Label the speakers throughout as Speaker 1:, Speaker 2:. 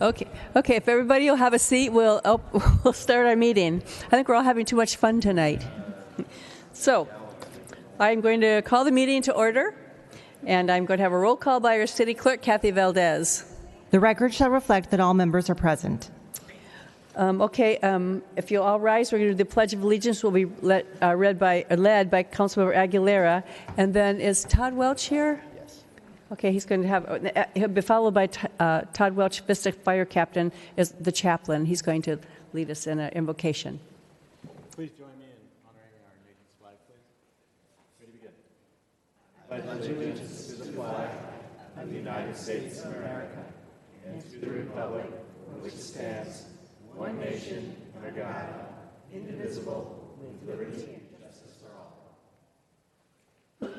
Speaker 1: Okay. Okay. If everybody will have a seat, we'll start our meeting. I think we're all having too much fun tonight. So, I'm going to call the meeting to order, and I'm going to have a roll call by our city clerk, Kathy Valdez.
Speaker 2: The record shall reflect that all members are present.
Speaker 1: If you'll all rise, we're going to do the Pledge of Allegiance. Will be led by Councilmember Aguilera, and then is Todd Welch here? Yes. Okay, he'll be followed by Todd Welch, Vista Fire Captain, is the chaplain. He's going to lead us in an invocation.
Speaker 3: Please join me in honoring our nation's flag, please. Ready to begin. I pledge allegiance to the flag of the United States of America and to the republic for which it stands, one nation, under God, indivisible, with liberty and justice for all.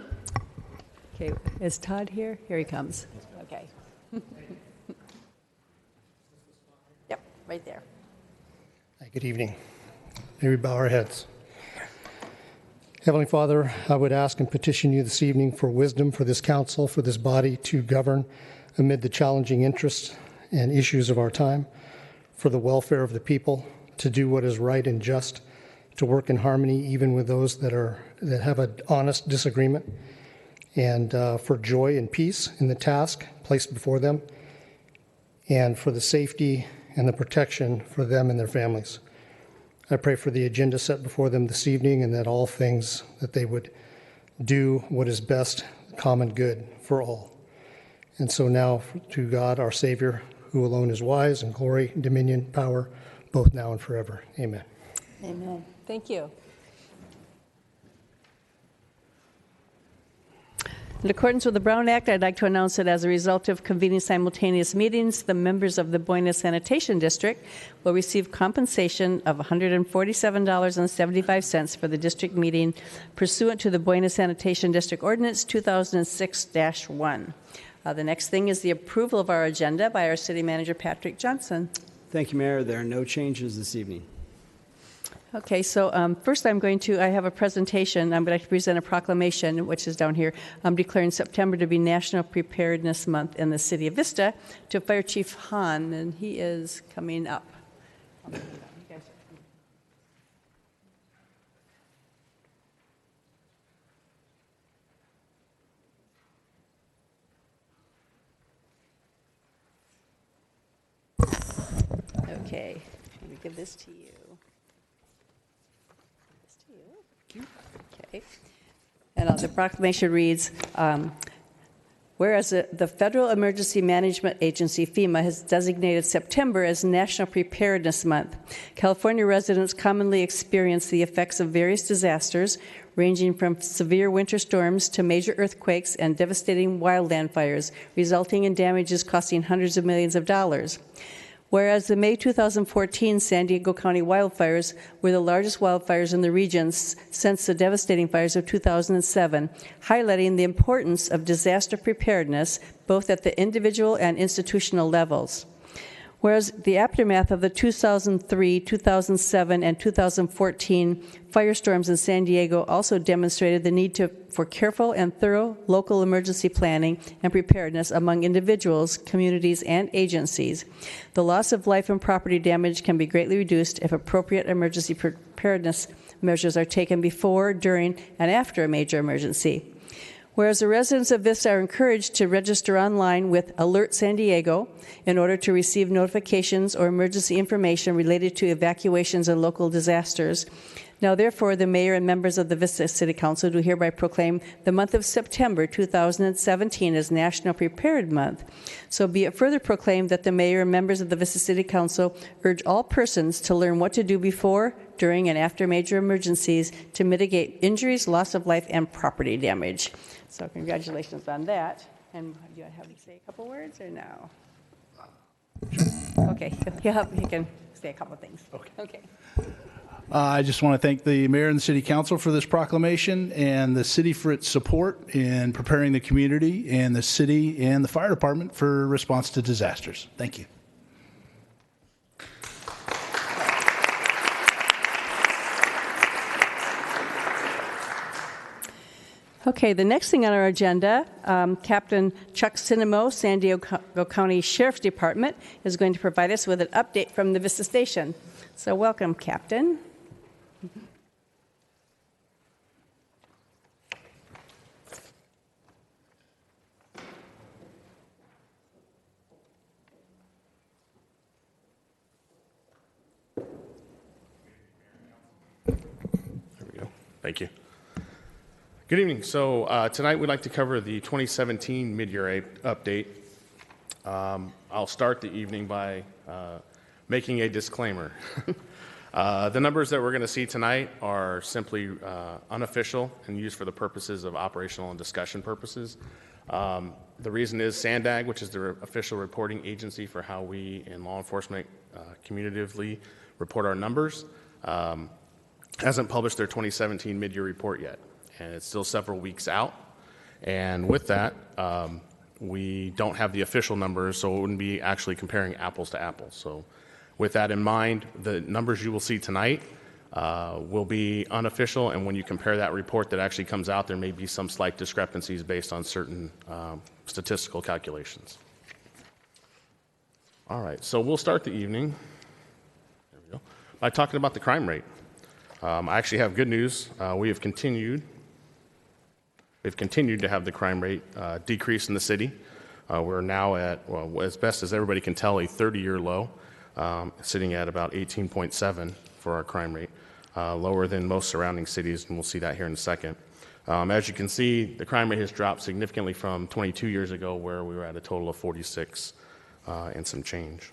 Speaker 1: Okay, is Todd here? Here he comes. Okay. Yep, right there.
Speaker 4: Hi, good evening. May we bow our heads. Heavenly Father, I would ask and petition you this evening for wisdom for this council, for this body to govern amid the challenging interests and issues of our time, for the welfare of the people, to do what is right and just, to work in harmony even with those that have an honest disagreement, and for joy and peace in the task placed before them, and for the safety and the protection for them and their families. I pray for the agenda set before them this evening, and that all things that they would do what is best, common good for all. And so now to God, our Savior, who alone is wise, and glory, dominion, power, both now and forever. Amen.
Speaker 1: Amen. Thank you. In accordance with the Brown Act, I'd like to announce that as a result of convening simultaneous meetings, the members of the Boyna Sanitation District will receive compensation of $147.75 for the district meeting pursuant to the Boyna Sanitation District Ordinance 2006-1. The next thing is the approval of our agenda by our City Manager, Patrick Johnson.
Speaker 5: Thank you, Mayor. There are no changes this evening.
Speaker 1: Okay, so first I have a presentation. I'm going to present a proclamation, which is down here. I'm declaring September to be National Preparedness Month in the City of Vista to Fire Chief Hahn, and he is coming up. Okay, let me give this to you. Okay. And the proclamation reads, whereas the Federal Emergency Management Agency, FEMA, has designated September as National Preparedness Month. California residents commonly experience the effects of various disasters, ranging from severe winter storms to major earthquakes and devastating wildland fires, resulting in damages costing hundreds of millions of dollars. Whereas the May 2014 San Diego County wildfires were the largest wildfires in the region since the devastating fires of 2007, highlighting the importance of disaster preparedness both at the individual and institutional levels. Whereas the aftermath of the 2003, 2007, and 2014 firestorms in San Diego also demonstrated the need for careful and thorough local emergency planning and preparedness among individuals, communities, and agencies. The loss of life and property damage can be greatly reduced if appropriate emergency preparedness measures are taken before, during, and after a major emergency. Whereas the residents of Vista are encouraged to register online with Alert San Diego in order to receive notifications or emergency information related to evacuations and local disasters. Now, therefore, the mayor and members of the Vista City Council do hereby proclaim the month of September 2017 as National Prepared Month. So be it further proclaimed that the mayor and members of the Vista City Council urge all persons to learn what to do before, during, and after major emergencies to mitigate injuries, loss of life, and property damage. So congratulations on that. And do you have to say a couple words or no? Okay, he can say a couple things. Okay.
Speaker 3: I just want to thank the mayor and the city council for this proclamation and the city for its support in preparing the community and the city and the fire department for response to disasters. Thank you.
Speaker 1: Okay, the next thing on our agenda, Captain Chuck Cinemo, San Diego County Sheriff's Department, is going to provide us with an update from the Vista Station. So welcome, Captain.
Speaker 3: There we go. Thank you. Good evening. So tonight we'd like to cover the 2017 mid-year update. I'll start the evening by making a disclaimer. The numbers that we're going to see tonight are simply unofficial and used for the purposes of operational and discussion purposes. The reason is SANDAG, which is the official reporting agency for how we in law enforcement communicatively report our numbers, hasn't published their 2017 mid-year report yet, and it's still several weeks out. And with that, we don't have the official numbers, so it wouldn't be actually comparing apples to apples. So with that in mind, the numbers you will see tonight will be unofficial, and when you compare that report that actually comes out, there may be some slight discrepancies based on certain statistical calculations. All right, so we'll start the evening by talking about the crime rate. I actually have good news. We've continued to have the crime rate decrease in the city. We're now at, well, as best as everybody can tell, a 30-year low, sitting at about 18.7 for our crime rate, lower than most surrounding cities, and we'll see that here in a second. As you can see, the crime rate has dropped significantly from 22 years ago, where we were at a total of 46 and some change.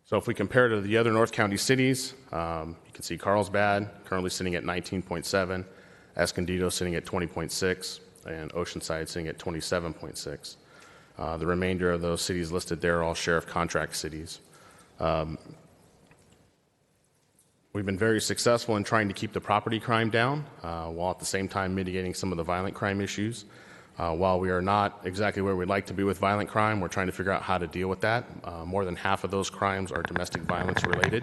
Speaker 3: So if we compare to the other North County cities, you can see Carlsbad currently sitting at 19.7, Escondido sitting at 20.6, and Oceanside sitting at 27.6. The remainder of those cities listed there are all sheriff contract cities. We've been very successful in trying to keep the property crime down, while at the same time mitigating some of the violent crime issues. While we are not exactly where we'd like to be with violent crime, we're trying to figure out how to deal with that. More than half of those crimes are domestic violence related,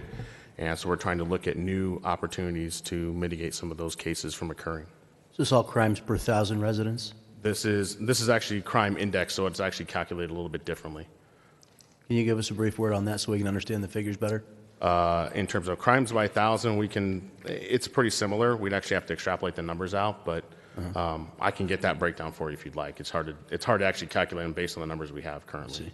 Speaker 3: and so we're trying to look at new opportunities to mitigate some of those cases from occurring.
Speaker 6: Is this all crimes per 1,000 residents?
Speaker 3: This is actually crime index, so it's actually calculated a little bit differently.
Speaker 6: Can you give us a brief word on that so we can understand the figures better?
Speaker 3: In terms of crimes by 1,000, it's pretty similar. We'd actually have to extrapolate the numbers out, but I can get that breakdown for you if you'd like. It's hard to actually calculate them based on the numbers we have currently.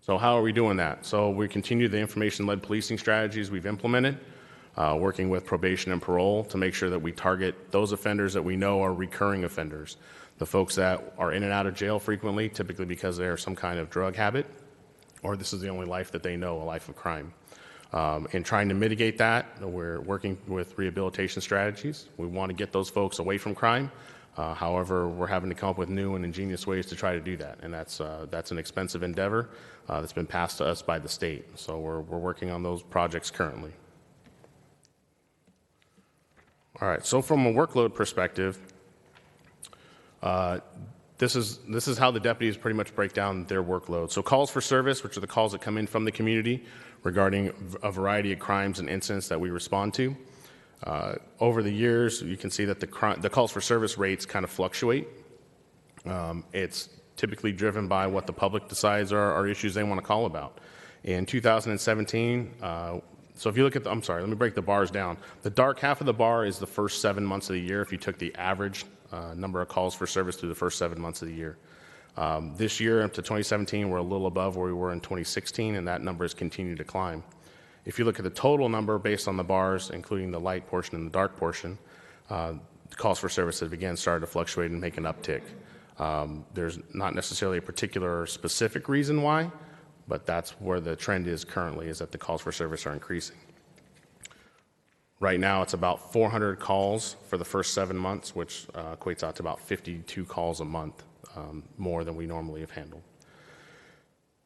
Speaker 3: So how are we doing that? So we continue the information-led policing strategies we've implemented, working with probation and parole to make sure that we target those offenders that we know are recurring offenders, the folks that are in and out of jail frequently, typically because they have some kind of drug habit, or this is the only life that they know, a life of crime. In trying to mitigate that, we're working with rehabilitation strategies. We want to get those folks away from crime. However, we're having to come up with new and ingenious ways to try to do that, and that's an expensive endeavor that's been passed to us by the state. So we're working on those projects currently. All right, so from a workload perspective, this is how the deputies pretty much break down their workload. So calls for service, which are the calls that come in from the community regarding a variety of crimes and incidents that we respond to. Over the years, you can see that the calls for service rates kind of fluctuate. It's typically driven by what the public decides are issues they want to call about. In 2017, so if you look at let me break the bars down. The dark half of the bar is the first 7 months of the year if you took the average number of calls for service through the first 7 months of the year. This year up to 2017, we're a little above where we were in 2016, and that number has continued to climb. If you look at the total number based on the bars, including the light portion and the dark portion, the calls for service have again started to fluctuate and make an uptick. There's not necessarily a particular or specific reason why, but that's where the trend is currently, is that the calls for service are increasing. Right now, it's about 400 calls for the first 7 months, which equates out to about 52 calls a month, more than we normally have handled.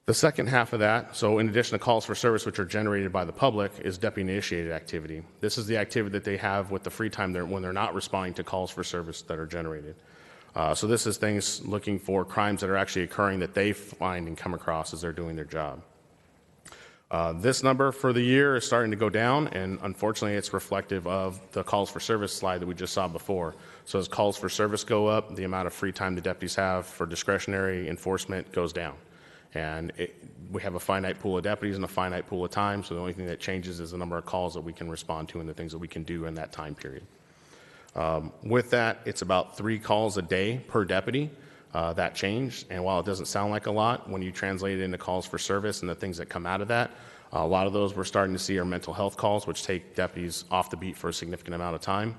Speaker 3: The second half of that, so in addition to calls for service which are generated by the public, is deputy-initiated activity. This is the activity that they have with the free time when they're not responding to calls for service that are generated. So this is things looking for crimes that are actually occurring that they find and come across as they're doing their job. This number for the year is starting to go down, and unfortunately it's reflective of the calls for service slide that we just saw before. So as calls for service go up, the amount of free time the deputies have for discretionary enforcement goes down. And we have a finite pool of deputies and a finite pool of time, so the only thing that changes is the number of calls that we can respond to and the things that we can do in that time period. With that, it's about 3 calls a day per deputy. That changed, and while it doesn't sound like a lot, when you translate it into calls for service and the things that come out of that, a lot of those we're starting to see are mental health calls, which take deputies off the beat for a significant amount of time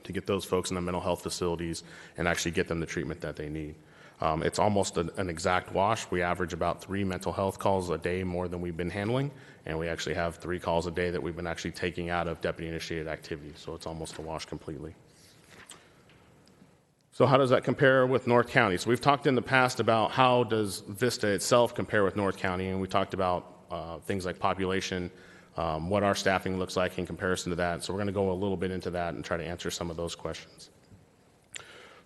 Speaker 3: to get those folks in the mental health facilities and actually get them the treatment that they need. It's almost an exact wash. We average about 3 mental health calls a day more than we've been handling, and we actually have 3 calls a day that we've been actually taking out of deputy-initiated activities, so it's almost a wash completely. So how does that compare with North County? So we've talked in the past about how does Vista itself compare with North County, and we talked about things like population, what our staffing looks like in comparison to that. So we're going to go a little bit into that and try to answer some of those questions.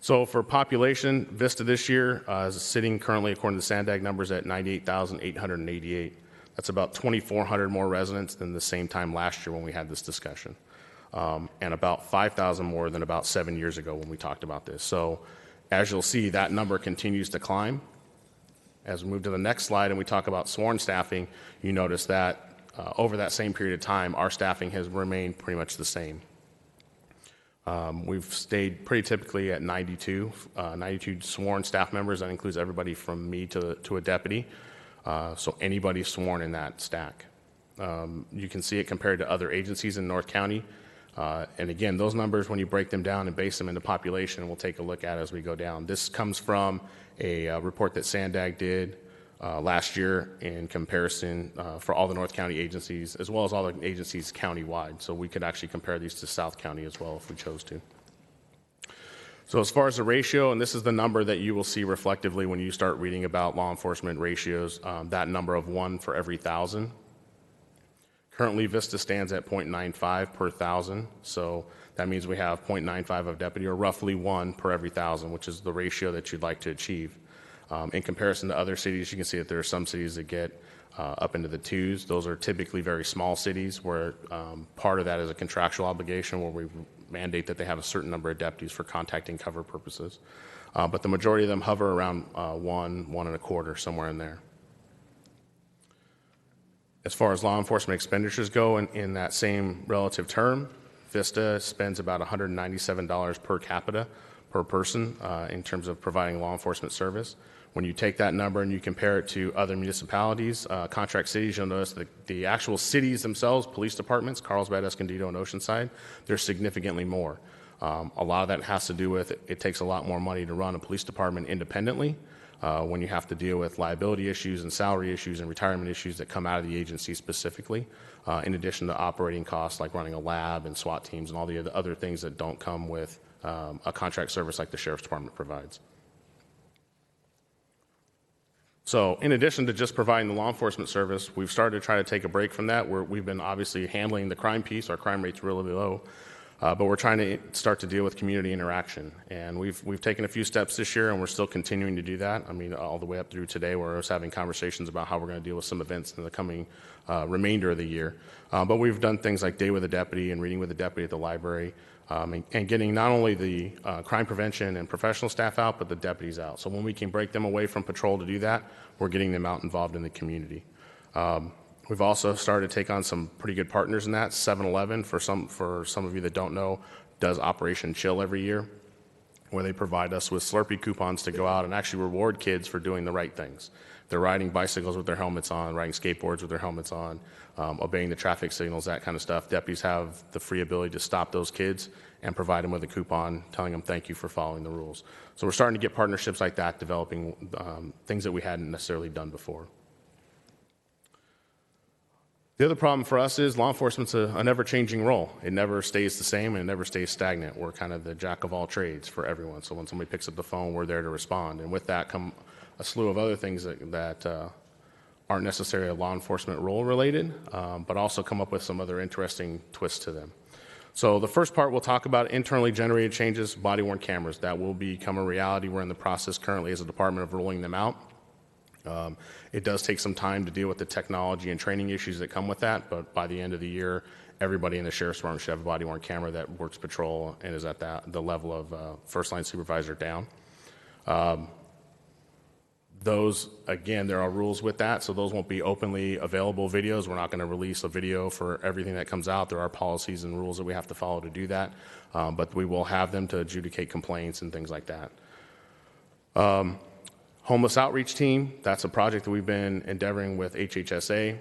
Speaker 3: So for population, Vista this year is sitting currently, according to the Sandag numbers, at 98,888. That's about 2,400 more residents than the same time last year when we had this discussion. And about 5,000 more than about 7 years ago when we talked about this. So as you'll see, that number continues to climb. As we move to the next slide and we talk about sworn staffing, you notice that over that same period of time, our staffing has remained pretty much the same. We've stayed pretty typically at 92 sworn staff members. That includes everybody from me to a deputy. So anybody sworn in that stack. You can see it compared to other agencies in North County. And again, those numbers, when you break them down and base them into population, we'll take a look at as we go down. This comes from a report that Sandag did last year in comparison for all the North County agencies, as well as all the agencies countywide. So we could actually compare these to South County as well if we chose to. So as far as the ratio, and this is the number that you will see reflectively when you start reading about law enforcement ratios, that number of 1 for every 1,000. Currently, Vista stands at 0.95 per 1,000, so that means we have 0.95 of deputy, or roughly 1 per every 1,000, which is the ratio that you'd like to achieve. In comparison to other cities, you can see that there are some cities that get up into the 2s. Those are typically very small cities where part of that is a contractual obligation where we mandate that they have a certain number of deputies for contact and cover purposes. But the majority of them hover around 1, 1.25, somewhere in there. As far as law enforcement expenditures go, in that same relative term, Vista spends about $197 per capita per person in terms of providing law enforcement service. When you take that number and you compare it to other municipalities, contract cities, you'll notice that the actual cities themselves, police departments, Carlsbad, Escondido, and Oceanside, they're significantly more. A lot of that has to do with it takes a lot more money to run a police department independently. When you have to deal with liability issues and salary issues and retirement issues that come out of the agency specifically, in addition to operating costs like running a lab and SWAT teams and all the other things that don't come with a contract service like the Sheriff's Department provides. So in addition to just providing the law enforcement service, we've started to try to take a break from that. We've been obviously handling the crime piece. Our crime rate's really low. But we're trying to start to deal with community interaction. And we've taken a few steps this year, and we're still continuing to do that. I mean, all the way up through today, where I was having conversations about how we're going to deal with some events in the coming remainder of the year. But we've done things like Day with a Deputy and Reading with a Deputy at the library, and getting not only the crime prevention and professional staff out, but the deputies out. So when we can break them away from patrol to do that, we're getting them out involved in the community. We've also started to take on some pretty good partners in that. 7-Eleven, for some of you that don't know, does Operation Chill every year, where they provide us with Slurpee coupons to go out and actually reward kids for doing the right things. They're riding bicycles with their helmets on, riding skateboards with their helmets on, obeying the traffic signals, that kind of stuff. Deputies have the free ability to stop those kids and provide them with a coupon telling them thank you for following the rules. So we're starting to get partnerships like that, developing things that we hadn't necessarily done before. The other problem for us is law enforcement's an ever-changing role. It never stays the same and it never stays stagnant. We're kind of the jack of all trades for everyone. So when somebody picks up the phone, we're there to respond. And with that come a slew of other things that aren't necessarily law enforcement role related, but also come up with some other interesting twists to them. So the first part, we'll talk about internally generated changes, body-worn cameras. That will become a reality. We're in the process currently as a department of rolling them out. It does take some time to deal with the technology and training issues that come with that, but by the end of the year, everybody in the sheriff's department should have a body-worn camera that works patrol and is at the level of first-line supervisor down. Those, again, there are rules with that, so those won't be openly available videos. We're not going to release a video for everything that comes out. There are policies and rules that we have to follow to do that, but we will have them to adjudicate complaints and things like that. Homeless outreach team, that's a project that we've been endeavoring with HHSA.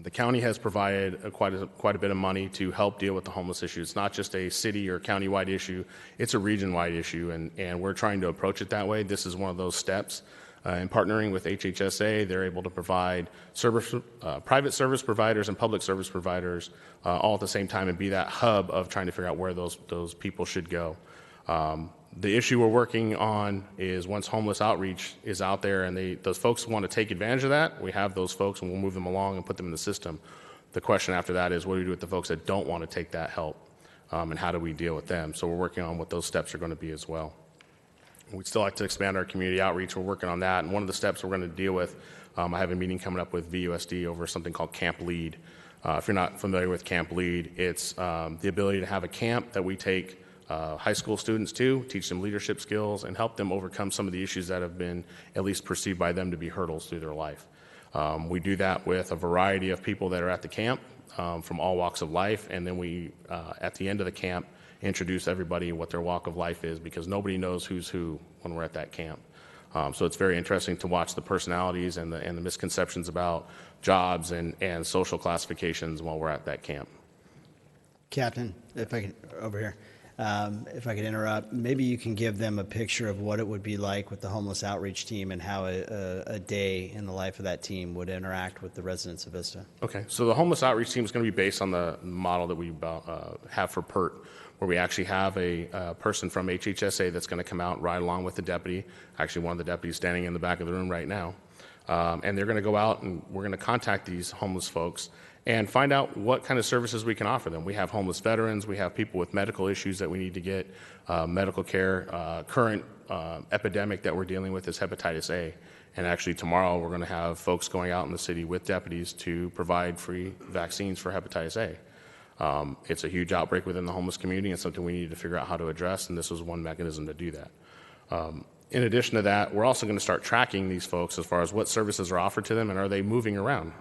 Speaker 3: The county has provided quite a bit of money to help deal with the homeless issue. It's not just a city or county-wide issue, it's a region-wide issue, and we're trying to approach it that way. This is one of those steps. In partnering with HHSA, they're able to provide private service providers and public service providers all at the same time and be that hub of trying to figure out where those people should go. The issue we're working on is once homeless outreach is out there and those folks want to take advantage of that, we have those folks and we'll move them along and put them in the system. The question after that is what do we do with the folks that don't want to take that help, and how do we deal with them? So we're working on what those steps are going to be as well. We'd still like to expand our community outreach. We're working on that, and one of the steps we're going to deal with, I have a meeting coming up with VUSD over something called Camp Lead. If you're not familiar with Camp Lead, it's the ability to have a camp that we take high school students to, teach them leadership skills, and help them overcome some of the issues that have been at least perceived by them to be hurdles through their life. We do that with a variety of people that are at the camp from all walks of life, and then we, at the end of the camp, introduce everybody what their walk of life is because nobody knows who's who when we're at that camp. So it's very interesting to watch the personalities and the misconceptions about jobs and social classifications while we're at that camp.
Speaker 5: Captain, if I could, over here, if I could interrupt, maybe you can give them a picture of what it would be like with the homeless outreach team and how a day in the life of that team would interact with the residents of Vista.
Speaker 3: Okay, so the homeless outreach team is going to be based on the model that we have for PERT, where we actually have a person from HHSA that's going to come out and ride along with the deputy, actually one of the deputies standing in the back of the room right now, and they're going to go out and we're going to contact these homeless folks and find out what kind of services we can offer them. We have homeless veterans, we have people with medical issues that we need to get medical care. Current epidemic that we're dealing with is hepatitis A, and actually tomorrow we're going to have folks going out in the city with deputies to provide free vaccines for hepatitis A. It's a huge outbreak within the homeless community and something we need to figure out how to address, and this was one mechanism to do that. In addition to that, we're also going to start tracking these folks as far as what services are offered to them and are they moving around.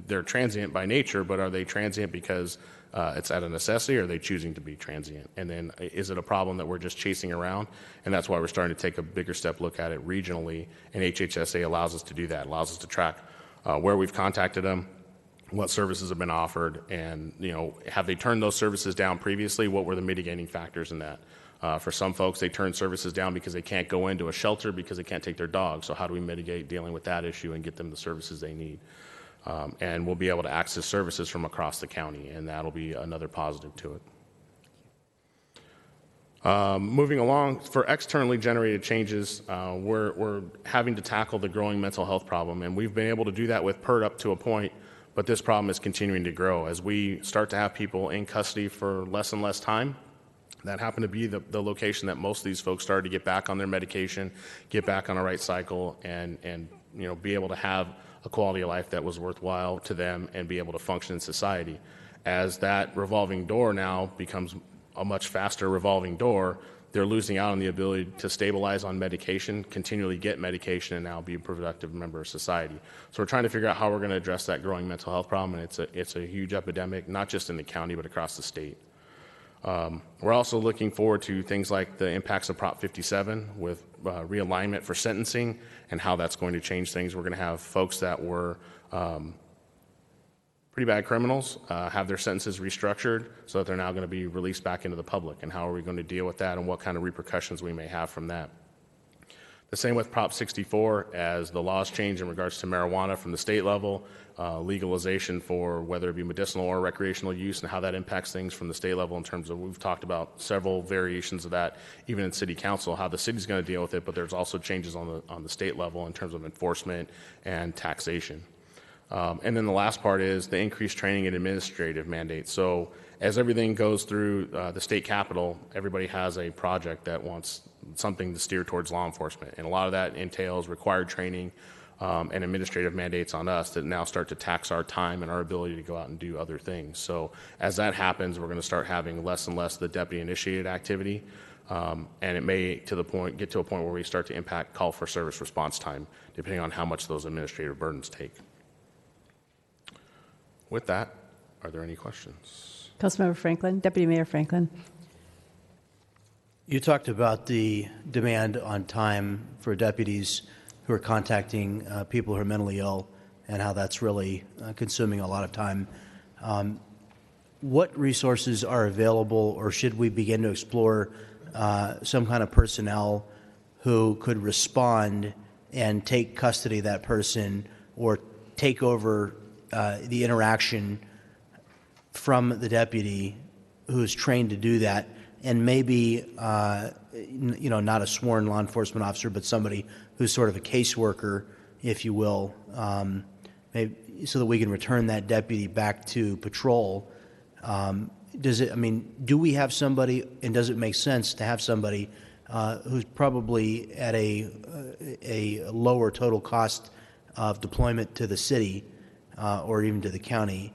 Speaker 3: They're transient by nature, but are they transient because it's at a necessity or are they choosing to be transient? And then is it a problem that we're just chasing around? And that's why we're starting to take a bigger step look at it regionally, and HHSA allows us to do that, allows us to track where we've contacted them, what services have been offered, and have they turned those services down previously? What were the mitigating factors in that? For some folks, they turn services down because they can't go into a shelter because they can't take their dog. So how do we mitigate dealing with that issue and get them the services they need? And we'll be able to access services from across the county, and that'll be another positive to it. Moving along, for externally generated changes, we're having to tackle the growing mental health problem, and we've been able to do that with PERT up to a point, but this problem is continuing to grow. As we start to have people in custody for less and less time, that happened to be the location that most of these folks started to get back on their medication, get back on a right cycle, and be able to have a quality of life that was worthwhile to them and be able to function in society. As that revolving door now becomes a much faster revolving door, they're losing out on the ability to stabilize on medication, continually get medication, and now be a productive member of society. So we're trying to figure out how we're going to address that growing mental health problem, and it's a huge epidemic, not just in the county, but across the state. We're also looking forward to things like the impacts of Prop 57 with realignment for sentencing and how that's going to change things. We're going to have folks that were pretty bad criminals have their sentences restructured so that they're now going to be released back into the public, and how are we going to deal with that and what kind of repercussions we may have from that. The same with Prop 64, as the laws change in regards to marijuana from the state level, legalization for whether it be medicinal or recreational use, and how that impacts things from the state level in terms of, we've talked about several variations of that, even in city council, how the city's going to deal with it, but there's also changes on the state level in terms of enforcement and taxation. And then the last part is the increased training and administrative mandates. So as everything goes through the state capitol, everybody has a project that wants something to steer towards law enforcement. And a lot of that entails required training and administrative mandates on us that now start to tax our time and our ability to go out and do other things. So as that happens, we're going to start having less and less of the deputy-initiated activity, and it may get to a point where we start to impact call for service response time, depending on how much those administrative burdens take. With that, are there any questions?
Speaker 1: Councilmember Franklin, Deputy Mayor Franklin.
Speaker 6: You talked about the demand on time for deputies who are contacting people who are mentally ill and how that's really consuming a lot of time. What resources are available, or should we begin to explore some kind of personnel who could respond and take custody of that person or take over the interaction from the deputy who's trained to do that, and maybe not a sworn law enforcement officer, but somebody who's sort of a caseworker, if you will, maybe, so that we can return that deputy back to patrol. Do we have somebody, and does it make sense to have somebody who's probably at a lower total cost of deployment to the city or even to the county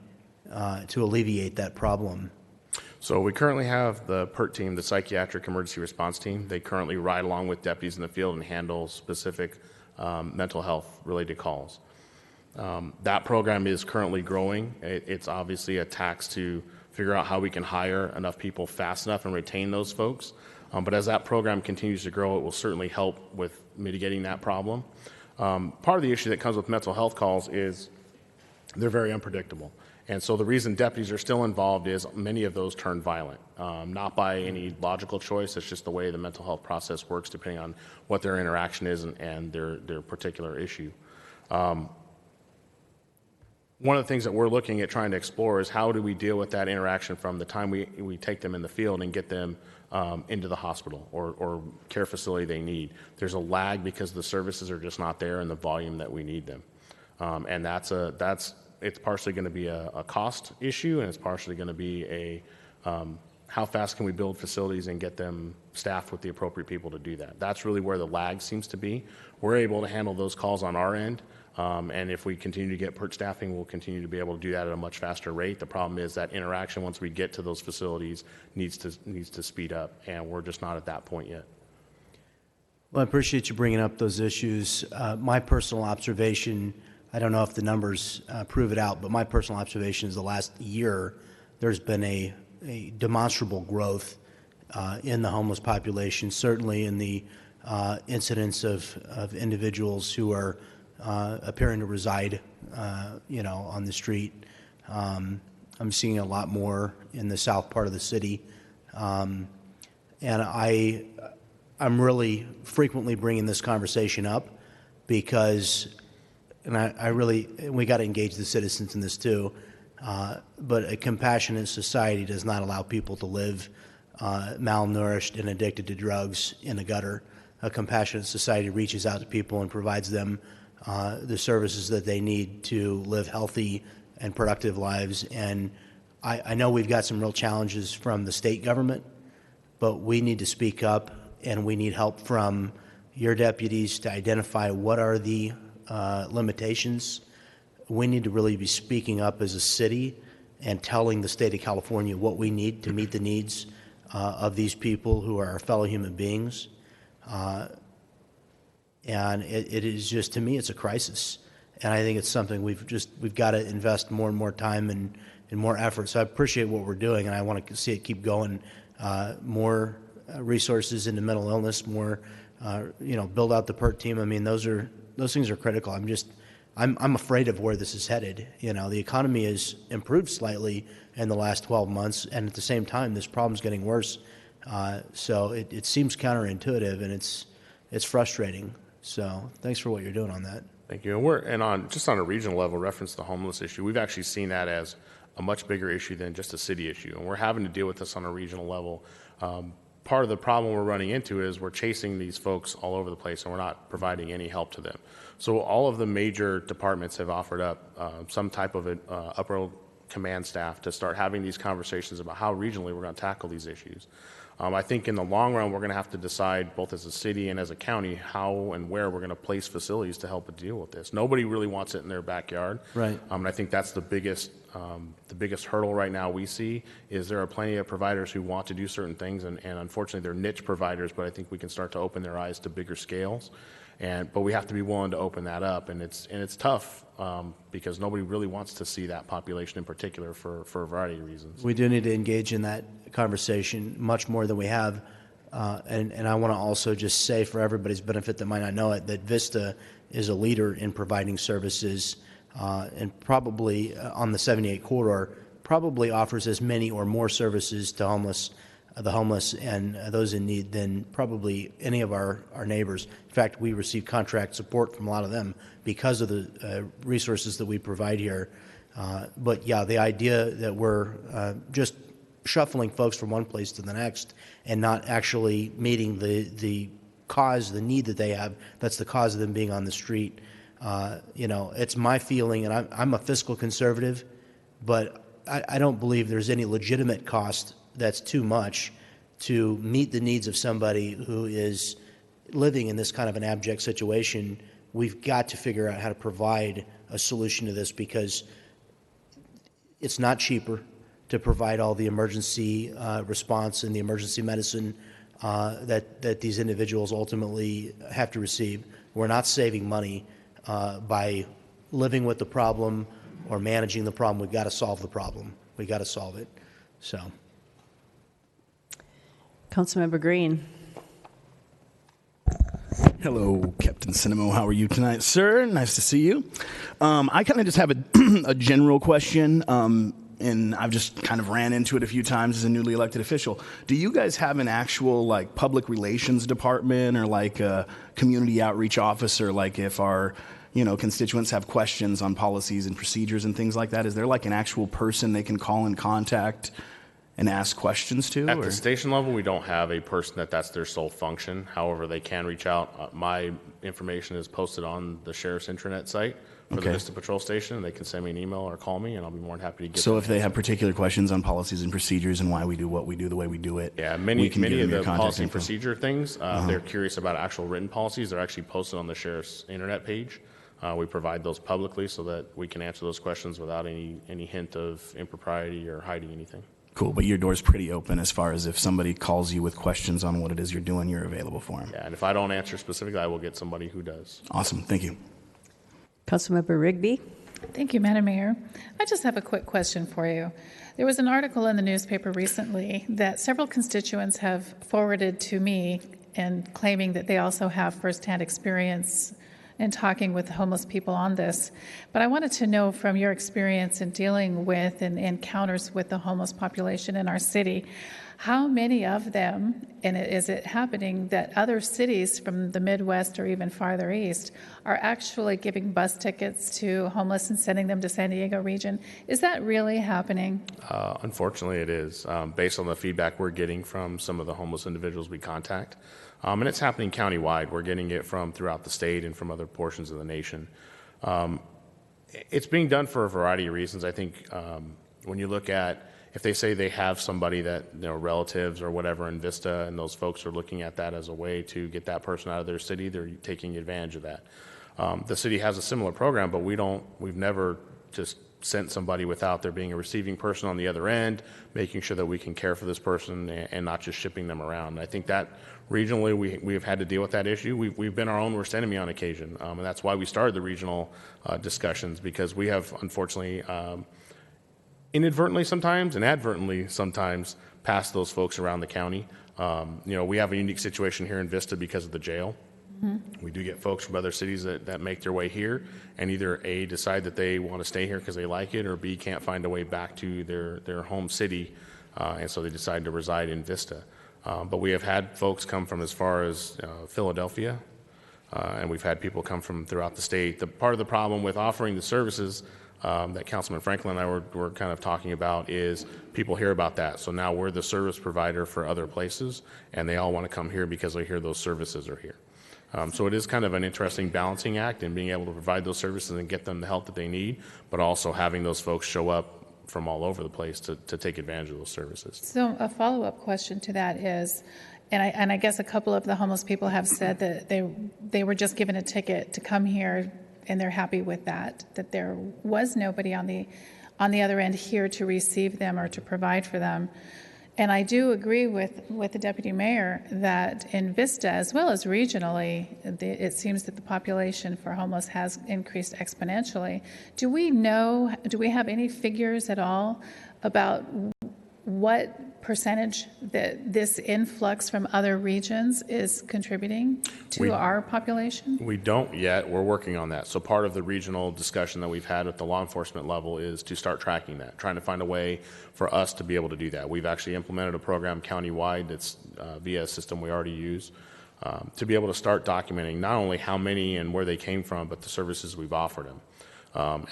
Speaker 6: to alleviate that problem?
Speaker 3: So we currently have the PERT team, the Psychiatric Emergency Response Team. They currently ride along with deputies in the field and handle specific mental health related calls. That program is currently growing. It's obviously a tax to figure out how we can hire enough people fast enough and retain those folks. But as that program continues to grow, it will certainly help with mitigating that problem. Part of the issue that comes with mental health calls is they're very unpredictable. And so the reason deputies are still involved is many of those turn violent, not by any logical choice. It's just the way the mental health process works, depending on what their interaction is and their particular issue. One of the things that we're looking at trying to explore is how do we deal with that interaction from the time we take them in the field and get them into the hospital or care facility they need. There's a lag because the services are just not there in the volume that we need them. And it's partially going to be a cost issue, and it's partially going to be how fast can we build facilities and get them staffed with the appropriate people to do that. That's really where the lag seems to be. We're able to handle those calls on our end, and if we continue to get PERT staffing, we'll continue to be able to do that at a much faster rate. The problem is that interaction once we get to those facilities needs to speed up, and we're just not at that point yet.
Speaker 6: Well, I appreciate you bringing up those issues. My personal observation, I don't know if the numbers prove it out, but my personal observation is the last year there's been a demonstrable growth in the homeless population, certainly in the incidence of individuals who are appearing to reside, on the street. I'm seeing a lot more in the south part of the city, and I'm really frequently bringing this conversation up because. And we got to engage the citizens in this too, but a compassionate society does not allow people to live malnourished and addicted to drugs in the gutter. A compassionate society reaches out to people and provides them the services that they need to live healthy and productive lives. And I know we've got some real challenges from the state government, but we need to speak up, and we need help from your deputies to identify what are the limitations. We need to really be speaking up as a city and telling the state of California what we need to meet the needs of these people who are our fellow human beings. And it is just, to me, it's a crisis. And I think it's something we've got to invest more and more time and more effort. So I appreciate what we're doing, and I want to see it keep going. More resources into mental illness, more, build out the PERT team. I mean, those things are critical. I'm afraid of where this is headed. The economy has improved slightly in the last 12 months, and at the same time, this problem's getting worse. So it seems counterintuitive, and it's frustrating. So thanks for what you're doing on that.
Speaker 3: Thank you. And on a regional level, reference the homeless issue, we've actually seen that as a much bigger issue than just a city issue, and we're having to deal with this on a regional level. Part of the problem we're running into is we're chasing these folks all over the place, and we're not providing any help to them. So all of the major departments have offered up some type of upper command staff to start having these conversations about how regionally we're going to tackle these issues. I think in the long run, we're going to have to decide, both as a city and as a county, how and where we're going to place facilities to help deal with this. Nobody really wants it in their backyard.
Speaker 6: Right.
Speaker 3: And I think that's the biggest hurdle right now we see is there are plenty of providers who want to do certain things, and unfortunately they're niche providers, but I think we can start to open their eyes to bigger scales. But we have to be willing to open that up, and it's tough because nobody really wants to see that population in particular for a variety of reasons.
Speaker 6: We do need to engage in that conversation much more than we have. And I want to also just say, for everybody's benefit that might not know it, that Vista is a leader in providing services and probably on the 78 corridor, probably offers as many or more services to the homeless and those in need than probably any of our neighbors. In fact, we receive contract support from a lot of them because of the resources that we provide here. But yeah, the idea that we're just shuffling folks from one place to the next and not actually meeting the need that they have, that's the cause of them being on the street. It's my feeling, and I'm a fiscal conservative, but I don't believe there's any legitimate cost that's too much to meet the needs of somebody who is living in this kind of an abject situation. We've got to figure out how to provide a solution to this, because it's not cheaper to provide all the emergency response and the emergency medicine that these individuals ultimately have to receive. We're not saving money by living with the problem or managing the problem. We've got to solve the problem. We've got to solve it. So.
Speaker 1: Councilmember Green.
Speaker 7: Hello, Captain Cinemo. How are you tonight, sir? Nice to see you. I kind of just have a general question, and I've just kind of ran into it a few times as a newly elected official. Do you guys have an actual public relations department or a community outreach officer? If our constituents have questions on policies and procedures and things like that, is there an actual person they can call and contact and ask questions to?
Speaker 3: At the station level, we don't have a person that's their sole function. However, they can reach out. My information is posted on the sheriff's intranet site for the Vista Patrol Station, and they can send me an email or call me, and I'll be more than happy to get.
Speaker 7: So if they have particular questions on policies and procedures and why we do what we do the way we do it,
Speaker 3: many of the policy and
Speaker 7: info.
Speaker 3: procedure things, if they're curious about actual written policies, they're actually posted on the sheriff's internet page. We provide those publicly so that we can answer those questions without any hint of impropriety or hiding anything.
Speaker 7: Cool, but your door's pretty open as far as if somebody calls you with questions on what it is you're doing, you're available for them.
Speaker 3: Yeah, and if I don't answer specifically, I will get somebody who does.
Speaker 7: Awesome, thank you.
Speaker 1: Councilmember Rigby.
Speaker 8: Thank you, Madam Mayor. I just have a quick question for you. There was an article in the newspaper recently that several constituents have forwarded to me and claiming that they also have firsthand experience in talking with homeless people on this. But I wanted to know, from your experience in dealing with and encounters with the homeless population in our city, how many of them, and is it happening that other cities from the Midwest or even farther east are actually giving bus tickets to homeless and sending them to San Diego region? Is that really happening?
Speaker 3: Unfortunately, it is, based on the feedback we're getting from some of the homeless individuals we contact. And it's happening countywide. We're getting it from throughout the state and from other portions of the nation. It's being done for a variety of reasons. I think when you look at, if they say they have somebody that, relatives or whatever in Vista, and those folks are looking at that as a way to get that person out of their city, they're taking advantage of that. The city has a similar program, but we've never just sent somebody without there being a receiving person on the other end, making sure that we can care for this person and not just shipping them around. And I think that regionally we have had to deal with that issue. We've been our own worst enemy on occasion, and that's why we started the regional discussions, because we have unfortunately inadvertently sometimes and advertently sometimes passed those folks around the county. We have a unique situation here in Vista because of the jail. Mm-hmm. We do get folks from other cities that make their way here and either A, decide that they want to stay here because they like it, or B, can't find a way back to their home city, and so they decide to reside in Vista. But we have had folks come from as far as Philadelphia, and we've had people come from throughout the state. Part of the problem with offering the services that Councilman Franklin and I were kind of talking about is people hear about that. So now we're the service provider for other places, and they all want to come here because they hear those services are here. So it is kind of an interesting balancing act in being able to provide those services and get them the help that they need, but also having those folks show up from all over the place to take advantage of those services.
Speaker 8: So a follow-up question to that is, and I guess a couple of the homeless people have said that they were just given a ticket to come here, and they're happy with that there was nobody on the other end here to receive them or to provide for them. And I do agree with the deputy mayor that in Vista, as well as regionally, it seems that the population for homeless has increased exponentially. Do we have any figures at all about what percentage that this influx from other regions is contributing to our population?
Speaker 3: We don't yet. We're working on that. So part of the regional discussion that we've had at the law enforcement level is to start tracking that, trying to find a way for us to be able to do that. We've actually implemented a program countywide that's via a system we already use to be able to start documenting not only how many and where they came from, but the services we've offered them.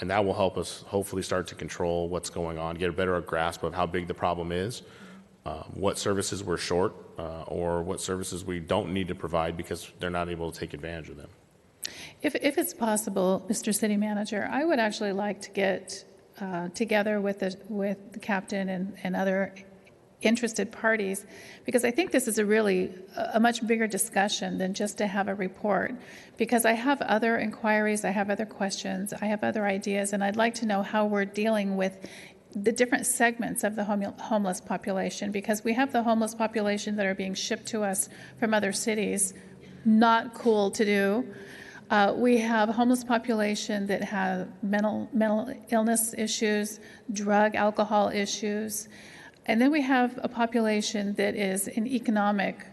Speaker 3: And that will help us hopefully start to control what's going on, get a better grasp of how big the problem is, what services we're short, or what services we don't need to provide because they're not able to take advantage of them.
Speaker 8: If it's possible, Mr. City Manager, I would actually like to get together with the captain and other interested parties, because I think this is a much bigger discussion than just to have a report, because I have other inquiries, I have other questions, I have other ideas, and I'd like to know how we're dealing with the different segments of the homeless population, because we have the homeless population that are being shipped to us from other cities, not cool to do. We have a homeless population that have mental illness issues, drug, alcohol issues. And then we have a population that is an economic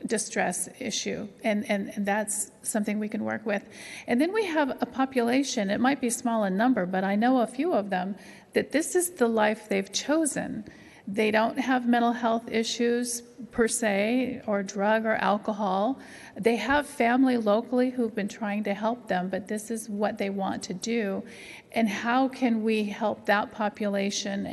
Speaker 8: distress issue, and that's something we can work with. And then we have a population, it might be small in number, but I know a few of them, that this is the life they've chosen. They don't have mental health issues per se, or drug or alcohol. They have family locally who've been trying to help them, but this is what they want to do. And how can we help that population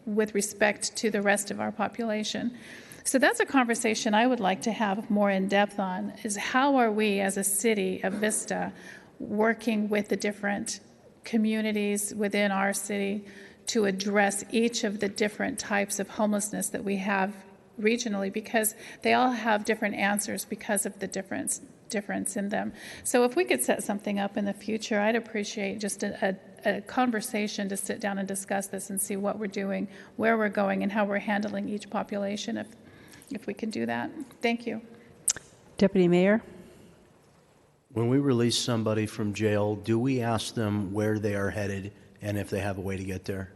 Speaker 8: with respect to the rest of our population? So that's a conversation I would like to have more in depth on, is how are we as a city of Vista working with the different communities within our city to address each of the different types of homelessness that we have regionally, because they all have different answers because of the difference in them. So if we could set something up in the future, I'd appreciate just a conversation to sit down and discuss this and see what we're doing, where we're going, and how we're handling each population, if we can do that. Thank you.
Speaker 1: Deputy Mayor?
Speaker 6: When we release somebody from jail, do we ask them where they are headed and if they have a way to get there?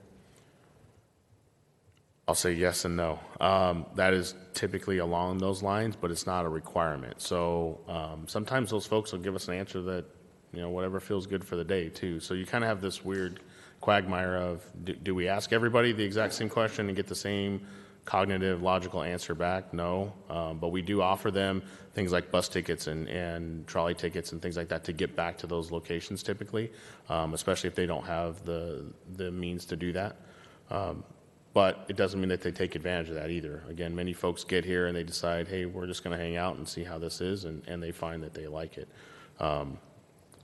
Speaker 3: I'll say yes and no. That is typically along those lines, but it's not a requirement. So sometimes those folks will give us an answer that, whatever feels good for the day, too. So you kind of have this weird quagmire of, do we ask everybody the exact same question and get the same cognitive, logical answer back? No. But we do offer them things like bus tickets and trolley tickets and things like that to get back to those locations typically, especially if they don't have the means to do that. But it doesn't mean that they take advantage of that either. Again, many folks get here and they decide, hey, we're just going to hang out and see how this is, and they find that they like it.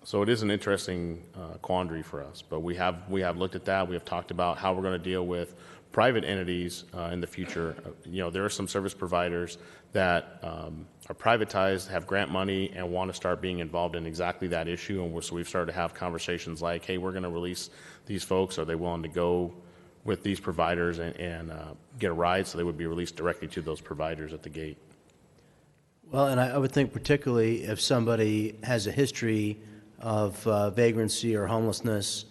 Speaker 3: So it is an interesting quandary for us. But we have looked at that. We have talked about how we're going to deal with private entities in the future. There are some service providers that are privatized, have grant money, and want to start being involved in exactly that issue. And so we've started to have conversations like, hey, we're going to release these folks. Are they willing to go with these providers and get a ride? So they would be released directly to those providers at the gate.
Speaker 6: Well, and I would think particularly if somebody has a history of vagrancy or homelessness,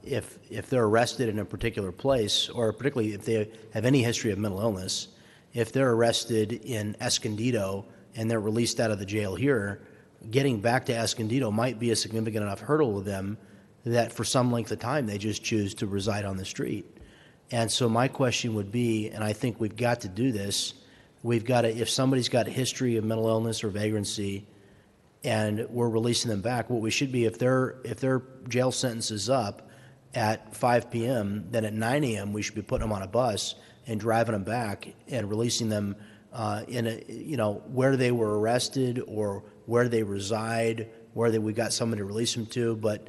Speaker 6: if they're arrested in a particular place, or particularly if they have any history of mental illness, if they're arrested in Escondido and they're released out of the jail here, getting back to Escondido might be a significant enough hurdle with them that for some length of time they just choose to reside on the street. And so my question would be, and I think we've got to do this, if somebody's got a history of mental illness or vagrancy and we're releasing them back, what we should be, if their jail sentence is up at 5 p.m., then at 9 a.m. we should be putting them on a bus and driving them back and releasing them where they were arrested or where they reside, we got somebody to release them to. But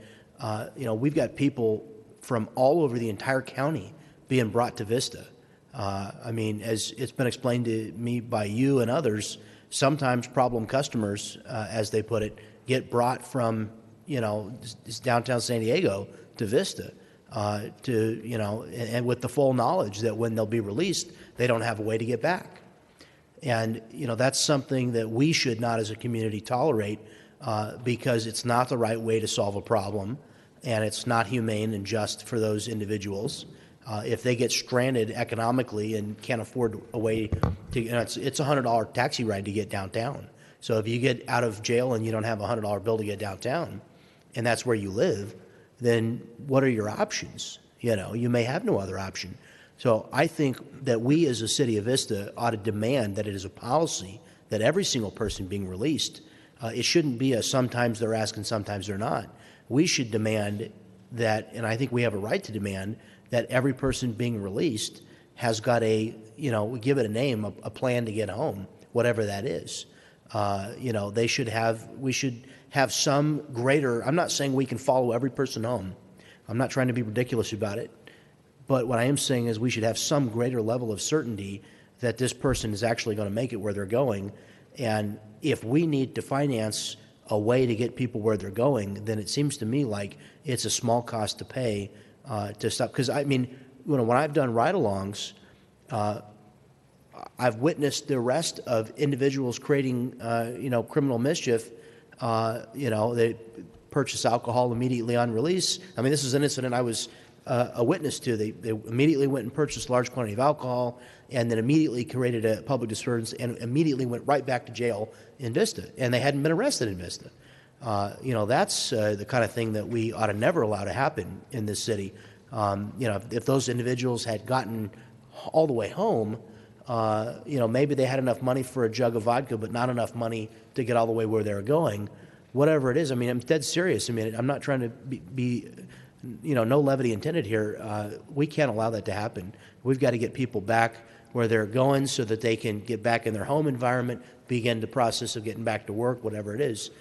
Speaker 6: we've got people from all over the entire county being brought to Vista. I mean, as it's been explained to me by you and others, sometimes problem customers, as they put it, get brought from, downtown San Diego to Vista, and with the full knowledge that when they'll be released, they don't have a way to get back. And, that's something that we should not as a community tolerate, because it's not the right way to solve a problem, and it's not humane and just for those individuals. If they get stranded economically and can't afford a way to, it's a $100 taxi ride to get downtown. So if you get out of jail and you don't have a $100 bill to get downtown, and that's where you live, then what are your options? You may have no other option. So I think that we as a city of Vista ought to demand that it is a policy that every single person being released, it shouldn't be a sometimes they're asking, sometimes they're not. We should demand that, and I think we have a right to demand, that every person being released has got we give it a name, a plan to get home, whatever that is. We should have some greater, I'm not saying we can follow every person home. I'm not trying to be ridiculous about it. But what I am saying is we should have some greater level of certainty that this person is actually going to make it where they're going. And if we need to finance a way to get people where they're going, then it seems to me like it's a small cost to pay to stop. Because, I mean, when I've done ride-alongs, I've witnessed the arrest of individuals creating, criminal mischief. They purchase alcohol immediately on release. I mean, this is an incident I was a witness to. They immediately went and purchased a large quantity of alcohol, and then immediately created a public disturbance, and immediately went right back to jail in Vista. And they hadn't been arrested in Vista. That's the kind of thing that we ought to never allow to happen in this city. If those individuals had gotten all the way home, maybe they had enough money for a jug of vodka, but not enough money to get all the way where they were going. Whatever it is, I mean, I'm dead serious. I mean, I'm not trying to be no levity intended here. We can't allow that to happen. We've got to get people back where they're going so that they can get back in their home environment, begin the process of getting back to work, whatever it is.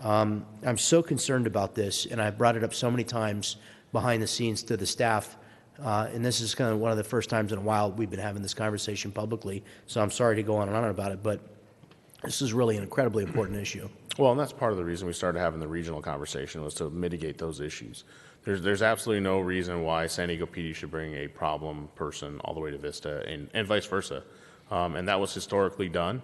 Speaker 6: I'm so concerned about this, and I've brought it up so many times behind the scenes to the staff, and this is kind of one of the first times in a while we've been having this conversation publicly, so I'm sorry to go on and on about it, but this is really an incredibly important issue.
Speaker 3: Well, and that's part of the reason we started having the regional conversation, was to mitigate those issues. There's absolutely no reason why San Diego PD should bring a problem person all the way to Vista, and vice versa. And that was historically done.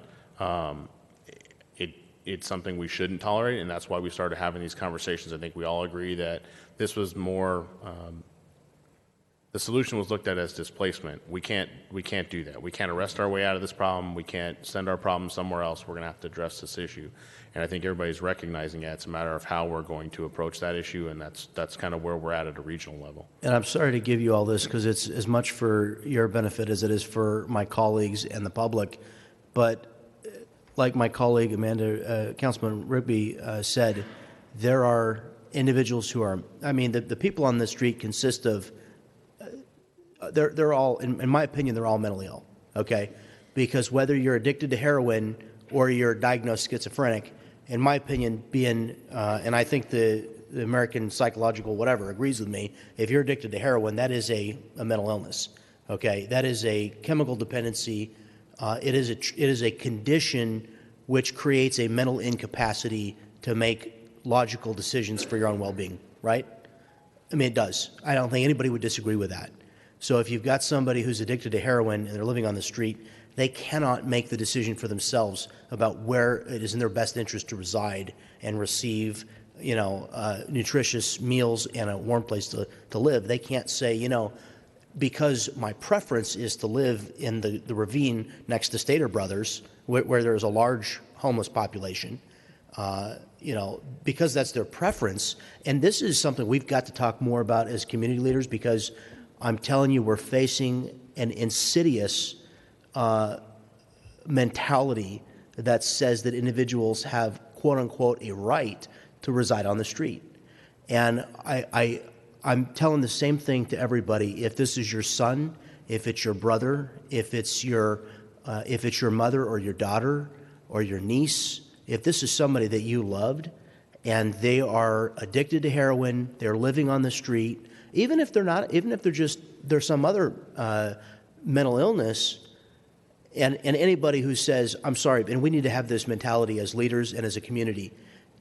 Speaker 3: It's something we shouldn't tolerate, and that's why we started having these conversations. I think we all agree that this was more, the solution was looked at as displacement. We can't do that. We can't arrest our way out of this problem. We can't send our problem somewhere else. We're going to have to address this issue. And I think everybody's recognizing that. It's a matter of how we're going to approach that issue, and that's kind of where we're at a regional level. And
Speaker 6: I'm sorry to give you all this because it's as much for your benefit as it is for my colleagues and the public. But like my colleague Councilman Rigby said, there are individuals who are, I mean, the people on the street consist of, they're all, in my opinion, they're all mentally ill, okay? Because whether you're addicted to heroin or you're diagnosed schizophrenic, in my opinion, and I think the American Psychological whatever agrees with me, if you're addicted to heroin, that is a mental illness, okay? That is a chemical dependency. It is a condition which creates a mental incapacity to make logical decisions for your own well-being, right? I mean, it does. I don't think anybody would disagree with that. So if you've got somebody who's addicted to heroin and they're living on the street, they cannot make the decision for themselves about where it is in their best interest to reside and receive, nutritious meals and a warm place to live. They can't say, because my preference is to live in the ravine next to Stater Brothers, where there's a large homeless population, because that's their preference. And this is something we've got to talk more about as community leaders, because I'm telling you, we're facing an insidious mentality that says that individuals have, quote unquote, a right to reside on the street. And I'm telling the same thing to everybody. If this is your son, if it's your brother, if it's your mother or your daughter or your niece, if this is somebody that you loved and they are addicted to heroin, they're living on the street, even if they're not, even if there's some other mental illness, and anybody who says, I'm sorry, and we need to have this mentality as leaders and as a community.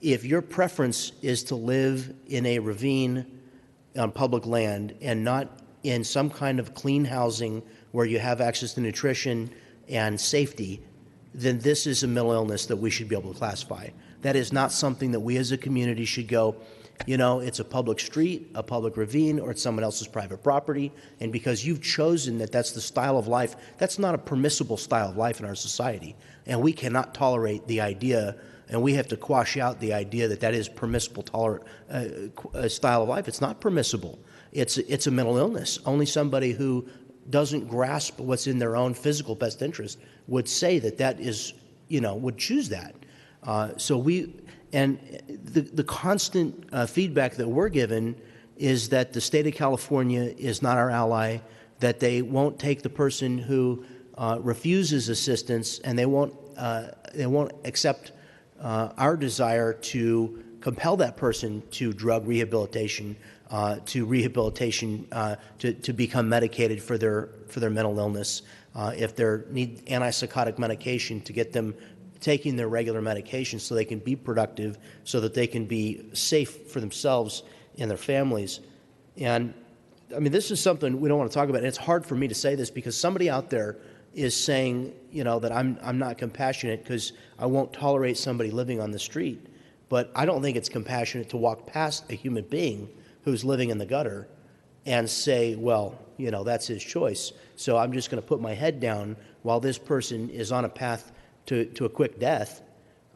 Speaker 6: If your preference is to live in a ravine on public land and not in some kind of clean housing where you have access to nutrition and safety, then this is a mental illness that we should be able to classify. That is not something that we as a community should go, it's a public street, a public ravine, or it's someone else's private property. And because you've chosen that that's the style of life, that's not a permissible style of life in our society. And we cannot tolerate the idea, and we have to quash out the idea that that is permissible style of life. It's not permissible. It's a mental illness. Only somebody who doesn't grasp what's in their own physical best interest would say that is, would choose that. And the constant feedback that we're given is that the state of California is not our ally, that they won't take the person who refuses assistance, and they won't accept our desire to compel that person to drug rehabilitation, to become medicated for their mental illness, if they need antipsychotic medication, to get them taking their regular medication so they can be productive, so that they can be safe for themselves and their families. And I mean, this is something we don't want to talk about. And it's hard for me to say this because somebody out there is saying, that I'm not compassionate because I won't tolerate somebody living on the street. But I don't think it's compassionate to walk past a human being who's living in the gutter and say, well, that's his choice. So I'm just going to put my head down while this person is on a path to a quick death,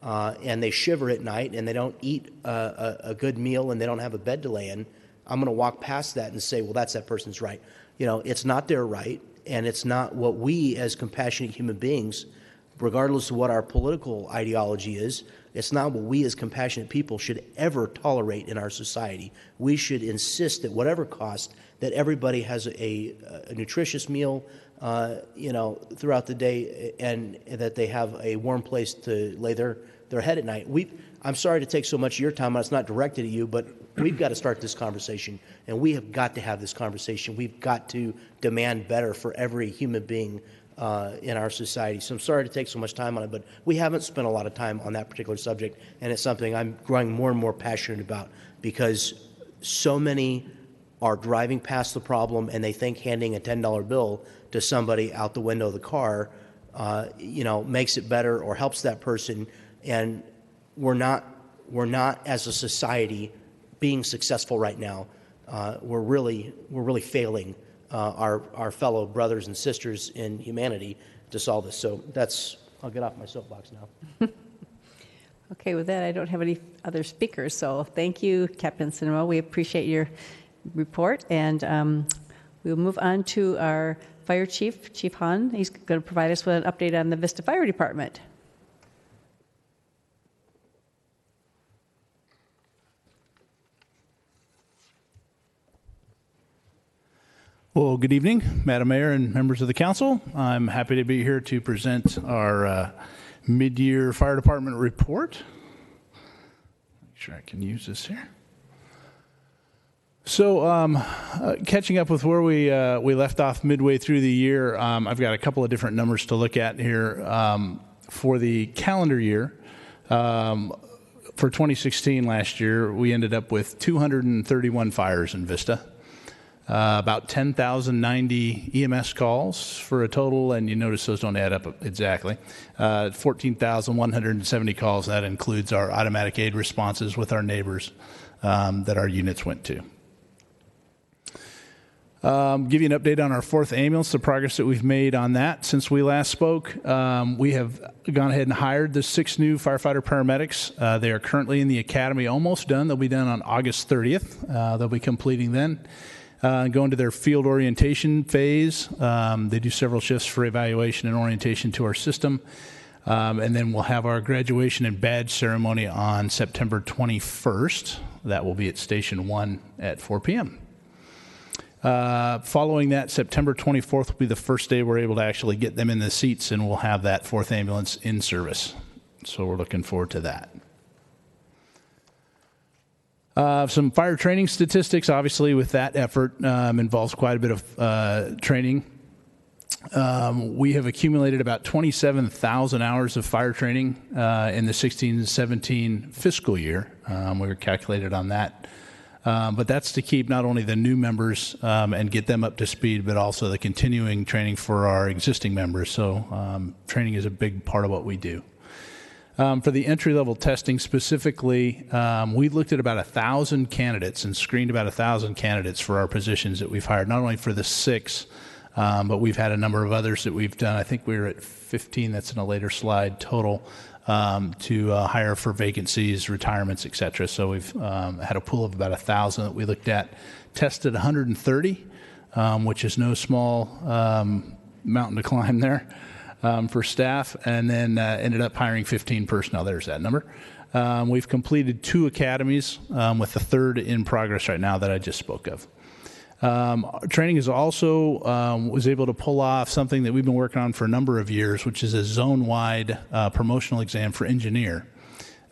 Speaker 6: and they shiver at night and they don't eat a good meal and they don't have a bed to lay in. I'm going to walk past that and say, well, that's that person's right. It's not their right, and it's not what we as compassionate human beings, regardless of what our political ideology is, it's not what we as compassionate people should ever tolerate in our society. We should insist at whatever cost that everybody has a nutritious meal, throughout the day, and that they have a warm place to lay their head at night. I'm sorry to take so much of your time, it's not directed at you, but we've got to start this conversation, and we have got to have this conversation. We've got to demand better for every human being in our society. So I'm sorry to take so much time on it, but we haven't spent a lot of time on that particular subject, and it's something I'm growing more and more passionate about because so many are driving past the problem and they think handing a $10 bill to somebody out the window of the car, makes it better or helps that person. And we're not as a society being successful right now. We're really failing our fellow brothers and sisters in humanity to solve this. So I'll get off my soapbox now.
Speaker 1: Okay, with that, I don't have any other speakers. So thank you, Captain Sinema. We appreciate your report, and we'll move on to our Fire Chief, Chief Hahn. He's going to provide us with an update on the Vista Fire Department.
Speaker 9: Well, good evening, Madam Mayor and members of the council. I'm happy to be here to present our mid-year fire department report. Make sure I can use this here. So, catching up with where we left off midway through the year, I've got a couple of different numbers to look at here. For the calendar year, for 2016 last year, we ended up with 231 fires in Vista. About 10,090 EMS calls for a total, and you notice those don't add up exactly, 14,170 calls. That includes our automatic aid responses with our neighbors that our units went to. Give you an update on our 4th ambulance, the progress that we've made on that since we last spoke. We have gone ahead and hired the 6 new firefighter paramedics. They are currently in the academy, almost done. They'll be done on August 30th. They'll be completing then. Go into their field orientation phase. They do several shifts for evaluation and orientation to our system. And then we'll have our graduation and badge ceremony on September 21st. That will be at Station 1 at 4 p.m. Following that, September 24th will be the first day we're able to actually get them in the seats, and we'll have that 4th ambulance in service. So we're looking forward to that. Some fire training statistics, obviously, with that effort involves quite a bit of training. We have accumulated about 27,000 hours of fire training in the 16-17 fiscal year. We were calculated on that. But that's to keep not only the new members and get them up to speed, but also the continuing training for our existing members. So training is a big part of what we do. For the entry-level testing specifically, we looked at about 1,000 candidates and screened about 1,000 candidates for our positions that we've hired, not only for the 6, but we've had a number of others that we've done. I think we were at 15, that's in a later slide, total, to hire for vacancies, retirements, et cetera. So we've had a pool of about 1,000 that we looked at, tested 130, which is no small mountain to climb there. For staff, and then ended up hiring 15 personnel. There's that number. We've completed 2 academies, with the 3rd in progress right now that I just spoke of. Training is also was able to pull off something that we've been working on for a number of years, which is a zone-wide promotional exam for engineer.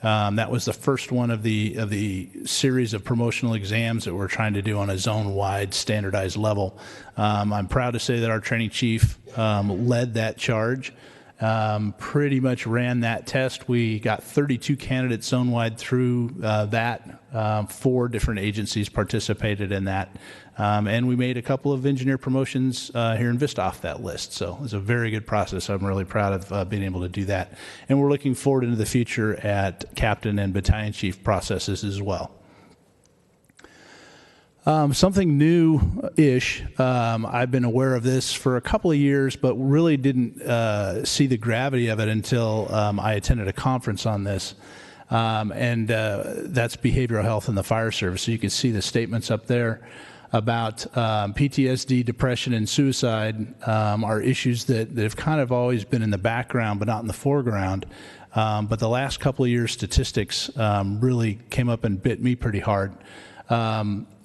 Speaker 9: That was the first one of the series of promotional exams that we're trying to do on a zone-wide standardized level. I'm proud to say that our training chief led that charge, pretty much ran that test. We got 32 candidates zone-wide through that. 4 different agencies participated in that. And we made a couple of engineer promotions here in Vista off that list. So it was a very good process. I'm really proud of being able to do that. And we're looking forward into the future at captain and battalion chief processes as well. Something new-ish. I've been aware of this for a couple of years, but really didn't see the gravity of it until I attended a conference on this. And that's behavioral health in the fire service. So you can see the statements up there about PTSD, depression, and suicide are issues that have kind of always been in the background but not in the foreground. But the last couple of years' statistics really came up and bit me pretty hard.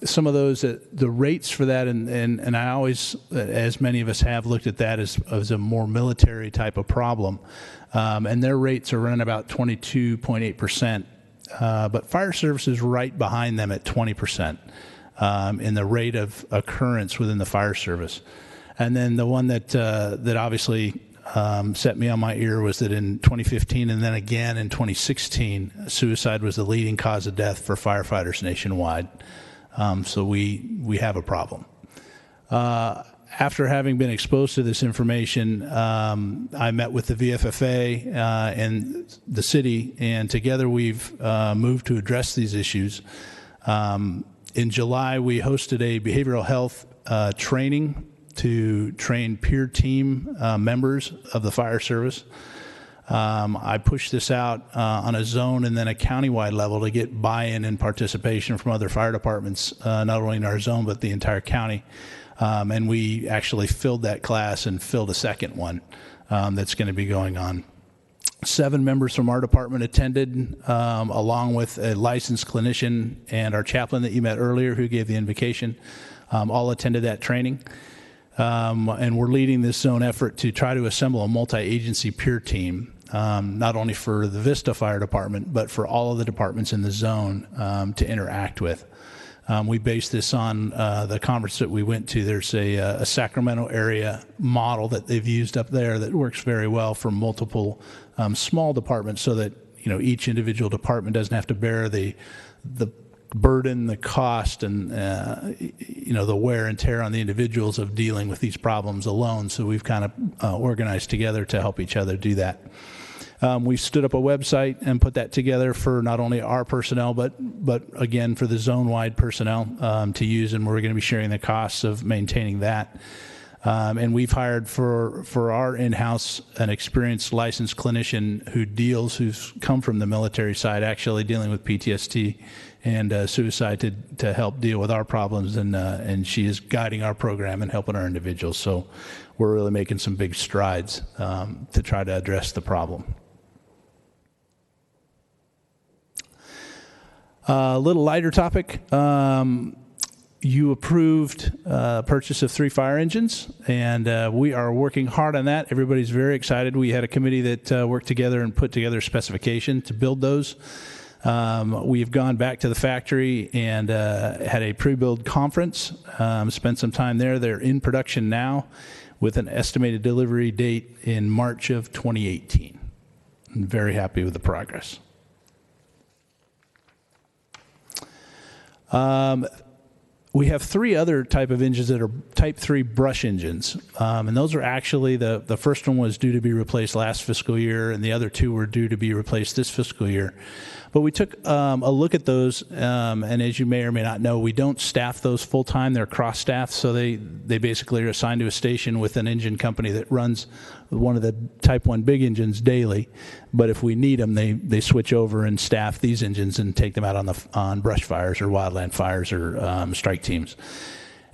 Speaker 9: Some of those, the rates for that, and I always, as many of us have, looked at that as a more military type of problem. And their rates are running about 22.8%. But fire service is right behind them at 20%. In the rate of occurrence within the fire service. And then the one that obviously set me on my ear was that in 2015 and then again in 2016, suicide was the leading cause of death for firefighters nationwide. So we have a problem. After having been exposed to this information, I met with the VFFA and the city, and together we've moved to address these issues. In July, we hosted a behavioral health training to train peer team members of the fire service. I pushed this out on a zone and then a countywide level to get buy-in and participation from other fire departments, not only in our zone but the entire county. And we actually filled that class and filled a second one that's going to be going on. 7 members from our department attended, along with a licensed clinician and our chaplain that you met earlier who gave the invocation. All attended that training. And we're leading this zone effort to try to assemble a multi-agency peer team, not only for the Vista Fire Department, but for all of the departments in the zone to interact with. We based this on the conference that we went to. There's a Sacramento area model that they've used up there that works very well for multiple small departments, so that each individual department doesn't have to bear the burden, the cost, and the wear and tear on the individuals of dealing with these problems alone. So we've kind of organized together to help each other do that. We stood up a website and put that together for not only our personnel, but again for the zone-wide personnel to use, and we're going to be sharing the costs of maintaining that. And we've hired for our in-house an experienced licensed clinician who's come from the military side, actually dealing with PTSD and suicide to help deal with our problems, and she is guiding our program and helping our individuals. So we're really making some big strides to try to address the problem. A little lighter topic. You approved purchase of 3 fire engines, and we are working hard on that. Everybody's very excited. We had a committee that worked together and put together a specification to build those. We've gone back to the factory and had a pre-build conference, spent some time there. They're in production now with an estimated delivery date in March of 2018. I'm very happy with the progress. We have three other type of engines that are Type 3 brush engines, and those are actually, the first one was due to be replaced last fiscal year, and the other two were due to be replaced this fiscal year. But we took a look at those, and as you may or may not know, we don't staff those full-time. They're cross-staffed, so they basically are assigned to a station with an engine company that runs one of the Type 1 big engines daily. But if we need them, they switch over and staff these engines and take them out on brush fires or wildland fires or strike teams.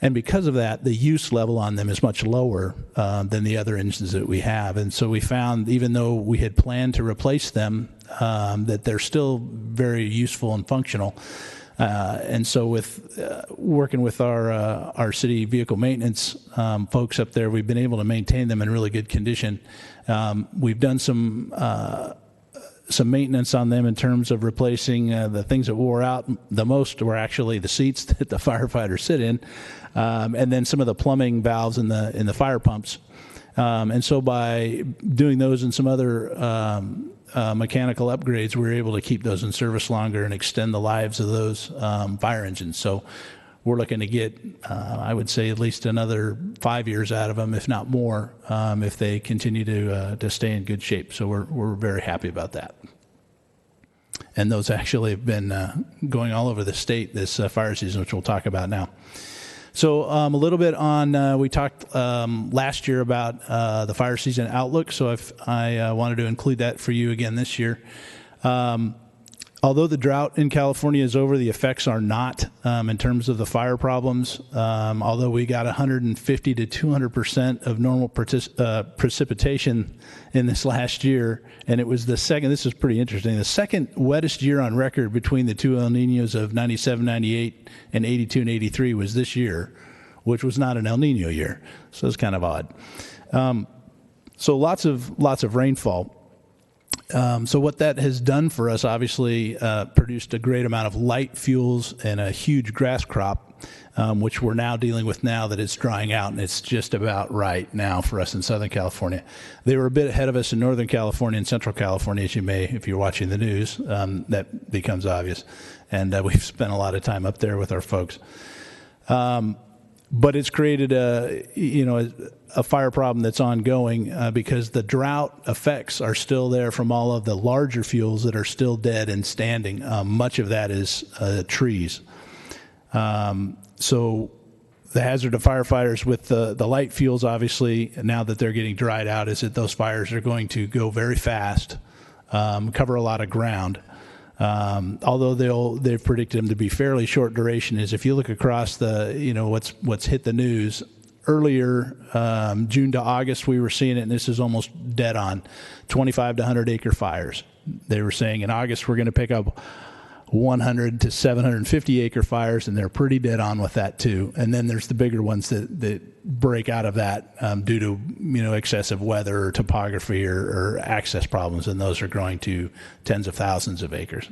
Speaker 9: And because of that, the use level on them is much lower than the other engines that we have. And so we found, even though we had planned to replace them, that they're still very useful and functional. And so with working with our city vehicle maintenance folks up there, we've been able to maintain them in really good condition. We've done some maintenance on them in terms of replacing the things that wore out the most were actually the seats that the firefighters sit in, and then some of the plumbing valves in the fire pumps. And so by doing those and some other mechanical upgrades, we were able to keep those in service longer and extend the lives of those fire engines. So we're looking to get, I would say, at least another 5 years out of them, if not more, if they continue to stay in good shape. So we're very happy about that. And those actually have been going all over the state this fire season, which we'll talk about now. So a little bit on, we talked last year about the fire season outlook, so I wanted to include that for you again this year. Although the drought in California is over, the effects are not in terms of the fire problems. Although we got 150 to 200% of normal precipitation in this last year, and it was the second, this is pretty interesting, the second wettest year on record between the two El Niños of 97, 98, and 82 and 83 was this year, which was not an El Niño year. So it's kind of odd. So lots of rainfall. So what that has done for us, obviously, produced a great amount of light fuels and a huge grass crop, which we're now dealing with now that it's drying out, and it's just about right now for us in Southern California. They were a bit ahead of us in Northern California and Central California, as you may, if you're watching the news, that becomes obvious. And we've spent a lot of time up there with our folks. But it's created a fire problem that's ongoing because the drought effects are still there from all of the larger fuels that are still dead and standing. Much of that is trees. So the hazard of firefighters with the light fuels, obviously, now that they're getting dried out, is that those fires are going to go very fast, cover a lot of ground. Although they've predicted them to be fairly short duration, is if you look across what's hit the news earlier, June to August, we were seeing it, and this is almost dead on, 25 to 100 acre fires. They were saying in August we're going to pick up 100 to 750 acre fires, and they're pretty dead on with that too. And then there's the bigger ones that break out of that due to excessive weather or topography or access problems, and those are growing to tens of thousands of acres.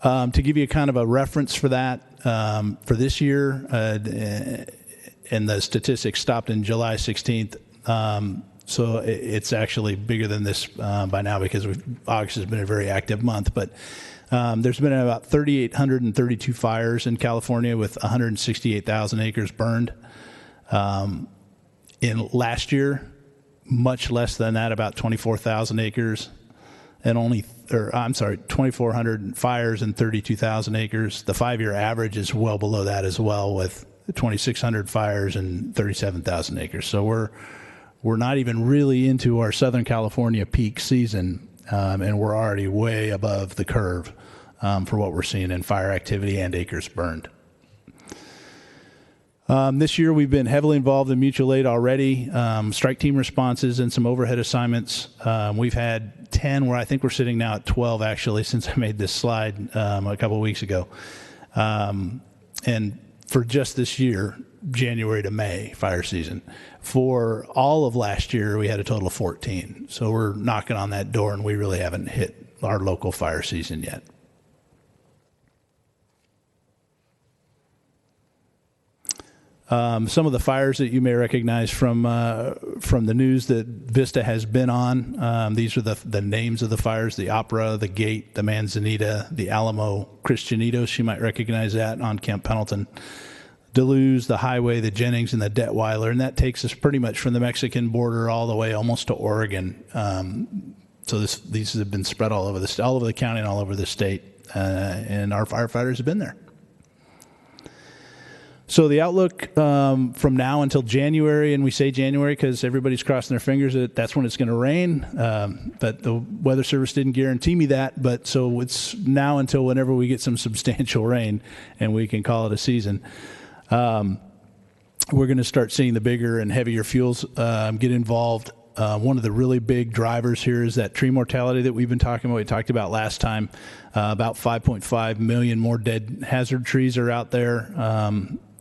Speaker 9: To give you kind of a reference for that, for this year, and the statistics stopped in July 16th, so it's actually bigger than this by now because August has been a very active month. But there's been about 3,832 fires in California with 168,000 acres burned. In last year, much less than that, about 24,000 acres, and 2,400 fires and 32,000 acres. The 5-year average is well below that as well, with 2,600 fires and 37,000 acres. So we're not even really into our Southern California peak season, and we're already way above the curve for what we're seeing in fire activity and acres burned. This year we've been heavily involved in mutual aid already, strike team responses and some overhead assignments. We've had 10, where I think we're sitting now at 12 actually since I made this slide a couple of weeks ago. And for just this year, January to May fire season. For all of last year, we had a total of 14. So we're knocking on that door, and we really haven't hit our local fire season yet. Some of the fires that you may recognize from the news that Vista has been on, these are the names of the fires: the Opera, the Gate, the Manzanita, the Alamo, Christianitos. You might recognize that on Camp Pendleton. Deleuze, the Highway, the Jennings, and the Detweiler, and that takes us pretty much from the Mexican border all the way almost to Oregon. So these have been spread all over the county and all over the state, and our firefighters have been there. So the outlook from now until January, and we say January because everybody's crossing their fingers that that's when it's going to rain. But the Weather Service didn't guarantee me that. But so it's now until whenever we get some substantial rain, and we can call it a season. We're going to start seeing the bigger and heavier fuels get involved. One of the really big drivers here is that tree mortality that we've been talking about. We talked about last time. About 5.5 million more dead hazard trees are out there.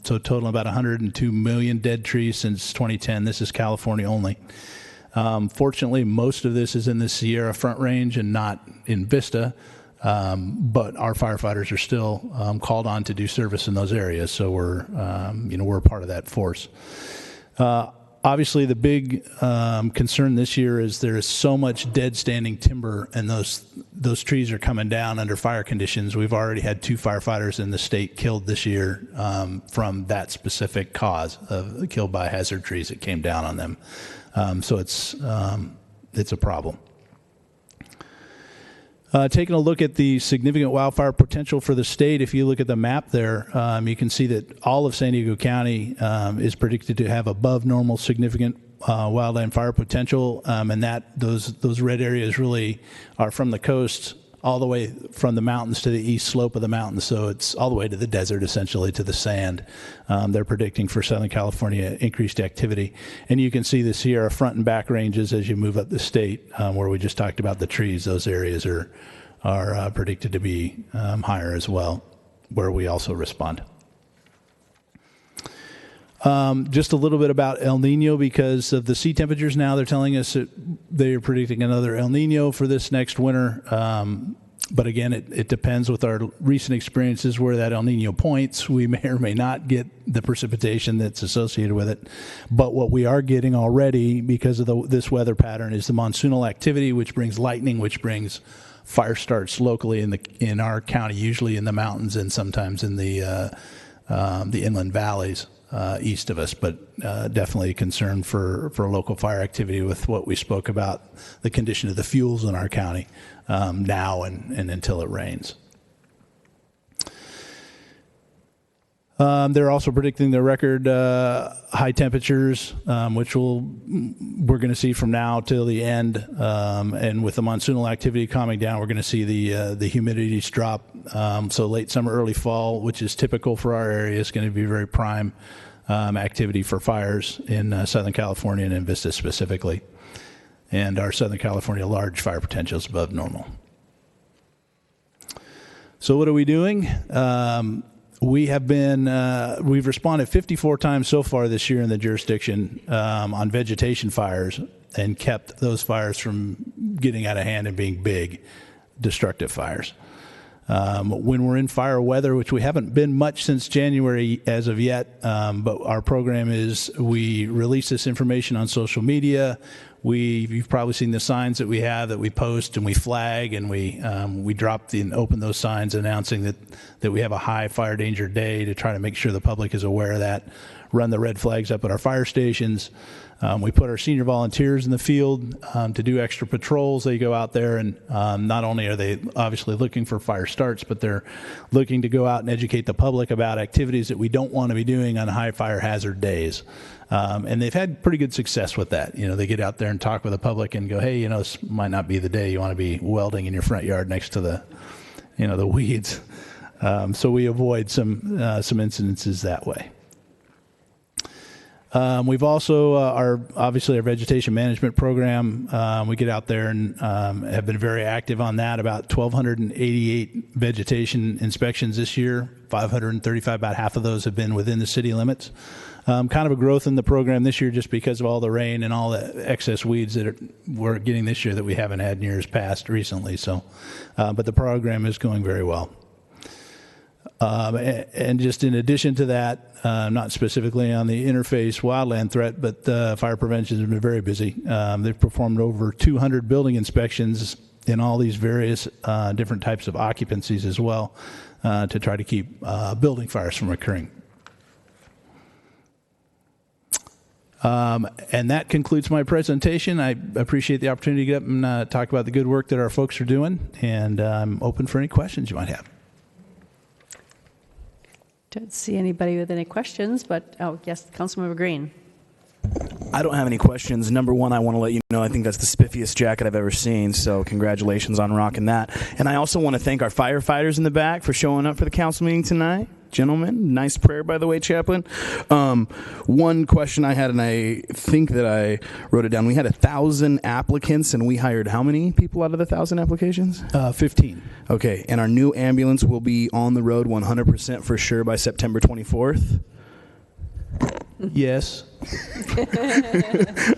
Speaker 9: So total about 102 million dead trees since 2010. This is California only. Fortunately, most of this is in the Sierra Front Range and not in Vista. But our firefighters are still called on to do service in those areas, so we're a part of that force. Obviously, the big concern this year is there is so much dead standing timber, and those trees are coming down under fire conditions. We've already had 2 firefighters in the state killed this year from that specific cause of killed by hazard trees that came down on them. So it's a problem. Taking a look at the significant wildfire potential for the state, if you look at the map there, you can see that all of San Diego County is predicted to have above normal significant wildland fire potential, and that those red areas really are from the coast all the way from the mountains to the east slope of the mountains, so it's all the way to the desert, essentially, to the sand. They're predicting for Southern California increased activity. And you can see the Sierra front and back ranges as you move up the state, where we just talked about the trees. Those areas are predicted to be higher as well, where we also respond. Just a little bit about El Nino because of the sea temperatures now. They're telling us that they are predicting another El Nino for this next winter. But again, it depends with our recent experiences where that El Nino points. We may or may not get the precipitation that's associated with it. But what we are getting already because of this weather pattern is the monsoonal activity, which brings lightning, which brings fire starts locally in our county, usually in the mountains and sometimes in the inland valleys. East of us, but definitely a concern for local fire activity with what we spoke about, the condition of the fuels in our county now and until it rains. They're also predicting the record high temperatures, which we're going to see from now till the end. And with the monsoonal activity calming down, we're going to see the humidities drop. So late summer, early fall, which is typical for our area, is going to be very prime activity for fires in Southern California and in Vista specifically. And our Southern California large fire potential is above normal. So what are we doing? We've responded 54 times so far this year in the jurisdiction on vegetation fires and kept those fires from getting out of hand and being big, destructive fires. When we're in fire weather, which we haven't been much since January as of yet, but our program is we release this information on social media. You've probably seen the signs that we have that we post and we flag, and we drop and open those signs announcing that we have a high fire danger day to try to make sure the public is aware of that. Run the red flags up at our fire stations. We put our senior volunteers in the field to do extra patrols. They go out there and not only are they obviously looking for fire starts, but they're looking to go out and educate the public about activities that we don't want to be doing on high fire hazard days. And they've had pretty good success with that. They get out there and talk with the public and go, hey, this might not be the day you want to be welding in your front yard next to the weeds. So we avoid some incidences that way. We've also, our vegetation management program, we get out there and have been very active on that. About 1,288 vegetation inspections this year. 535, about half of those have been within the city limits. kind of a growth in the program this year just because of all the rain and all the excess weeds that we're getting this year that we haven't had in years past recently. So, but the program is going very well. And just in addition to that, not specifically on the interface wildland threat, but fire prevention has been very busy. They've performed over 200 building inspections in all these various different types of occupancies as well to try to keep building fires from occurring. And that concludes my presentation. I appreciate the opportunity to get up and talk about the good work that our folks are doing, and I'm open for any questions you might have.
Speaker 1: Don't see anybody with any questions, but, oh, yes, Councilmember Green.
Speaker 7: I don't have any questions. Number one, I want to let you know I think that's the spiffiest jacket I've ever seen, so congratulations on rocking that. And I also want to thank our firefighters in the back for showing up for the council meeting tonight. Gentlemen, nice prayer, by the way, Chaplain. One question I had, and I think that I wrote it down. We had 1,000 applicants, and we hired how many people out of the 1,000 applications?
Speaker 9: 15.
Speaker 7: Okay, and our new ambulance will be on the road 100% for sure by September 24th?
Speaker 9: Yes.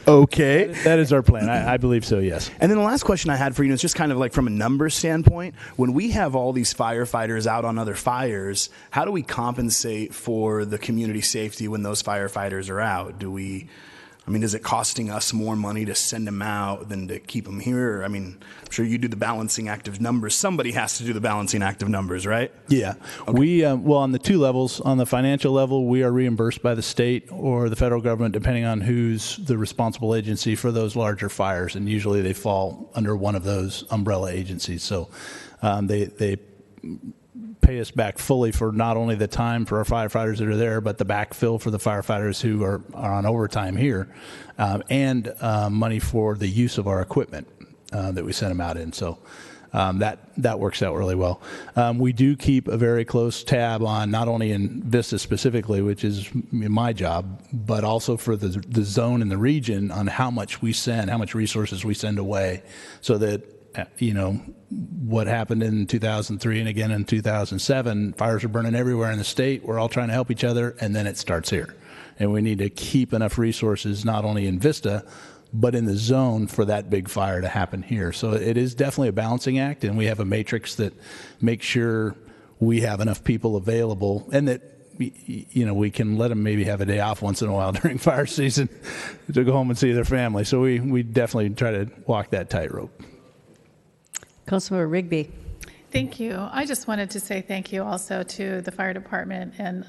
Speaker 7: Okay.
Speaker 9: That is our plan. I believe so, yes.
Speaker 7: And then the last question I had for you is just kind of like from a numbers standpoint. When we have all these firefighters out on other fires, how do we compensate for the community safety when those firefighters are out? Is it costing us more money to send them out than to keep them here? I mean, I'm sure you do the balancing act of numbers. Somebody has to do the balancing act of numbers, right?
Speaker 9: Yeah.
Speaker 7: Okay.
Speaker 9: We, on the two levels, on the financial level, we are reimbursed by the state or the federal government, depending on who's the responsible agency for those larger fires. And usually they fall under one of those umbrella agencies. So they pay us back fully for not only the time for our firefighters that are there, but the backfill for the firefighters who are on overtime here, and money for the use of our equipment that we send them out in. So that works out really well. We do keep a very close tab on not only in Vista specifically, which is my job, but also for the zone and the region on how much we send, how much resources we send away, so that what happened in 2003 and again in 2007, fires are burning everywhere in the state. We're all trying to help each other, and then it starts here. And we need to keep enough resources not only in Vista, but in the zone for that big fire to happen here. So it is definitely a balancing act, and we have a matrix that makes sure we have enough people available and that we can let them maybe have a day off once in a while during fire season to go home and see their family. So we definitely try to walk that tightrope.
Speaker 1: Councilmember Rigby.
Speaker 8: Thank you. I just wanted to say thank you also to the fire department and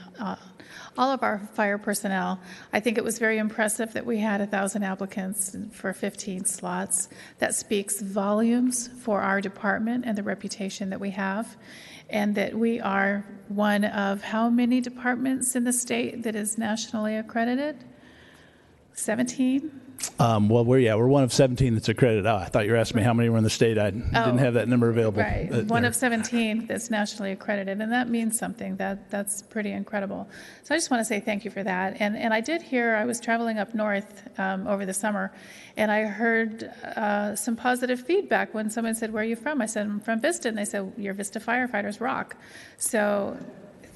Speaker 8: all of our fire personnel. I think it was very impressive that we had 1,000 applicants for 15 slots. That speaks volumes for our department and the reputation that we have, and that we are one of how many departments in the state that is nationally accredited? 17?
Speaker 9: We're one of 17 that's accredited. I thought you were asking me how many were in the state. I didn't have that number available.
Speaker 8: Right, one of 17 that's nationally accredited, and that means something. That's pretty incredible. So I just want to say thank you for that. And I did hear, I was traveling up north over the summer, and I heard some positive feedback when someone said, "Where are you from?" I said, "I'm from Vista," and they said, "Your Vista firefighters rock." So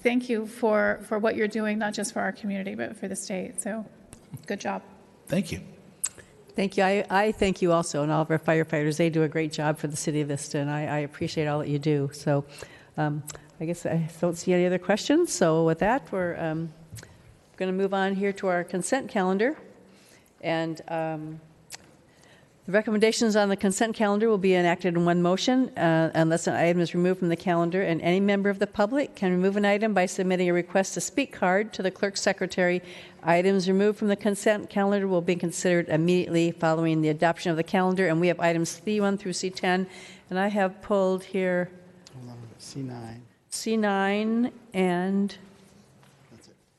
Speaker 8: thank you for what you're doing, not just for our community, but for the state. So good job.
Speaker 9: Thank you.
Speaker 1: Thank you. I thank you also, and all of our firefighters. They do a great job for the city of Vista, and I appreciate all that you do. So I guess I don't see any other questions. So with that, we're going to move on here to our consent calendar. And the recommendations on the consent calendar will be enacted in one motion unless an item is removed from the calendar, and any member of the public can remove an item by submitting a request to speak card to the clerk's secretary. Items removed from the consent calendar will be considered immediately following the adoption of the calendar, and we have items C1 through C10, and I have pulled here C9 and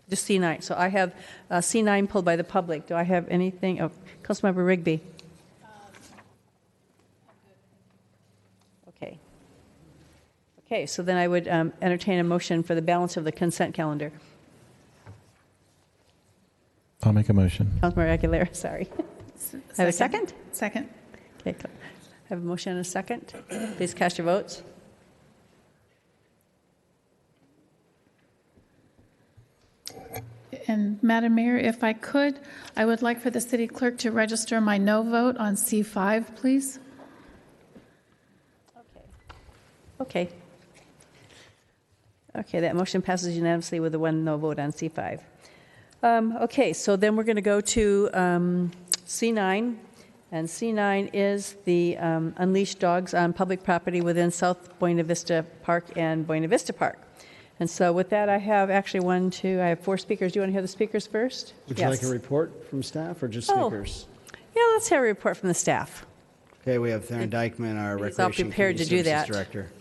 Speaker 1: just C9. So I have C9 pulled by the public. Do I have anything? Oh, Councilmember Rigby. Okay, so then I would entertain a motion for the balance of the consent calendar.
Speaker 3: I'll make a motion.
Speaker 1: Councilmember Aguilera, sorry. Have a second?
Speaker 8: Second.
Speaker 1: Okay, have a motion and a second. Please cast your votes.
Speaker 8: And Madam Mayor, if I could, I would like for the city clerk to register my no vote on C5, please.
Speaker 1: Okay. Okay, that motion passes unanimously with a 1 no vote on C5. Okay, so then we're going to go to C9, and C9 is the unleashed dogs on public property within South Buena Vista Park and Buena Vista Park. And so with that, I have actually I have 4 speakers. Do you want to hear the speakers first?
Speaker 5: Would you like a report from staff or just
Speaker 1: Oh.
Speaker 5: speakers?
Speaker 1: Yeah, let's have a report from the staff.
Speaker 5: Okay, we have Theron Dykeman, our
Speaker 1: He's all
Speaker 5: Recreation
Speaker 1: prepared to
Speaker 5: Community
Speaker 1: do
Speaker 5: Services
Speaker 1: that.
Speaker 5: Director.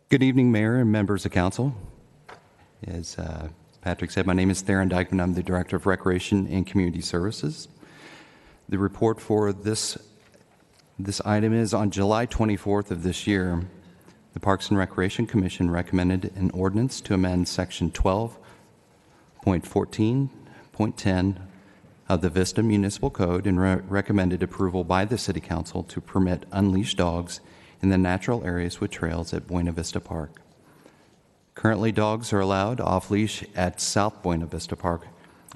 Speaker 10: Good evening, Mayor and members of Council. As Patrick said, my name is Theron Dykeman. I'm the Director of Recreation and Community Services. The report for this item is on July 24th of this year, the Parks and Recreation Commission recommended an ordinance to amend Section 12.14.10 of the Vista Municipal Code and recommended approval by the City Council to permit unleashed dogs in the natural areas with trails at Buena Vista Park. Currently, dogs are allowed off-leash at South Buena Vista Park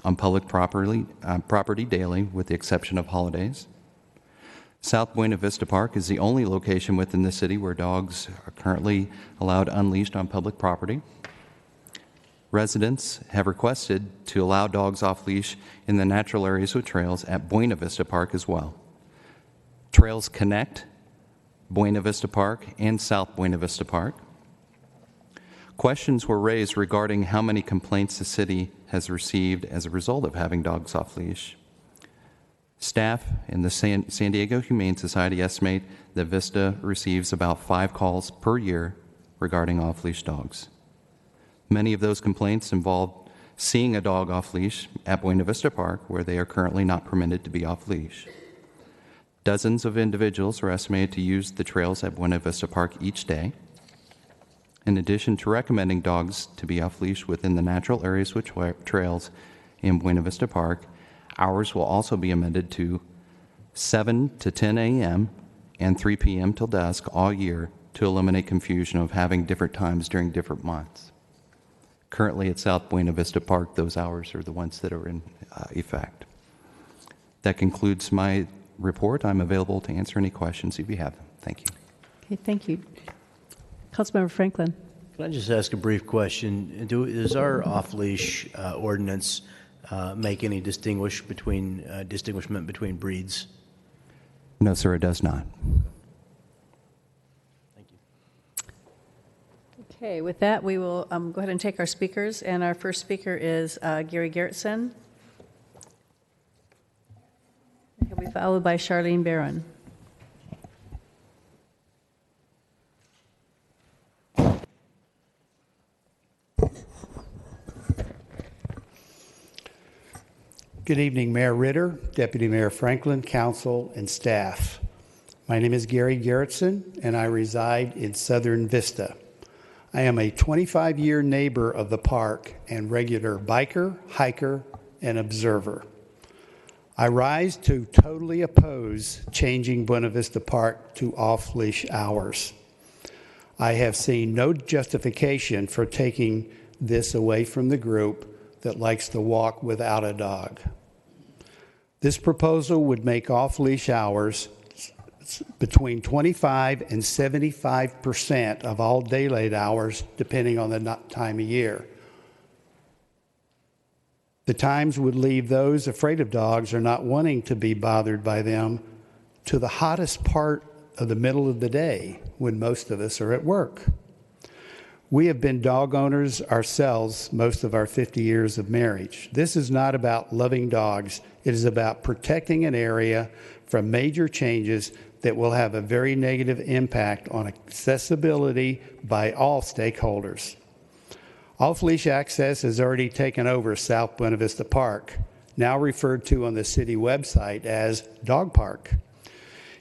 Speaker 10: on public property daily, with the exception of holidays. South Buena Vista Park is the only location within the city where dogs are currently allowed unleashed on public property. Residents have requested to allow dogs off-leash in the natural areas with trails at Buena Vista Park as well. Trails connect Buena Vista Park and South Buena Vista Park. Questions were raised regarding how many complaints the city has received as a result of having dogs off-leash. Staff in the San Diego Humane Society estimate that Vista receives about 5 calls per year regarding off-leash dogs. Many of those complaints involve seeing a dog off-leash at Buena Vista Park, where they are currently not permitted to be off-leash. Dozens of individuals are estimated to use the trails at Buena Vista Park each day. In addition to recommending dogs to be off-leash within the natural areas with trails in Buena Vista Park, hours will also be amended to 7 to 10 a.m. and 3 p.m. till dusk all year to eliminate confusion of having different times during different months. Currently at South Buena Vista Park, those hours are the ones that are in effect. That concludes my report. I'm available to answer any questions if you have them. Thank you.
Speaker 1: Okay, thank you. Councilmember Franklin.
Speaker 6: Can I just ask a brief question? Does our off-leash ordinance make any distinguishment between breeds?
Speaker 10: No, sir, it does not.
Speaker 6: Thank you.
Speaker 1: Okay, with that, we will go ahead and take our speakers, and our first speaker is Gary Gerritsen. He'll be followed by Charlene Barron.
Speaker 11: Good evening, Mayor Ritter, Deputy Mayor Franklin, Council, and staff. My name is Gary Gerritsen, and I reside in Southern Vista. I am a 25-year neighbor of the park and regular biker, hiker, and observer. I rise to totally oppose changing Buena Vista Park to off-leash hours. I have seen no justification for taking this away from the group that likes to walk without a dog. This proposal would make off-leash hours between 25 and 75% of all daylight hours, depending on the time of year. The times would leave those afraid of dogs or not wanting to be bothered by them to the hottest part of the middle of the day when most of us are at work. We have been dog owners ourselves most of our 50 years of marriage. This is not about loving dogs. It is about protecting an area from major changes that will have a very negative impact on accessibility by all stakeholders. Off-leash access has already taken over South Buena Vista Park, now referred to on the city website as Dog Park.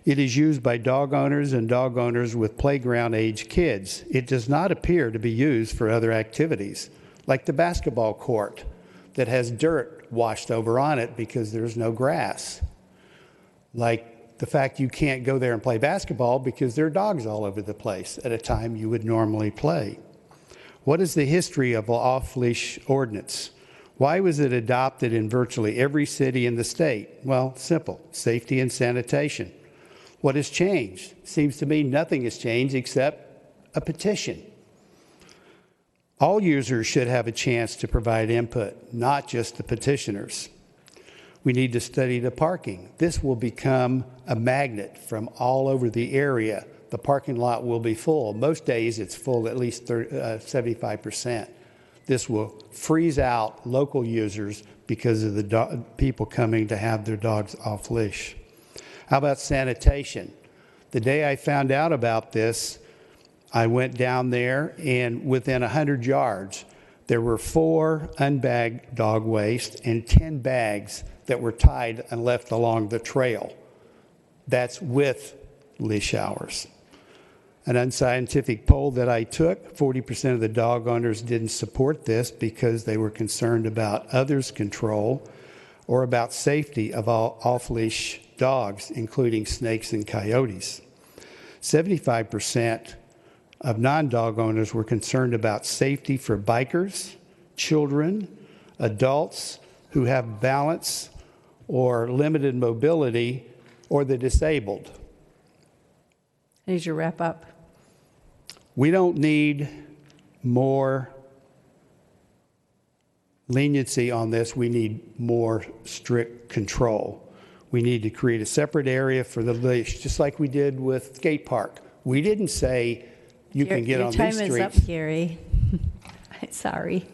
Speaker 11: It is used by dog owners and dog owners with playground-age kids. It does not appear to be used for other activities, like the basketball court that has dirt washed over on it because there's no grass. Like the fact you can't go there and play basketball because there are dogs all over the place at a time you would normally play. What is the history of off-leash ordinance? Why was it adopted in virtually every city in the state? Well, simple, safety and sanitation. What has changed? Seems to me nothing has changed except a petition. All users should have a chance to provide input, not just the petitioners. We need to study the parking. This will become a magnet from all over the area. The parking lot will be full. Most days it's full at least 75%. This will freeze out local users because of the people coming to have their dogs off leash. How about sanitation? The day I found out about this, I went down there, and within 100 yards, there were 4 unbagged dog waste and 10 bags that were tied and left along the trail. That's with leash hours. An unscientific poll that I took, 40% of the dog owners didn't support this because they were concerned about others' control or about safety of all off-leash dogs, including snakes and coyotes. 75% of non-dog owners were concerned about safety for bikers, children, adults who have balance or limited mobility, or the disabled.
Speaker 1: I need you to wrap up.
Speaker 11: We don't need more leniency on this. We need more strict control. We need to create a separate area for the leash, just like we did with skate park. We didn't say you can get on these streets.
Speaker 1: Your time is up, Gary. Sorry.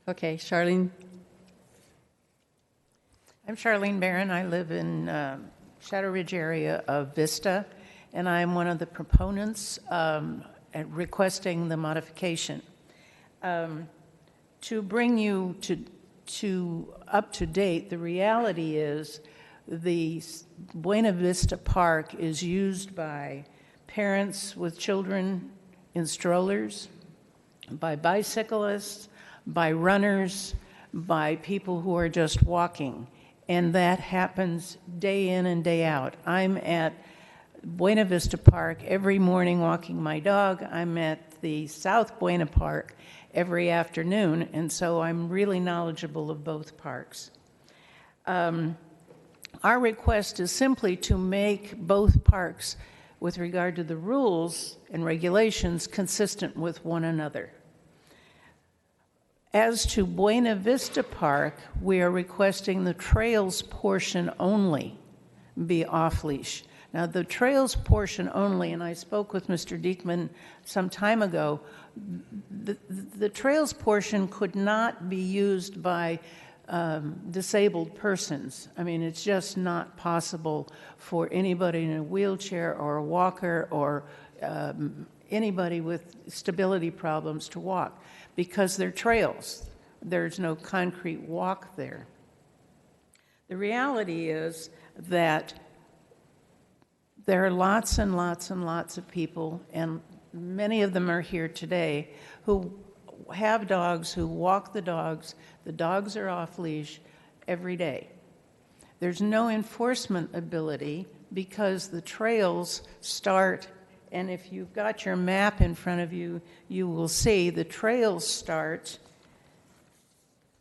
Speaker 1: Okay, Charlene.
Speaker 12: I'm Charlene Barron. I live in Shadow Ridge area of Vista, and I'm one of the proponents at requesting the modification. To bring you to up to date, the reality is the Buena Vista Park is used by parents with children in strollers, by bicyclists, by runners, by people who are just walking. And that happens day in and day out. I'm at Buena Vista Park every morning walking my dog. I'm at the South Buena Park every afternoon, and so I'm really knowledgeable of both parks. Our request is simply to make both parks, with regard to the rules and regulations, consistent with one another. As to Buena Vista Park, we are requesting the trails portion only be off-leash. Now, the trails portion only, and I spoke with Mr. Diekman some time ago, the trails portion could not be used by disabled persons. I mean, it's just not possible for anybody in a wheelchair or a walker or anybody with stability problems to walk, because they're trails. There's no concrete walk there. The reality is that there are lots and lots and lots of people, and many of them are here today, who have dogs, who walk the dogs. The dogs are off leash every day. There's no enforcement ability because the trails start, and if you've got your map in front of you, you will see the trails start,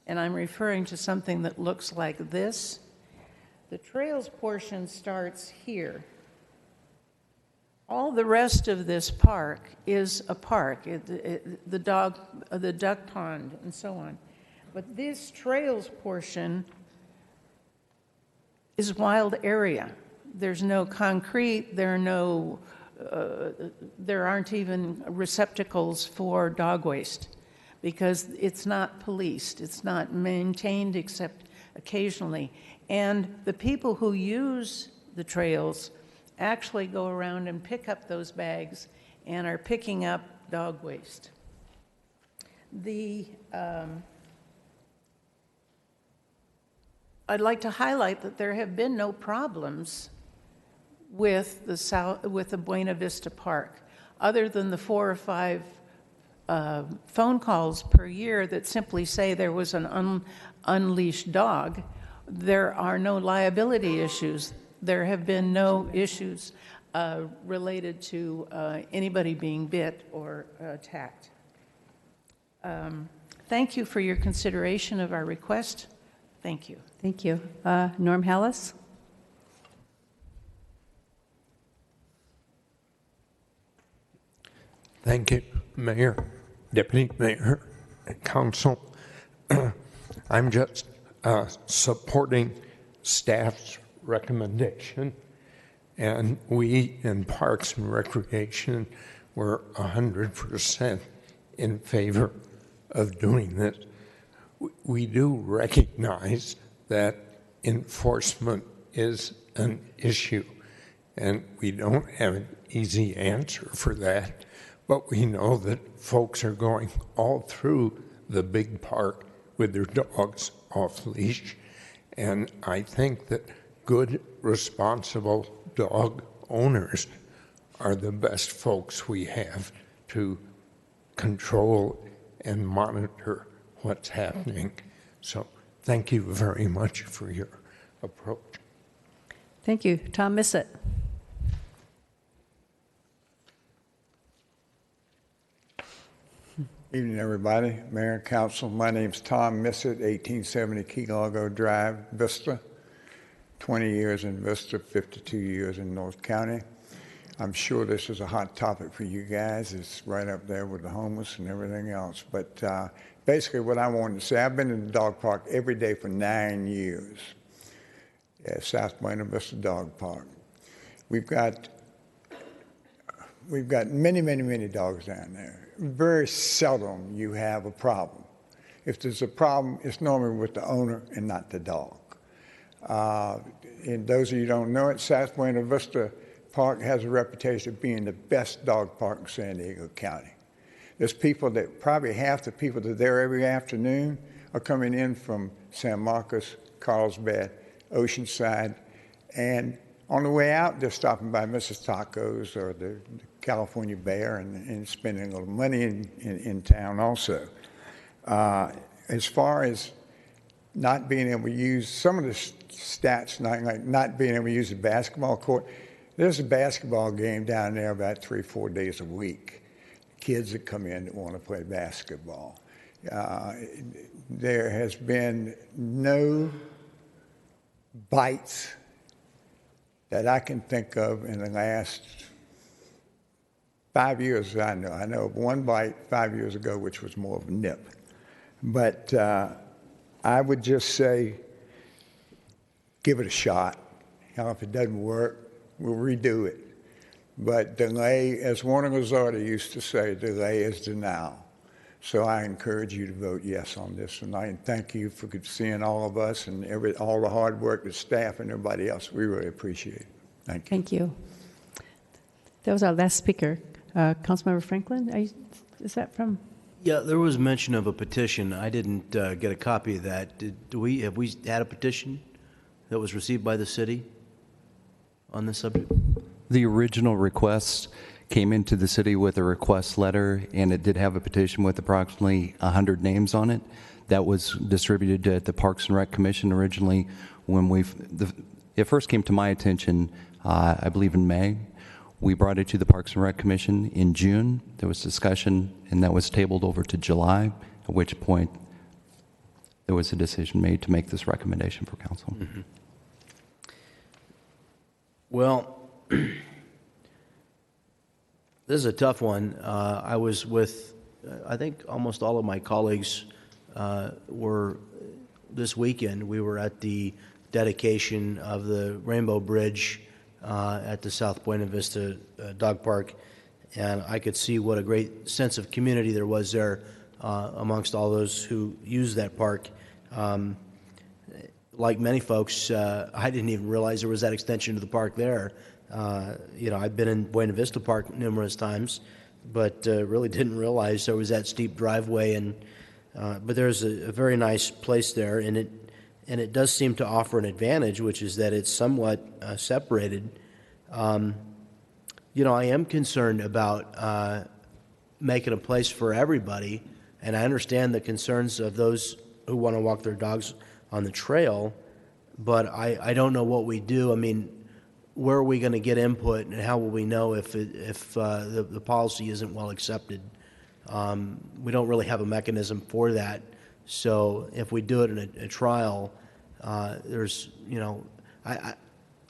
Speaker 12: and I'm referring to something that looks like this. The trails portion starts here. All the rest of this park is a park, the duck pond, and so on. But this trails portion is wild area. There's no concrete, there aren't even receptacles for dog waste because it's not policed, it's not maintained except occasionally. And the people who use the trails actually go around and pick up those bags and are picking up dog waste. I'd like to highlight that there have been no problems with the Buena Vista Park, other than the 4 or 5 phone calls per year that simply say there was an unleashed dog. There are no liability issues. There have been no issues. related to anybody being bit or attacked. Thank you for your consideration of our request. Thank you.
Speaker 1: Thank you. Norm Hallis?
Speaker 13: Thank you, Mayor, Deputy Mayor, and Council. I'm just supporting staff's recommendation, and we in Parks and Recreation were 100% in favor of doing this. We do recognize that enforcement is an issue, and we don't have an easy answer for that. But we know that folks are going all through the big park with their dogs off leash. And I think that good, responsible dog owners are the best folks we have to control and monitor what's happening. So thank you very much for your approach.
Speaker 1: Thank you. Tom Missett?
Speaker 14: Evening, everybody. Mayor and Council, my name's Tom Missett, 1870 Key Largo Drive, Vista. 20 years in Vista, 52 years in North County. I'm sure this is a hot topic for you guys. It's right up there with the homeless and everything else. But basically what I wanted to say, I've been in the dog park every day for 9 years. Yeah, South Buena Vista Dog Park. We've got many, many, many dogs down there. Very seldom you have a problem. If there's a problem, it's normally with the owner and not the dog. And those of you who don't know it, South Buena Vista Park has a reputation of being the best dog park in San Diego County. There's people that, probably half the people that are there every afternoon are coming in from San Marcos, Carlsbad, Oceanside, and on the way out, they're stopping by Mrs. Tacos or the California Bear and spending a little money in town also. As far as not being able to use some of the stats, like not being able to use the basketball court, there's a basketball game down there about 3-4 days a week. Kids that come in that want to play basketball. There has been no bites that I can think of in the last 5 years. I know of one bite 5 years ago, which was more of a nip. But I would just say, give it a shot. If it doesn't work, we'll redo it. But delay, as Warner Lozardi used to say, delay is denial. So I encourage you to vote yes on this tonight. And thank you for seeing all of us and all the hard work, the staff and everybody else. We really appreciate it. Thank you.
Speaker 1: Thank you. That was our last speaker. Councilmember Franklin, is that from?
Speaker 6: Yeah, there was mention of a petition. I didn't get a copy of that. Have we had a petition that was received by the city on this subject?
Speaker 10: The original request came into the city with a request letter, and it did have a petition with approximately 100 names on it. That was distributed at the Parks and Rec Commission originally when it first came to my attention, I believe in May. We brought it to the Parks and Rec Commission in June. There was discussion, and that was tabled over to July, at which point there was a decision made to make this recommendation for council.
Speaker 6: Mm-hmm. Well, this is a tough one. I was with, I think almost all of my colleagues were this weekend. We were at the dedication of the Rainbow Bridge at the South Buena Vista Dog Park, and I could see what a great sense of community there was there amongst all those who use that park. Like many folks, I didn't even realize there was that extension to the park there. I've been in Buena Vista Park numerous times, but really didn't realize there was that steep driveway. And but there's a very nice place there, and it does seem to offer an advantage, which is that it's somewhat separated. I am concerned about making a place for everybody, and I understand the concerns of those who want to walk their dogs on the trail, but I don't know what we do. I mean, where are we going to get input, and how will we know if the policy isn't well accepted? We don't really have a mechanism for that. So if we do it in a trial, there's,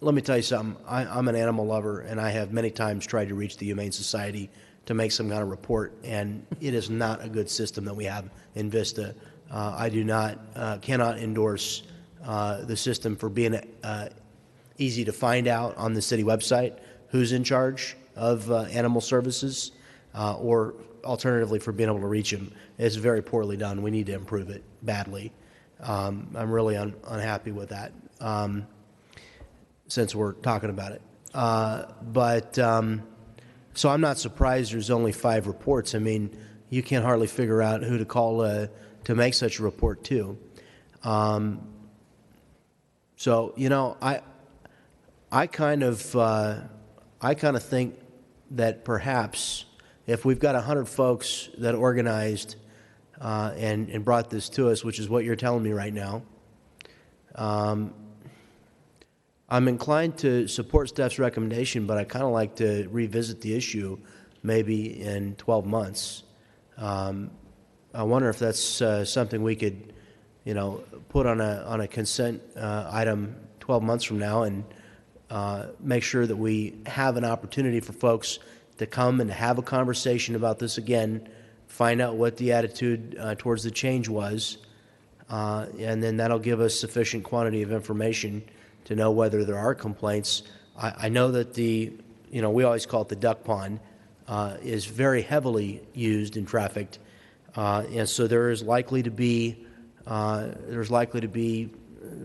Speaker 6: let me tell you something. I'm an animal lover, and I have many times tried to reach the Humane Society to make some kind of report, and it is not a good system that we have in Vista. I cannot endorse the system for being easy to find out on the city website who's in charge of animal services, or alternatively for being able to reach them. It's very poorly done. We need to improve it badly. I'm really unhappy with that, since we're talking about it. So I'm not surprised there's only 5 reports. I mean, you can't hardly figure out who to call to make such a report to. So I kind of think that perhaps if we've got 100 folks that organized and brought this to us, which is what you're telling me right now, I'm inclined to support staff's recommendation, but I kind of like to revisit the issue maybe in 12 months. I wonder if that's something we could, put on a consent item 12 months from now, and make sure that we have an opportunity for folks to come and have a conversation about this again, find out what the attitude towards the change was, and then that'll give us sufficient quantity of information to know whether there are complaints. I know that we always call it the duck pond, is very heavily used and trafficked, and so there's likely to be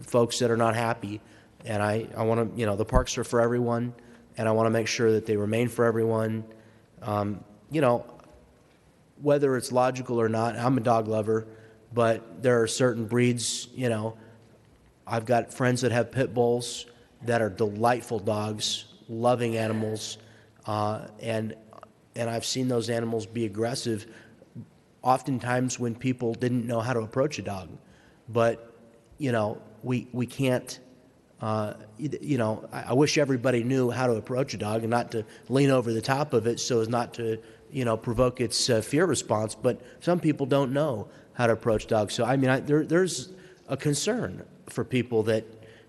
Speaker 6: folks that are not happy. And I want to, the parks are for everyone, and I want to make sure that they remain for everyone. Whether it's logical or not, I'm a dog lover, but there are certain breeds, I've got friends that have pit bulls that are delightful dogs, loving animals, and I've seen those animals be aggressive oftentimes when people didn't know how to approach a dog. But, we can't, I wish everybody knew how to approach a dog and not to lean over the top of it so as not to, provoke its fear response. But some people don't know how to approach dogs. So, there's a concern for people that,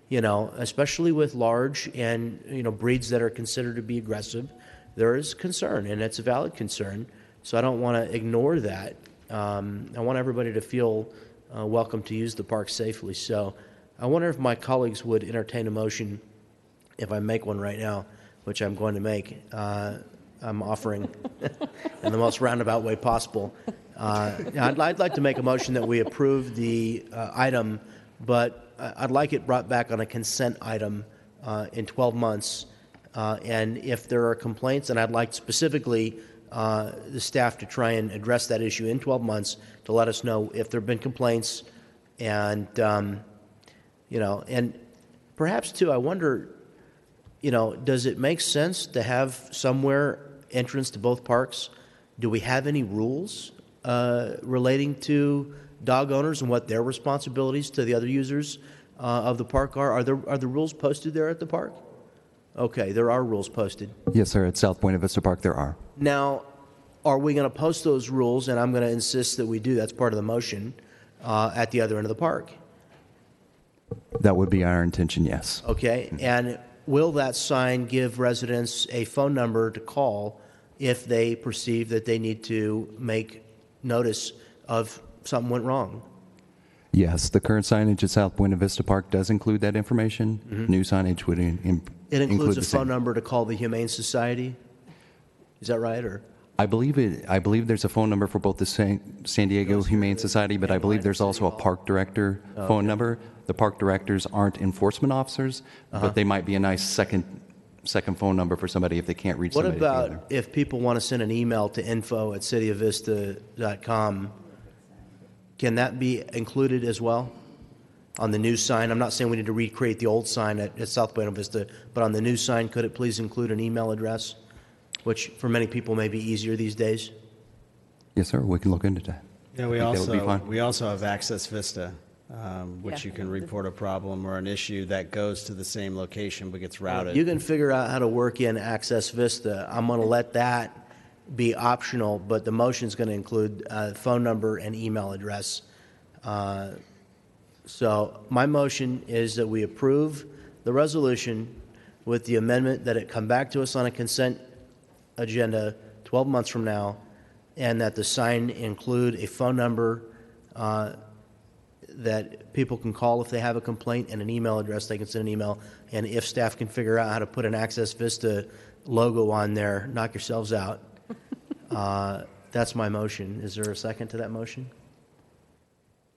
Speaker 6: especially with large and, breeds that are considered to be aggressive, there is concern, and it's a valid concern. So I don't want to ignore that. I want everybody to feel welcome to use the park safely. So I wonder if my colleagues would entertain a motion, if I make one right now, which I'm going to make. I'm offering in the most roundabout way possible. I'd like to make a motion that we approve the item, but I'd like it brought back on a consent item in 12 months. And if there are complaints, and I'd like specifically the staff to try and address that issue in 12 months to let us know if there have been complaints. And, and perhaps, too, I wonder, does it make sense to have somewhere entrance to both parks? Do we have any rules relating to dog owners and what their responsibilities to the other users of the park are? Are the rules posted there at the park? Okay, there are rules posted.
Speaker 10: Yes, sir. At South Buena Vista Park, there are.
Speaker 6: Now, are we going to post those rules? And I'm going to insist that we do. That's part of the motion at the other end of the park.
Speaker 10: That would be our intention, yes.
Speaker 6: Okay, and will that sign give residents a phone number to call if they perceive that they need to make notice of something went wrong?
Speaker 10: Yes, the current signage at South Buena Vista Park does include that information.
Speaker 6: Mm-hmm.
Speaker 10: New signage would
Speaker 6: It includes a
Speaker 10: the same.
Speaker 6: phone number to call the Humane Society? Is that right? Or
Speaker 10: I believe there's a phone number for both the San Diego Humane Society, but I believe there's also a park director phone number. The park directors aren't enforcement officers, but they might be a nice second phone number for somebody if they can't reach
Speaker 6: what
Speaker 10: somebody.
Speaker 6: about if people want to send an email to info@cityofvista.com? Can that be included as well on the new sign? I'm not saying we need to recreate the old sign at South Buena Vista, but on the new sign, could it please include an email address, which for many people may be easier these days?
Speaker 10: Yes, sir. We can look into that.
Speaker 5: Yeah, we also have Access Vista. which
Speaker 1: Yeah.
Speaker 5: you can report a problem or an issue that goes to the same location but gets routed.
Speaker 6: You can figure out how to work in Access Vista. I'm going to let that be optional, but the motion's going to include phone number and email address. So my motion is that we approve the resolution with the amendment that it come back to us on a consent agenda 12 months from now, and that the sign include a phone number that people can call if they have a complaint, and an email address they can send an email. And if staff can figure out how to put an Access Vista logo on there, knock yourselves out. That's my motion. Is there a second to that motion?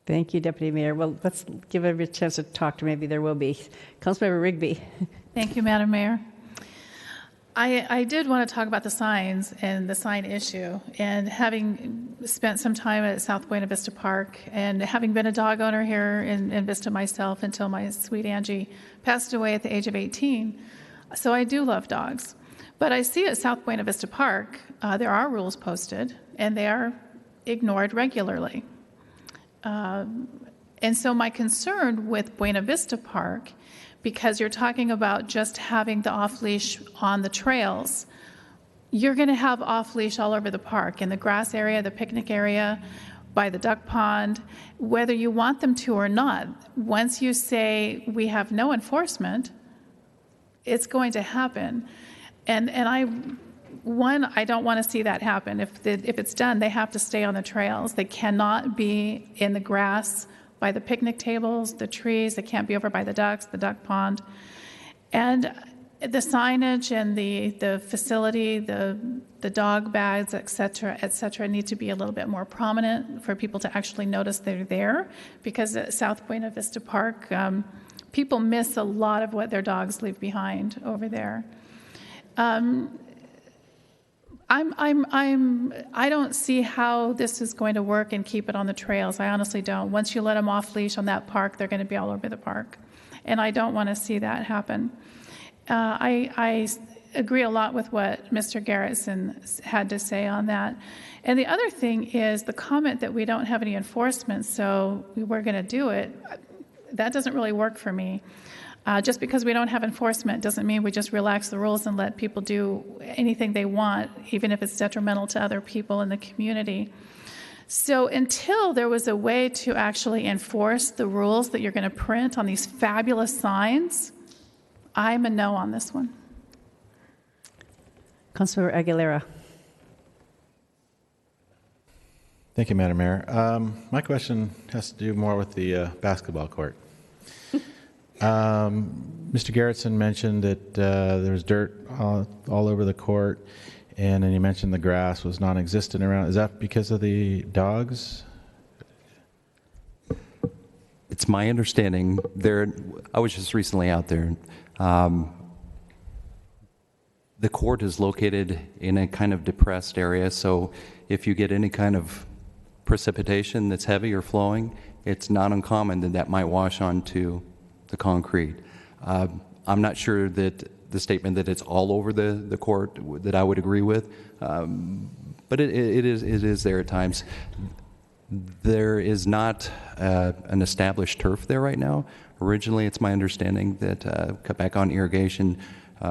Speaker 1: Thank you, Deputy Mayor. Well, let's give everybody a chance to talk, to maybe there will be. Councilmember Rigby.
Speaker 8: Thank you, Madam Mayor. I did want to talk about the signs and the sign issue. And having spent some time at South Buena Vista Park and having been a dog owner here in Vista myself until my sweet Angie passed away at the age of 18, so I do love dogs. But I see at South Buena Vista Park, there are rules posted, and they are ignored regularly. And so my concern with Buena Vista Park, because you're talking about just having the off-leash on the trails, you're going to have off-leash all over the park, in the grass area, the picnic area, by the duck pond, whether you want them to or not. Once you say we have no enforcement, it's going to happen. And I don't want to see that happen. If it's done, they have to stay on the trails. They cannot be in the grass by the picnic tables, the trees. They can't be over by the ducks, the duck pond. And the signage and the facility, the dog bags, et cetera, need to be a little bit more prominent for people to actually notice they're there. Because at South Buena Vista Park, people miss a lot of what their dogs leave behind over there. I don't see how this is going to work and keep it on the trails. I honestly don't. Once you let them off leash on that park, they're going to be all over the park. And I don't want to see that happen. I agree a lot with what Mr. Garrettson had to say on that. And the other thing is the comment that we don't have any enforcement, so we're going to do it. That doesn't really work for me. Just because we don't have enforcement doesn't mean we just relax the rules and let people do anything they want, even if it's detrimental to other people in the community. So until there was a way to actually enforce the rules that you're going to print on these fabulous signs, I'm a no on this one.
Speaker 1: Councilor Aguilera.
Speaker 3: Thank you, Madam Mayor. My question has to do more with the basketball court. Mr. Garrettson mentioned that there was dirt all over the court, and then you mentioned the grass was non-existent around. Is that because of the dogs?
Speaker 10: It's my understanding I was just recently out there. The court is located in a kind of depressed area, so if you get any kind of precipitation that's heavy or flowing, it's not uncommon that might wash onto the concrete. I'm not sure that the statement that it's all over the court that I would agree with, but it is there at times. There is not an established turf there right now. Originally, it's my understanding that cut back on irrigation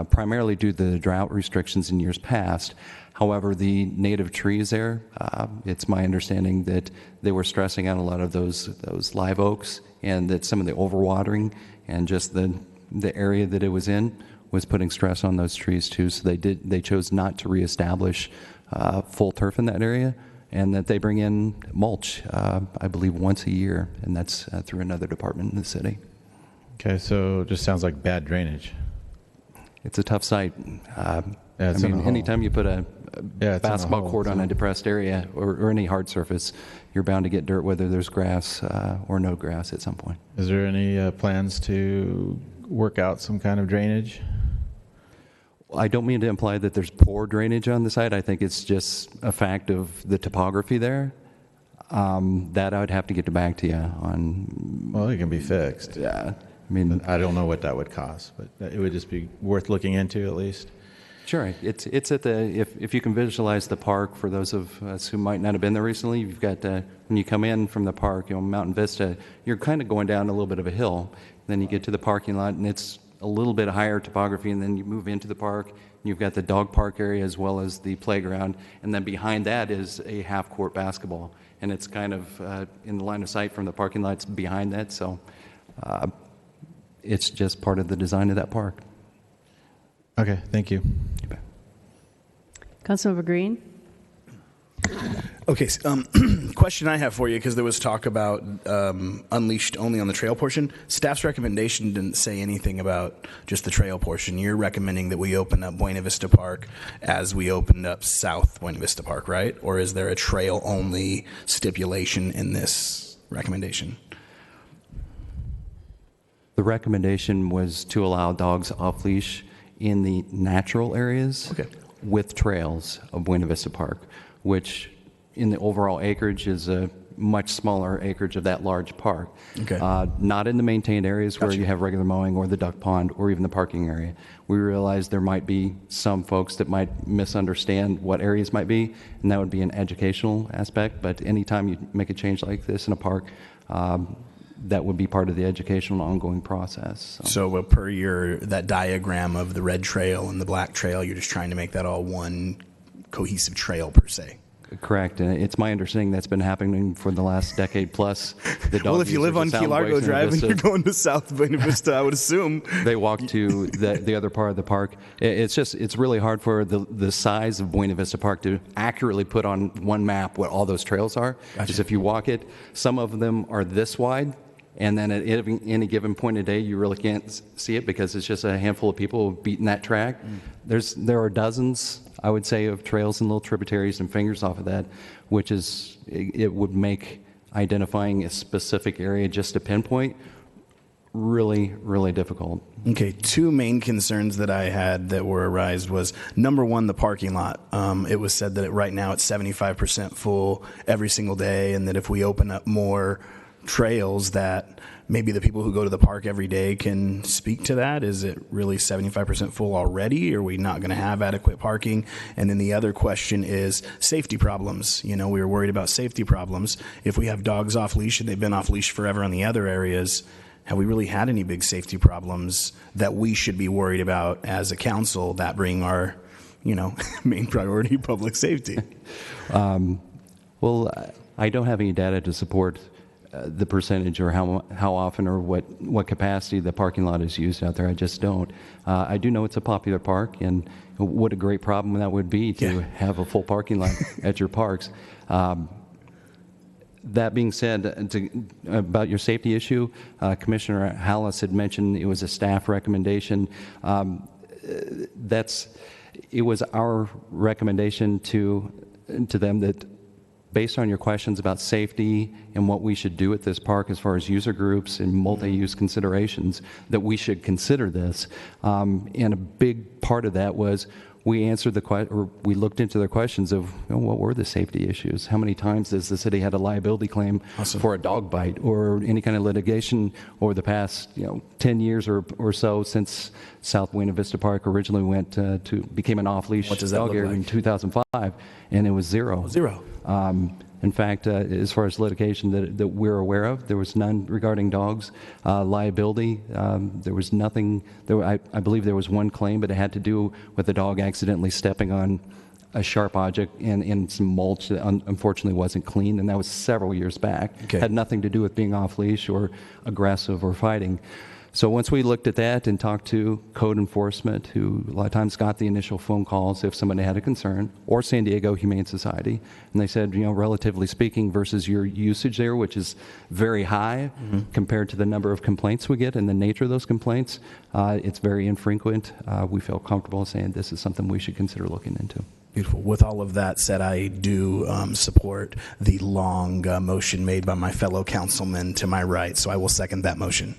Speaker 10: primarily due to the drought restrictions in years past. However, the native trees there, it's my understanding that they were stressing out a lot of those live oaks, and that some of the overwatering and just the area that it was in was putting stress on those trees too. So they chose not to reestablish full turf in that area, and that they bring in mulch, I believe once a year, and that's through another department in the city.
Speaker 3: Okay, so it just sounds like bad drainage.
Speaker 10: It's a tough site. Anytime you put a basketball court on a depressed area or any hard surface, you're bound to get dirt, whether there's grass or no grass at some point.
Speaker 3: Is there any plans to work out some kind of drainage?
Speaker 10: I don't mean to imply that there's poor drainage on the site. I think it's just a fact of the topography there. That I would have to get back to you on.
Speaker 3: Well, it can be fixed.
Speaker 10: Yeah.
Speaker 3: I don't know what that would cost, but it would just be worth looking into at least.
Speaker 10: Sure. It's at the, if you can visualize the park, for those of us who might not have been there recently, you've got, when you come in from the park, Mountain Vista, you're kind of going down a little bit of a hill. Then you get to the parking lot, and it's a little bit higher topography, and then you move into the park, and you've got the dog park area as well as the playground, and then behind that is a half-court basketball. And it's kind of in the line of sight from the parking lots behind that, so it's just part of the design of that park.
Speaker 7: Okay, thank you.
Speaker 1: Councilmember Green?
Speaker 7: Okay, question I have for you, because there was talk about unleashed only on the trail portion. Staff's recommendation didn't say anything about just the trail portion. You're recommending that we open up Buena Vista Park as we opened up South Buena Vista Park, right? Or is there a trail only stipulation in this recommendation?
Speaker 10: The recommendation was to allow dogs off leash in the natural areas with trails of Buena Vista Park, which in the overall acreage is a much smaller acreage of that large park.
Speaker 7: Okay.
Speaker 10: Not in the maintained areas where you have regular mowing or the duck pond or even the parking area. We realized there might be some folks that might misunderstand what areas might be, and that would be an educational aspect. But anytime you make a change like this in a park, that would be part of the educational ongoing process.
Speaker 7: So per that diagram of the red trail and the black trail, you're just trying to make that all one cohesive trail per se.
Speaker 10: Correct, and it's my understanding that's been happening for the last decade plus.
Speaker 7: Well, if you live on Key Largo Drive and you're going to South Buena Vista, I would assume
Speaker 10: they walk to the other part of the park. It's really hard for the size of Buena Vista Park to accurately put on one map what all those trails are. Because if you walk it, some of them are this wide, and then at any given point of day, you really can't see it because it's just a handful of people beating that track. There are dozens, I would say, of trails and little tributaries and fingers off of that, which is, it would make identifying a specific area just to pinpoint really, really difficult.
Speaker 7: Okay, two main concerns that I had that were arised was, number one, the parking lot. It was said that right now it's 75% full every single day, and that if we open up more trails, that maybe the people who go to the park every day can speak to that. Is it really 75% full already? Are we not going to have adequate parking? And then the other question is safety problems. We were worried about safety problems. If we have dogs off leash and they've been off leash forever on the other areas, have we really had any big safety problems that we should be worried about as a council, that being our, main priority, public safety?
Speaker 10: Well, I don't have any data to support the percentage or how often or what capacity the parking lot is used out there. I just don't. I do know it's a popular park, and what a great problem that would be to have a full parking lot at your parks. That being said, about your safety issue, Commissioner Hallis had mentioned it was a staff recommendation. It was our recommendation to them that, based on your questions about safety and what we should do at this park as far as user groups and multi-use considerations, that we should consider this. And a big part of that was we answered we looked into the questions of what were the safety issues. How many times has the city had a liability claim for a dog bite or any kind of litigation over the past 10 years or so since South Buena Vista Park originally became an off-leash dog area in 2005, and it was zero. In fact, as far as litigation that we're aware of, there was none regarding dogs. Liability, there was nothing. I believe there was one claim, but it had to do with the dog accidentally stepping on a sharp object in some mulch that unfortunately wasn't clean, and that was several years back. Had nothing to do with being off leash or aggressive or fighting. So once we looked at that and talked to code enforcement, who a lot of times got the initial phone calls if somebody had a concern, or San Diego Humane Society, and they said, relatively speaking, versus your usage there, which is very high compared to the number of complaints we get and the nature of those complaints, it's very infrequent. We feel comfortable saying this is something we should consider looking into.
Speaker 7: Beautiful. With all of that said, I do support the long motion made by my fellow councilman to my right, so I will second that motion.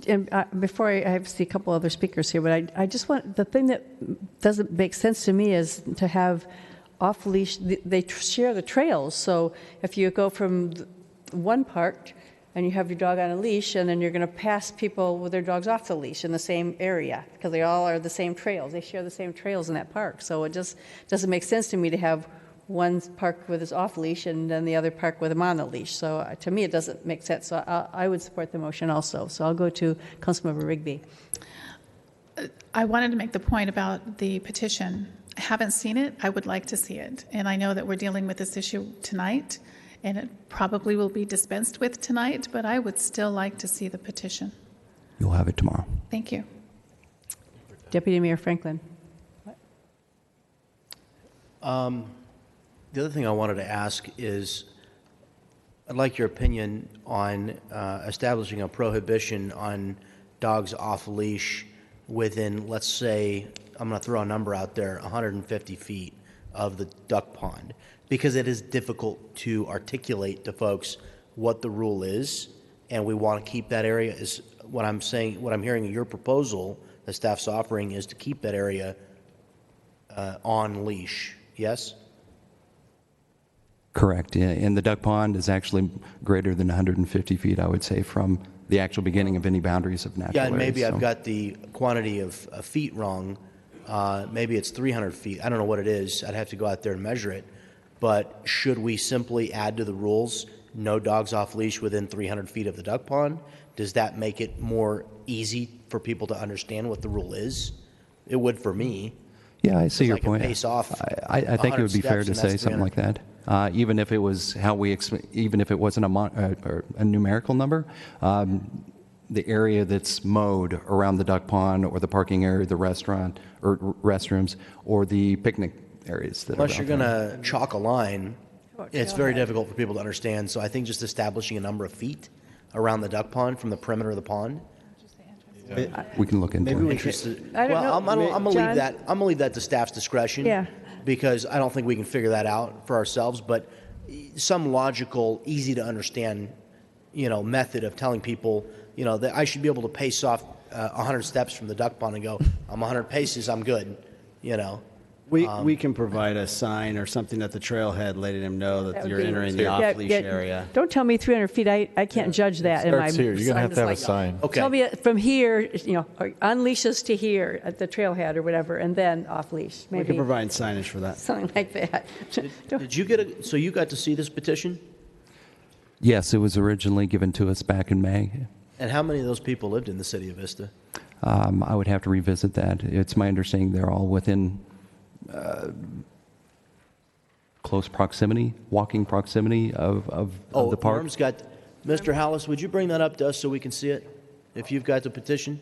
Speaker 1: And before I see a couple other speakers here, but I just want, the thing that doesn't make sense to me is to have off-leash, they share the trails. So if you go from one park and you have your dog on a leash, and then you're going to pass people with their dogs off the leash in the same area because they all are the same trails. They share the same trails in that park. So it just doesn't make sense to me to have one park with his off leash and then the other park with him on the leash. So to me, it doesn't make sense. So I would support the motion also. So I'll go to Councilmember Rigby.
Speaker 8: I wanted to make the point about the petition. I haven't seen it. I would like to see it. And I know that we're dealing with this issue tonight, and it probably will be dispensed with tonight, but I would still like to see the petition.
Speaker 10: You'll have it tomorrow.
Speaker 8: Thank you.
Speaker 1: Deputy Mayor Franklin.
Speaker 6: The other thing I wanted to ask is, I'd like your opinion on establishing a prohibition on dogs off leash within, let's say, I'm going to throw a number out there, 150 feet of the duck pond, because it is difficult to articulate to folks what the rule is, and we want to keep that area. Is what I'm saying, what I'm hearing in your proposal, the staff's offering, is to keep that area on leash. Yes?
Speaker 10: Correct. Yeah, and the duck pond is actually greater than 150 feet, I would say, from the actual beginning of any boundaries of natural
Speaker 6: Yeah, and maybe
Speaker 10: areas,
Speaker 6: I've got the quantity of feet wrong. Maybe it's 300 feet. I don't know what it is. I'd have to go out there and measure it. But should we simply add to the rules, no dogs off leash within 300 feet of the duck pond? Does that make it more easy for people to understand what the rule is? It would for me.
Speaker 10: Yeah, I see your
Speaker 6: I can
Speaker 10: point.
Speaker 6: pace off
Speaker 10: I think it would be
Speaker 6: 100
Speaker 10: fair to
Speaker 6: steps, and
Speaker 10: say
Speaker 6: that's
Speaker 10: something like that. Even if it was even if it wasn't a numerical number, the area that's mowed around the duck pond or the parking area, the restaurant or restrooms, or the picnic areas.
Speaker 6: Unless you're going to chalk a line, it's very difficult for people to understand. So I think just establishing a number of feet around the duck pond from the perimeter of the pond.
Speaker 10: We can look into it.
Speaker 6: Interested.
Speaker 1: I don't know.
Speaker 6: I'm going to
Speaker 1: John?
Speaker 6: leave that. I'm going to leave that to staff's discretion.
Speaker 1: Yeah.
Speaker 6: Because I don't think we can figure that out for ourselves. But some logical, easy to understand, method of telling people, that I should be able to pace off 100 steps from the duck pond and go, I'm 100 paces, I'm good.
Speaker 5: We can provide a sign or something at the trailhead letting them know that
Speaker 1: would
Speaker 5: you're
Speaker 1: be-
Speaker 5: entering the off-leash area.
Speaker 1: Don't tell me 300 feet. I can't judge that.
Speaker 3: Starts here. You're going to have a sign.
Speaker 6: Okay.
Speaker 1: Tell me from here, on leashes to here at the trailhead or whatever, and then off leash.
Speaker 5: We
Speaker 1: Maybe
Speaker 5: can provide signage for that.
Speaker 1: something like that.
Speaker 6: Did you get so you got to see this petition?
Speaker 10: Yes, it was originally given to us back in May.
Speaker 6: And how many of those people lived in the city of Vista?
Speaker 10: I would have to revisit that. It's my understanding they're all within close proximity, walking proximity of the park.
Speaker 6: Norm's got, Mr. Hallis, would you bring that up to us so we can see it? If you've got the petition?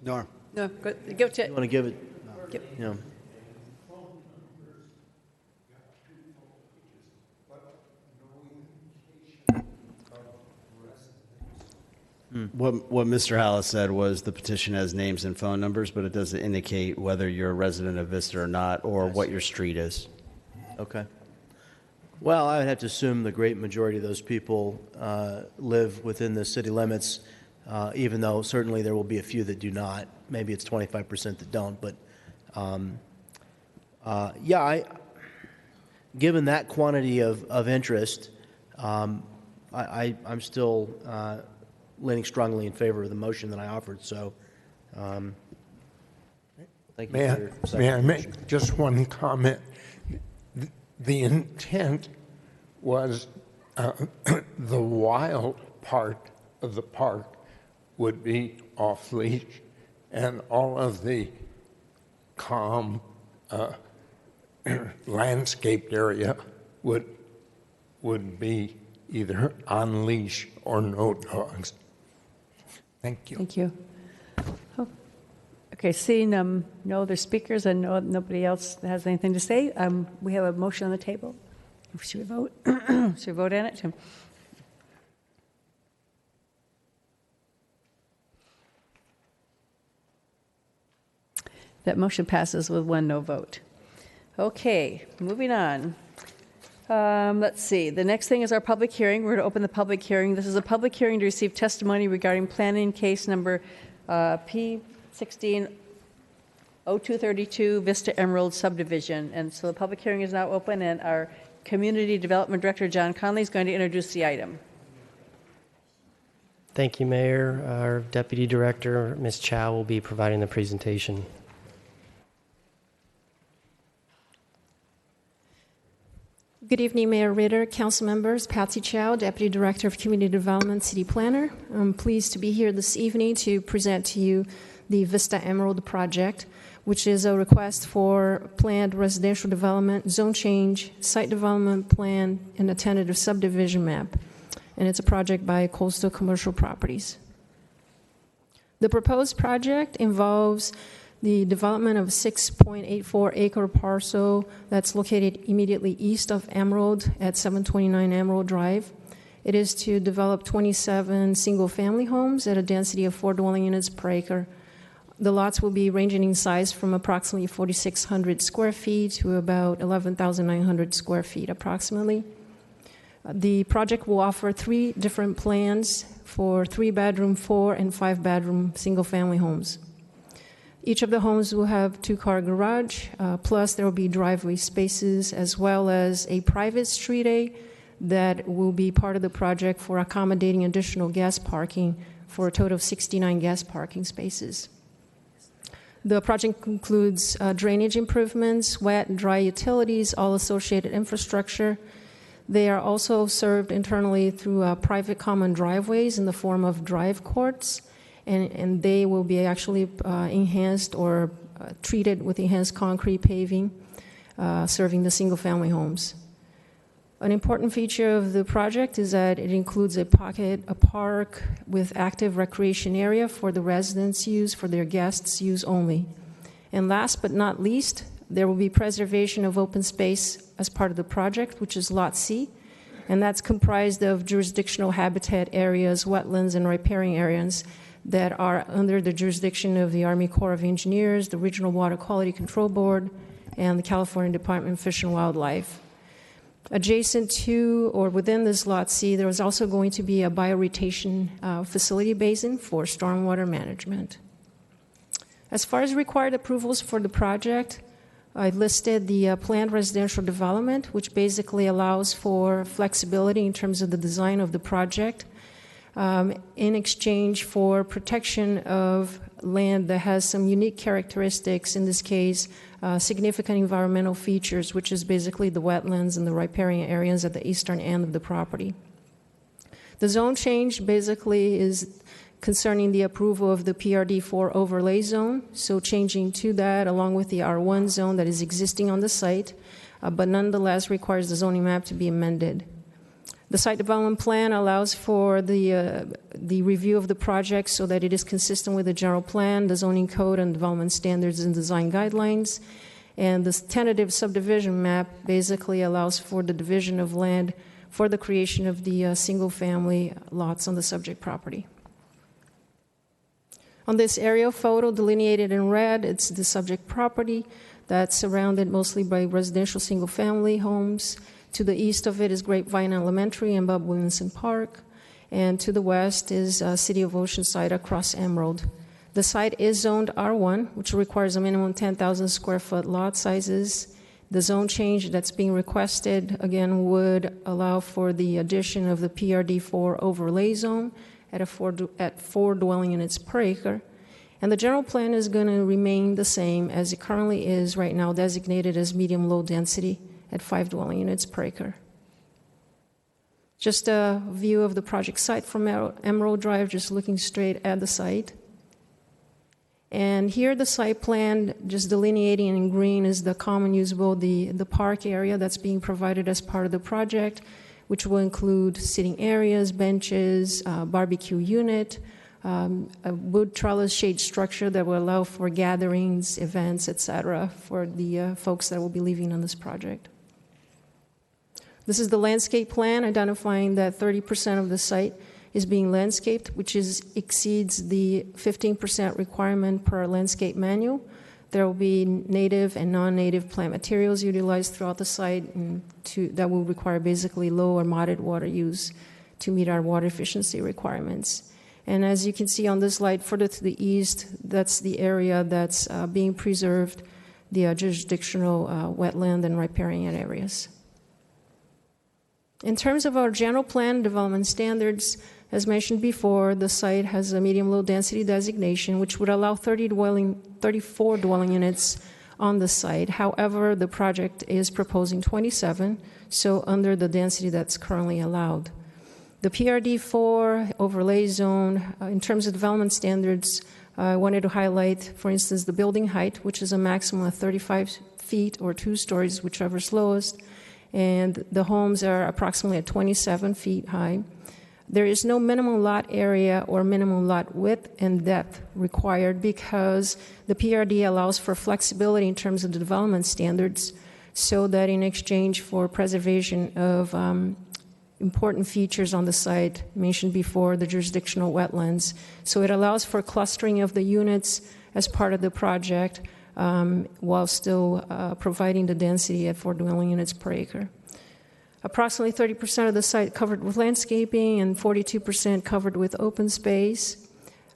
Speaker 5: Norm.
Speaker 1: No, give it to
Speaker 6: You want to give it?
Speaker 5: What Mr. Hallis said was the petition has names and phone numbers, but it doesn't indicate whether you're a resident of Vista or not, or what your street is.
Speaker 6: Okay. Well, I would have to assume the great majority of those people live within the city limits, even though certainly there will be a few that do not. Maybe it's 25% that don't. But, given that quantity of interest, I'm still leaning strongly in favor of the motion that I offered. So, thank you for your second
Speaker 13: May I
Speaker 6: motion.
Speaker 13: make just one comment? The intent was the wild part of the park would be off leash, and all of the calm landscaped area would be either on leash or no dogs. Thank you.
Speaker 1: Thank you. Oh, okay, seeing no other speakers and nobody else has anything to say, we have a motion on the table. Should we vote? Should we vote on it, Tim? That motion passes with 1 no vote. Okay, moving on. Let's see. The next thing is our public hearing. We're going to open the public hearing. This is a public hearing to receive testimony regarding planning case number P16-0232 Vista Emerald subdivision. And so the public hearing is now open, and our Community Development Director, John Conley, is going to introduce the item.
Speaker 15: Thank you, Mayor. Our Deputy Director, Ms. Chow, will be providing the presentation.
Speaker 16: Good evening, Mayor Ritter, council members. Patsy Chow, Deputy Director of Community Development, City Planner. I'm pleased to be here this evening to present to you the Vista Emerald project, which is a request for planned residential development, zone change, site development plan, and a tentative subdivision map. And it's a project by Coastal Commercial Properties. The proposed project involves the development of a 6.84 acre parcel that's located immediately east of Emerald at 729 Emerald Drive. It is to develop 27 single-family homes at a density of 4 dwelling units per acre. The lots will be ranging in size from approximately 4,600 square feet to about 11,900 square feet approximately. The project will offer 3 different plans for 3-bedroom, 4- and 5-bedroom single-family homes. Each of the homes will have 2-car garage, plus there will be driveway spaces, as well as a private street A that will be part of the project for accommodating additional gas parking for a total of 69 gas parking spaces. The project includes drainage improvements, wet and dry utilities, all associated infrastructure. They are also served internally through private common driveways in the form of drive courts. And they will be actually enhanced or treated with enhanced concrete paving, serving the single-family homes. An important feature of the project is that it includes a park with active recreation area for the residents' use, for their guests' use only. And last but not least, there will be preservation of open space as part of the project, which is Lot C, and that's comprised of jurisdictional habitat areas, wetlands, and riparian areas that are under the jurisdiction of the Army Corps of Engineers, the Regional Water Quality Control Board, and the California Department of Fish and Wildlife. Adjacent to or within this Lot C, there is also going to be a bioretention facility basin for stormwater management. As far as required approvals for the project, I listed the planned residential development, which basically allows for flexibility in terms of the design of the project, in exchange for protection of land that has some unique characteristics, in this case, significant environmental features, which is basically the wetlands and the riparian areas at the eastern end of the property. The zone change basically is concerning the approval of the PRD4 overlay zone, so changing to that along with the R1 zone that is existing on the site, but nonetheless requires the zoning map to be amended. The site development plan allows for the review of the project so that it is consistent with the general plan, the zoning code, and development standards and design guidelines. And this tentative subdivision map basically allows for the division of land for the creation of the single-family lots on the subject property. On this aerial photo delineated in red, it's the subject property that's surrounded mostly by residential single-family homes. To the east of it is Grapevine Elementary and Bob Williamson Park, and to the west is City of Oceanside across Emerald. The site is zoned R1, which requires a minimum 10,000 square foot lot sizes. The zone change that's being requested, again, would allow for the addition of the PRD4 overlay zone at 4 dwelling units per acre. And the general plan is going to remain the same as it currently is right now, designated as medium-low density at 5 dwelling units per acre. Just a view of the project site from Emerald Drive, just looking straight at the site. And here the site plan, just delineating in green, is the common usable, the park area that's being provided as part of the project, which will include sitting areas, benches, barbecue unit, a wood trellis shade structure that will allow for gatherings, events, etc., for the folks that will be living on this project. This is the landscape plan, identifying that 30% of the site is being landscaped, which exceeds the 15% requirement per landscape manual. There will be native and non-native plant materials utilized throughout the site that will require basically low or moderate water use to meet our water efficiency requirements. And as you can see on this slide, further to the east, that's the area that's being preserved, the jurisdictional wetland and riparian areas. In terms of our general plan development standards, As mentioned before, the site has a medium-low density designation, which would allow 34 dwelling units on the site. However, the project is proposing 27, so under the density that's currently allowed. The PRD4 overlay zone, in terms of development standards, I wanted to highlight, for instance, the building height, which is a maximum of 35 feet or 2 stories, whichever's lowest, and the homes are approximately at 27 feet high. There is no minimum lot area or minimum lot width and depth required because the PRD allows for flexibility in terms of the development standards, so that in exchange for preservation of important features on the site mentioned before, the jurisdictional wetlands. So it allows for clustering of the units as part of the project while still providing the density at 4 dwelling units per acre. Approximately 30% of the site covered with landscaping and 42% covered with open space.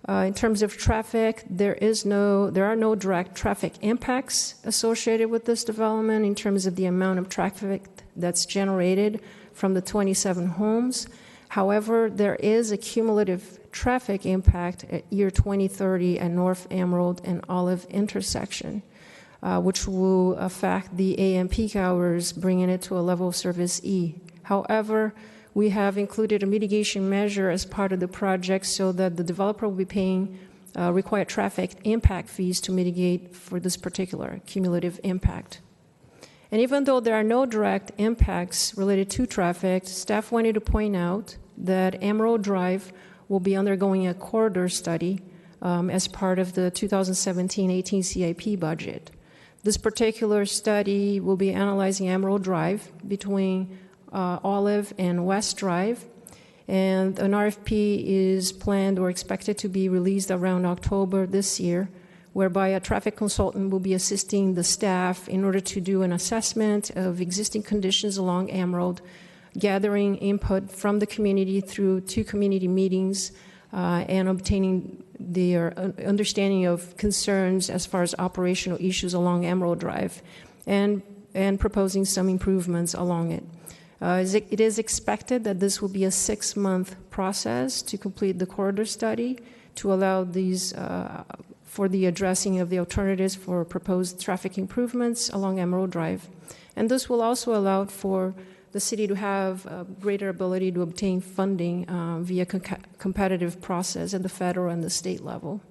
Speaker 16: In terms of traffic, there are no direct traffic impacts associated with this development in terms of the amount of traffic that's generated from the 27 homes. However, there is a cumulative traffic impact at year 2030 at North Emerald and Olive intersection, which will affect the AM peak hours, bringing it to a level of service E. However, we have included a mitigation measure as part of the project so that the developer will be paying required traffic impact fees to mitigate for this particular cumulative impact. And even though there are no direct impacts related to traffic, staff wanted to point out that Emerald Drive will be undergoing a corridor study as part of the 2017-18 CIP budget. This particular study will be analyzing Emerald Drive between Olive and West Drive, and an RFP is planned or expected to be released around October this year, whereby a traffic consultant will be assisting the staff in order to do an assessment of existing conditions along Emerald, gathering input from the community through 2 community meetings, and obtaining their understanding of concerns as far as operational issues along Emerald Drive, and proposing some improvements along it. It is expected that this will be a 6-month process to complete the corridor study to allow these for the addressing of the alternatives for proposed traffic improvements along Emerald Drive. And this will also allow for the city to have a greater ability to obtain funding via competitive process at the federal and the state level.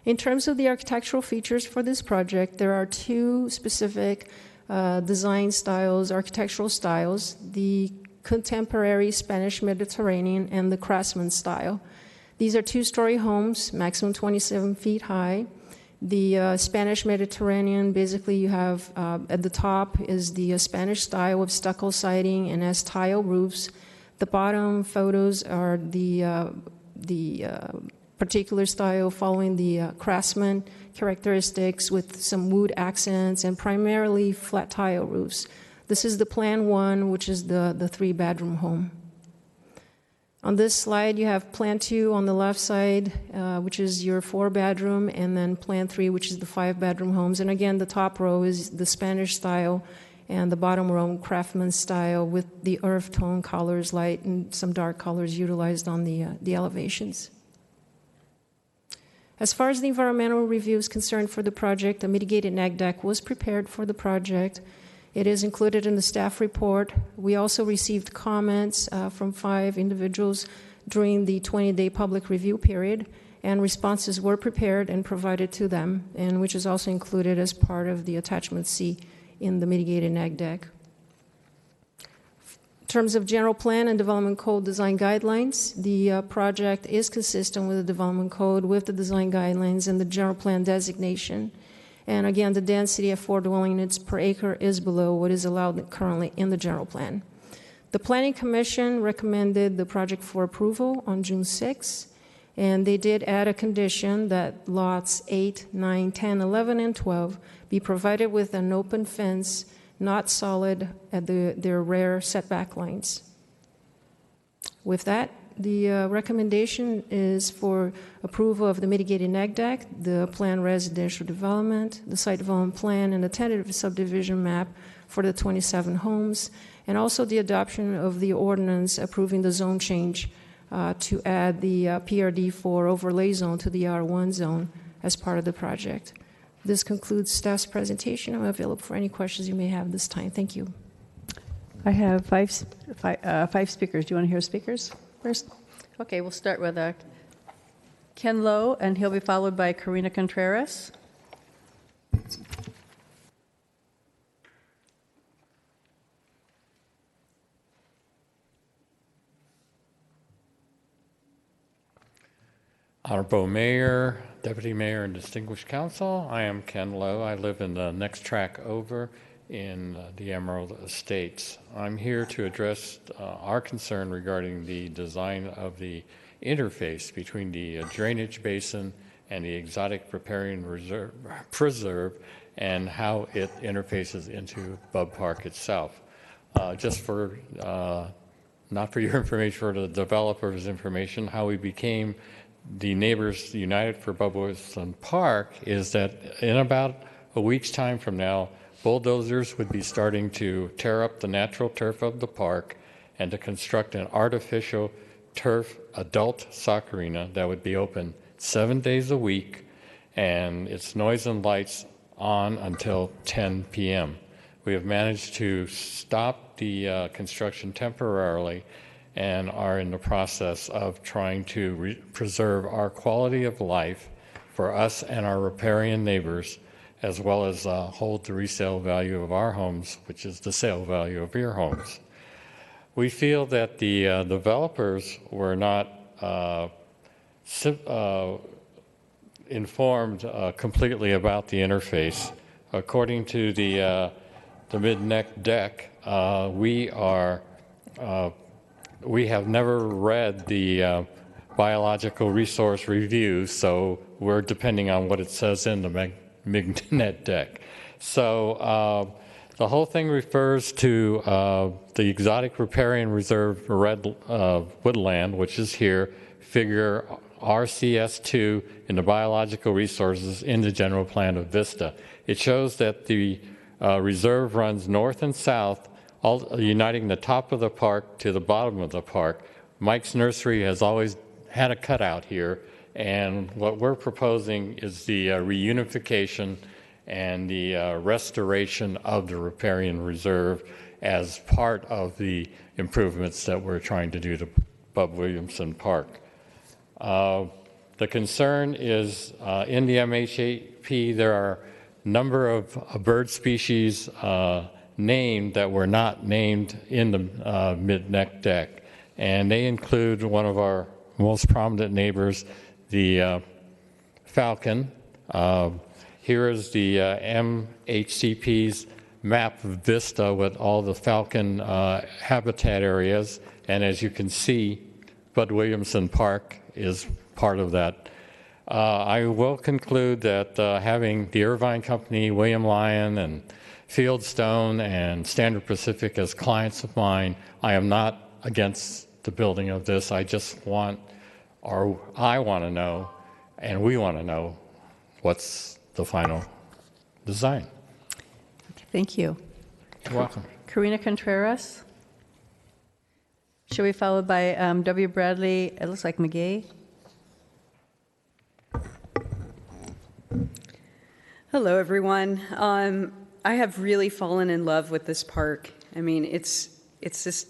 Speaker 16: In terms of the architectural features for this project, there are 2 specific design styles, architectural styles, the contemporary Spanish Mediterranean and the Craftsman style. These are 2-story homes, maximum 27 feet high. The Spanish Mediterranean, basically you have at the top is the Spanish style with stucco siding and has tile roofs. The bottom photos are the particular style following the Craftsman characteristics with some wood accents and primarily flat tile roofs. This is the Plan 1, which is the 3-bedroom home. On this slide, you have Plan 2 on the left side, which is your 4-bedroom, and then Plan 3, which is the 5-bedroom homes. And again, the top row is the Spanish style, and the bottom row, Craftsman style, with the earth tone colors, light and some dark colors utilized on the elevations. As far as the environmental review is concerned for the project, a mitigated neg deck was prepared for the project. It is included in the staff report. We also received comments from 5 individuals during the 20-day public review period, and responses were prepared and provided to them, and which is also included as part of the attachment C in the mitigated neg deck. In terms of general plan and development code design guidelines, the project is consistent with the development code, with the design guidelines and the general plan designation. And again, the density of 4 dwelling units per acre is below what is allowed currently in the general plan. The Planning Commission recommended the project for approval on June 6, and they did add a condition that lots 8, 9, 10, 11, and 12 be provided with an open fence, not solid at their rear setback lines. With that, the recommendation is for approval of the mitigated neg deck, the planned residential development, the site development plan, and the tentative subdivision map for the 27 homes, and also the adoption of the ordinance approving the zone change to add the PRD4 overlay zone to the R1 zone as part of the project. This concludes staff's presentation. I'm available for any questions you may have this time. Thank you.
Speaker 1: I have five speakers. Do you want to hear speakers first? Okay, we'll start with Ken Lowe, and he'll be followed by Karina Contreras.
Speaker 17: Honorable Mayor, Deputy Mayor, and Distinguished Council, I am Ken Lowe. I live in the next track over in the Emerald Estates. I'm here to address our concern regarding the design of the interface between the drainage basin and the exotic riparian preserve and how it interfaces into Bub Park itself. Just for, not for your information, for the developer's information, how we became the Neighbors United for Bub Williamson Park is that in about a week's time from now, bulldozers would be starting to tear up the natural turf of the park and to construct an artificial turf adult soccer arena that would be open 7 days a week, and its noise and lights on until 10 p.m. We have managed to stop the construction temporarily and are in the process of trying to preserve our quality of life for us and our riparian neighbors, as well as hold the resale value of our homes, which is the sale value of your homes. We feel that the developers were not informed completely about the interface. According to the mid-neck deck, we have never read the biological resource review, so we're depending on what it says in the mid-neck deck. So the whole thing refers to the exotic riparian reserve woodland, which is here, figure RCS2 in the biological resources in the general plan of Vista. It shows that the reserve runs north and south, all uniting the top of the park to the bottom of the park. Mike's Nursery has always had a cutout here, and what we're proposing is the reunification and the restoration of the riparian reserve as part of the improvements that we're trying to do to Bub Williamson Park. The concern is in the MHAP there are a number of bird species named that were not named in the mid-neck deck, and they include one of our most prominent neighbors, the falcon. Here is the MHCP's map of Vista with all the falcon habitat areas, and as you can see, Bud Williamson Park is part of that. I will conclude that having the Irvine Company, William Lyon, and Fieldstone and Standard Pacific as clients of mine, I am not against the building of this. I just want, or I want to know, and we want to know what's the final design.
Speaker 1: Okay, thank you.
Speaker 17: You're welcome.
Speaker 1: Karina Contreras. She'll be followed by W. Bradley, it looks like McGay.
Speaker 18: Hello, everyone. I have really fallen in love with this park. I mean, it's this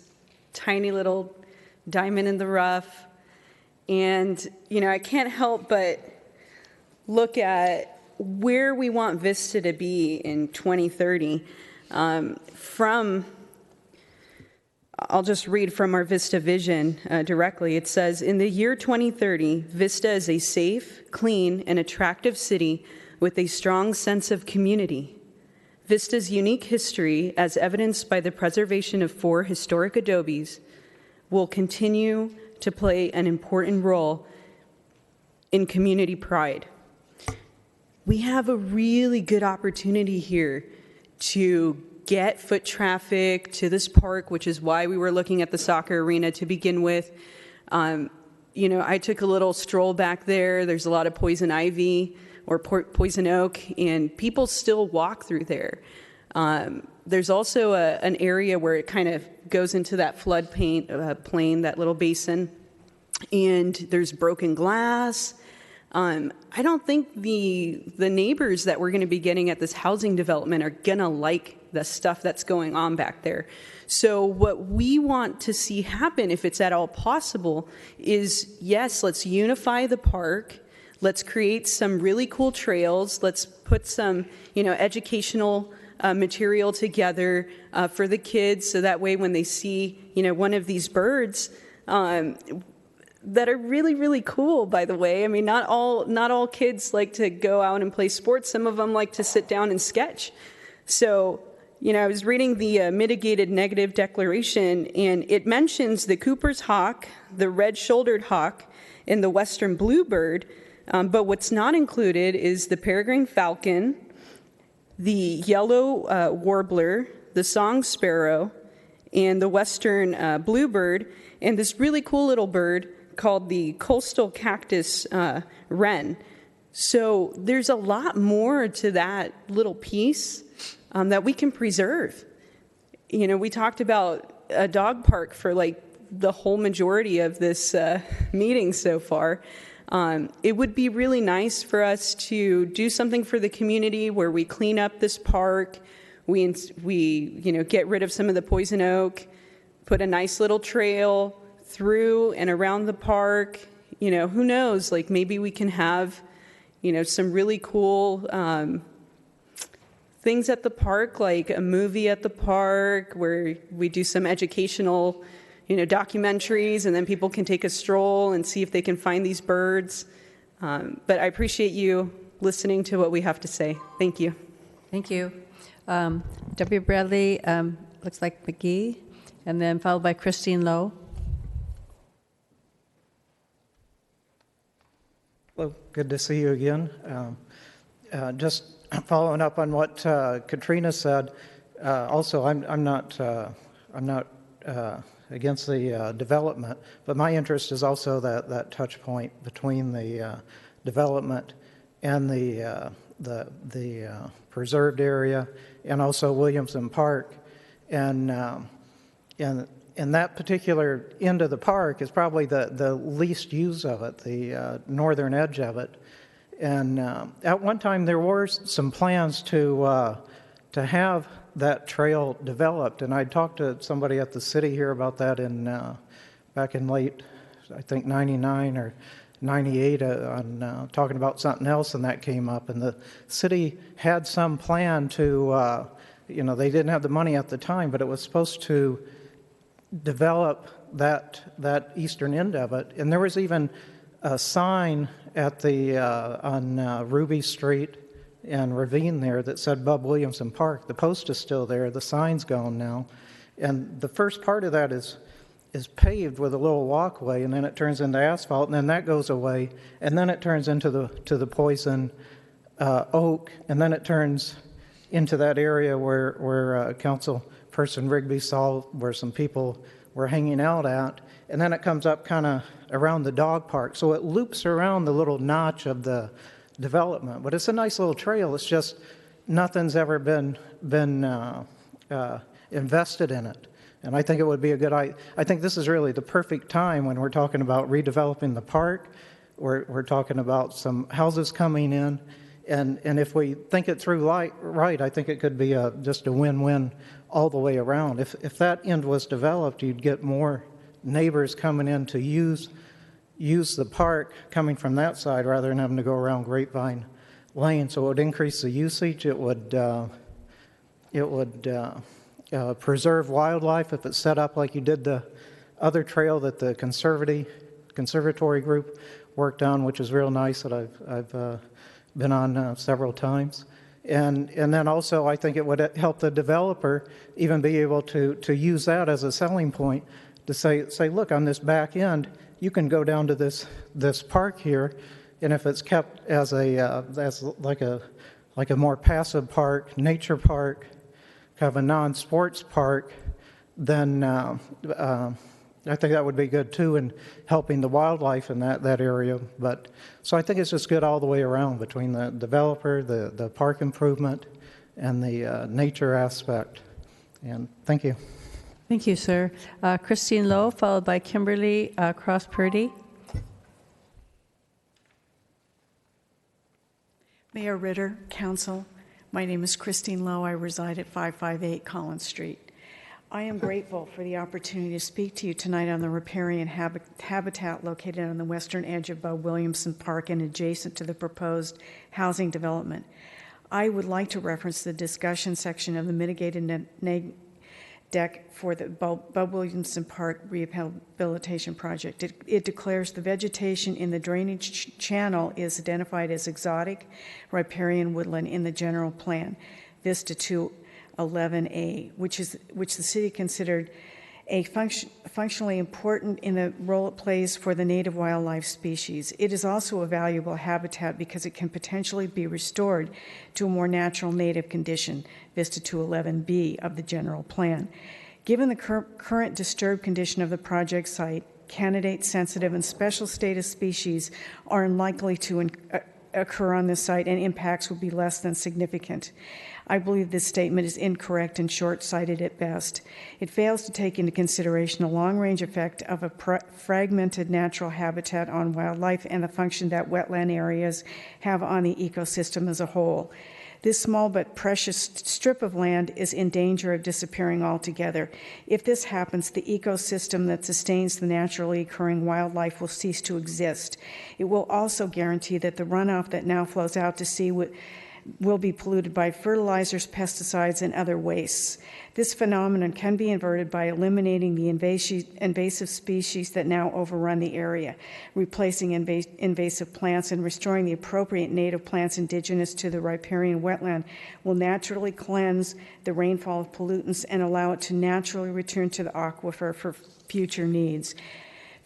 Speaker 18: tiny little diamond in the rough. And, you know, I can't help but look at where we want Vista to be in 2030. I'll just read from our Vista vision directly. It says, in the year 2030, Vista is a safe, clean, and attractive city with a strong sense of community. Vista's unique history, as evidenced by the preservation of 4 historic adobes, will continue to play an important role in community pride. We have a really good opportunity here to get foot traffic to this park, which is why we were looking at the soccer arena to begin with. You know, I took a little stroll back there. There's a lot of poison ivy or poison oak, and people still walk through there. There's also an area where it kind of goes into that flood plain, that little basin, and there's broken glass. I don't think the neighbors that we're going to be getting at this housing development are going to like the stuff that's going on back there. So what we want to see happen, if it's at all possible, is yes, let's unify the park. Let's create some really cool trails. Let's put some, educational material together for the kids, so that way when they see, one of these birds that are really, really cool, by the way. I mean, not all kids like to go out and play sports. Some of them like to sit down and sketch. So, I was reading the mitigated negative declaration, and it mentions the Cooper's hawk, the red-shouldered hawk, and the western bluebird. But what's not included is the peregrine falcon, the yellow warbler, the song sparrow, and the western bluebird, and this really cool little bird called the coastal cactus wren. So there's a lot more to that little piece that we can preserve. We talked about a dog park for like the whole majority of this meeting so far. It would be really nice for us to do something for the community where we clean up this park, we get rid of some of the poison oak, put a nice little trail through and around the park. Who knows, like maybe we can have, some really cool things at the park, like a movie at the park where we do some educational documentaries, and then people can take a stroll and see if they can find these birds. But I appreciate you listening to what we have to say. Thank you.
Speaker 1: Thank you. W. Bradley, looks like McGee, and then followed by Christine Lowe.
Speaker 19: Hello, good to see you again. Just following up on what Katrina said. Also, I'm not against the development, but my interest is also that touch point between the development and the preserved area, and also Williamson Park, and that particular end of the park is probably the least use of it, the northern edge of it. And at one time there were some plans to have that trail developed, and I talked to somebody at the city here about that back in late, I think 99 or 98, on talking about something else, and that came up, and the city had some plan to, they didn't have the money at the time, but it was supposed to develop that eastern end of it, and there was even a sign at on Ruby Street and Ravine there that said Bub Williamson Park. The post is still there. The sign's gone now. And the first part of that is paved with a little walkway, and then it turns into asphalt, and then that goes away, and then it turns into the poison oak, and then it turns into that area where Councilperson Rigby saw where some people were hanging out at, and then it comes up kind of around the dog park. So it loops around the little notch of the development, but it's a nice little trail. It's just nothing's ever been invested in it, and I think it would be I think this is really the perfect time when we're talking about redeveloping the park. We're talking about some houses coming in, and if we think it through right, I think it could be just a win-win all the way around. If that end was developed, you'd get more neighbors coming in to use the park coming from that side rather than having to go around Grapevine Lane. So it would increase the usage. It would preserve wildlife if it's set up like you did the other trail that the conservatory group worked on, which is real nice, that I've been on several times. And then also I think it would help the developer even be able to use that as a selling point to say, look, on this back end, you can go down to this park here, and if it's kept as like a more passive park, nature park, kind of a non-sports park, then I think that would be good too in helping the wildlife in that area. So I think it's just good all the way around between the developer, the park improvement, and the nature aspect. And thank you.
Speaker 1: Thank you, sir. Christine Lowe, followed by Kimberly Cross-Purdy.
Speaker 20: Mayor Ritter, Council, my name is Christine Lowe. I reside at 558 Collins Street. I am grateful for the opportunity to speak to you tonight on the riparian habitat located on the western edge of Bub Williamson Park and adjacent to the proposed housing development. I would like to reference the discussion section of the mitigated deck for the Bub Williamson Park Rehabilitation Project. It declares the vegetation in the drainage channel is identified as exotic riparian woodland in the general plan, Vista 211A, which the city considered a functionally important in the role it plays for the native wildlife species. It is also a valuable habitat because it can potentially be restored to a more natural native condition, Vista 211B of the general plan. Given the current disturbed condition of the project site, candidate, sensitive, and special status species are unlikely to occur on this site, and impacts will be less than significant. I believe this statement is incorrect and short-sighted at best. It fails to take into consideration the long-range effect of a fragmented natural habitat on wildlife and the function that wetland areas have on the ecosystem as a whole. This small but precious strip of land is in danger of disappearing altogether. If this happens, the ecosystem that sustains the naturally occurring wildlife will cease to exist. It will also guarantee that the runoff that now flows out to sea will be polluted by fertilizers, pesticides, and other wastes. This phenomenon can be inverted by eliminating the invasive species that now overrun the area, replacing invasive plants, and restoring the appropriate native plants indigenous to the riparian wetland will naturally cleanse the rainfall of pollutants and allow it to naturally return to the aquifer for future needs.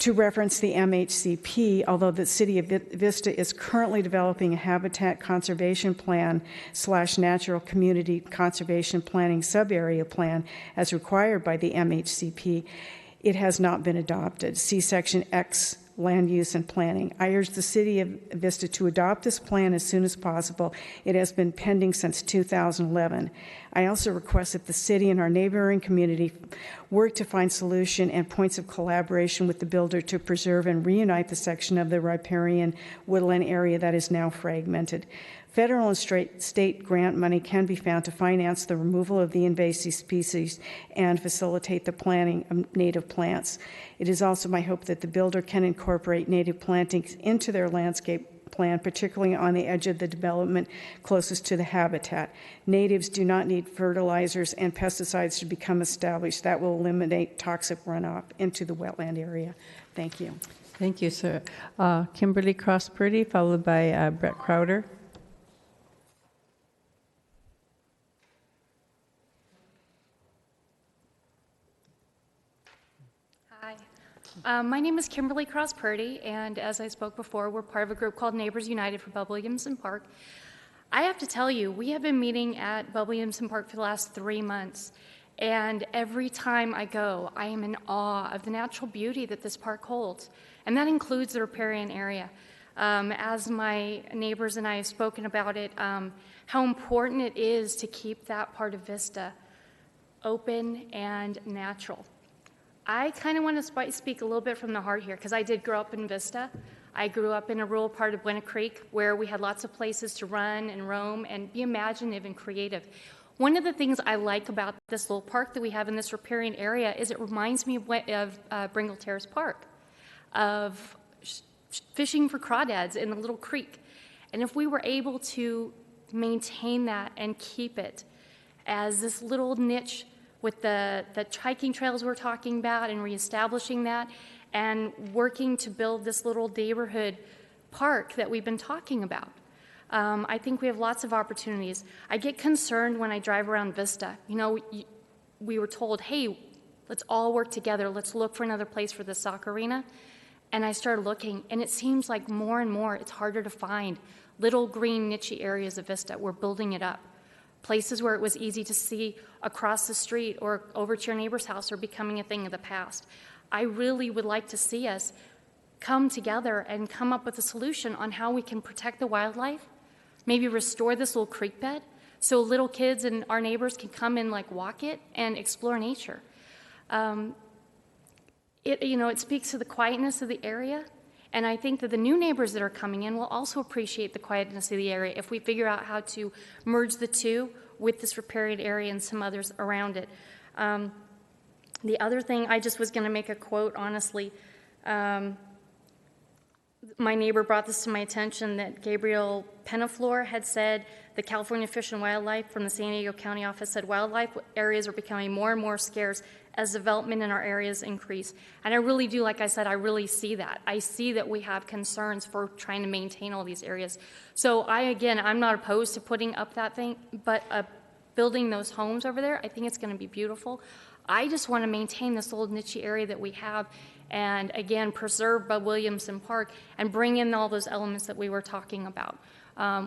Speaker 20: To reference the MHCP, although the City of Vista is currently developing a habitat conservation plan / natural community conservation planning sub-area plan as required by the MHCP, it has not been adopted. See Section X, Land Use and Planning. I urge the City of Vista to adopt this plan as soon as possible. It has been pending since 2011. I also request that the city and our neighboring community work to find solution and points of collaboration with the builder to preserve and reunite the section of the riparian woodland area that is now fragmented. Federal and state grant money can be found to finance the removal of the invasive species and facilitate the planting of native plants. It is also my hope that the builder can incorporate native plantings into their landscape plan, particularly on the edge of the development closest to the habitat. Natives do not need fertilizers and pesticides to become established. That will eliminate toxic runoff into the wetland area. Thank you.
Speaker 1: Thank you, sir. Kimberly Cross-Purdy, followed by Brett Crowder.
Speaker 21: My name is Kimberly Cross-Purdy, and as I spoke before, we're part of a group called Neighbors United for Bub Williamson Park. I have to tell you, we have been meeting at Bub Williamson Park for the last 3 months, and every time I go, I am in awe of the natural beauty that this park holds, and that includes the riparian area. As my neighbors and I have spoken about it, how important it is to keep that part of Vista open and natural. I kind of want to speak a little bit from the heart here, because I did grow up in Vista. I grew up in a rural part of Winna Creek where we had lots of places to run and roam and be imaginative and creative. One of the things I like about this little park that we have in this riparian area is it reminds me of Bringle Terrace Park, of fishing for crawdads in a little creek. And if we were able to maintain that and keep it as this little niche with the hiking trails we're talking about and reestablishing that and working to build this little neighborhood park that we've been talking about. I think we have lots of opportunities. I get concerned when I drive around Vista. You know, we were told, hey, let's all work together. Let's look for another place for the soccer arena. And I started looking, and it seems like more and more it's harder to find little green niche areas of Vista. We're building it up. Places where it was easy to see across the street or over to your neighbor's house are becoming a thing of the past. I really would like to see us come together and come up with a solution on how we can protect the wildlife, maybe restore this little creek bed so little kids and our neighbors can come and like walk it and explore nature. It speaks to the quietness of the area. And I think that the new neighbors that are coming in will also appreciate the quietness of the area if we figure out how to merge the two with this riparian area and some others around it. The other thing, I just was going to make a quote, honestly. My neighbor brought this to my attention that Gabriel Penaflor had said, the California Fish and Wildlife from the San Diego County office said wildlife areas are becoming more and more scarce as development in our areas increase. And I really do, like I said, I really see that. I see that we have concerns for trying to maintain all these areas. So I'm not opposed to putting up that thing, but building those homes over there, I think it's going to be beautiful. I just want to maintain this old niche area that we have and, again, preserve Bub Williamson Park and bring in all those elements that we were talking about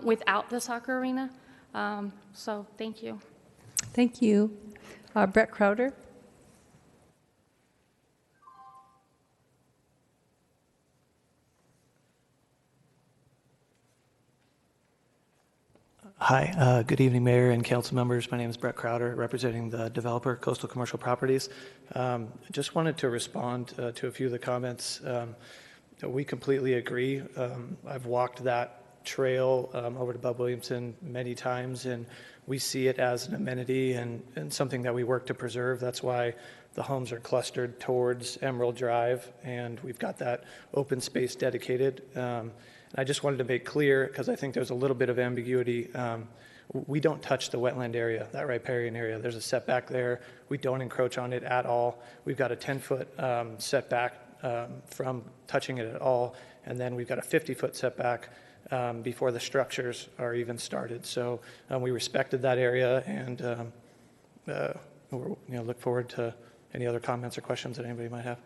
Speaker 21: without the soccer arena. So thank you.
Speaker 1: Thank you. Brett Crowder.
Speaker 2: Hi, good evening, Mayor and Council members. My name is Brett Crowder, representing the developer, Coastal Commercial Properties. Just wanted to respond to a few of the comments. We completely agree. I've walked that trail over to Bub Williamson many times, and we see it as an amenity and something that we work to preserve. That's why the homes are clustered towards Emerald Drive, and we've got that open space dedicated. I just wanted to make clear, because I think there's a little bit of ambiguity, we don't touch the wetland area, that riparian area. There's a setback there. We don't encroach on it at all. We've got a 10-foot setback from touching it at all, and then we've got a 50-foot setback before the structures are even started. So we respected that area, and look forward to any other comments or questions that anybody might have.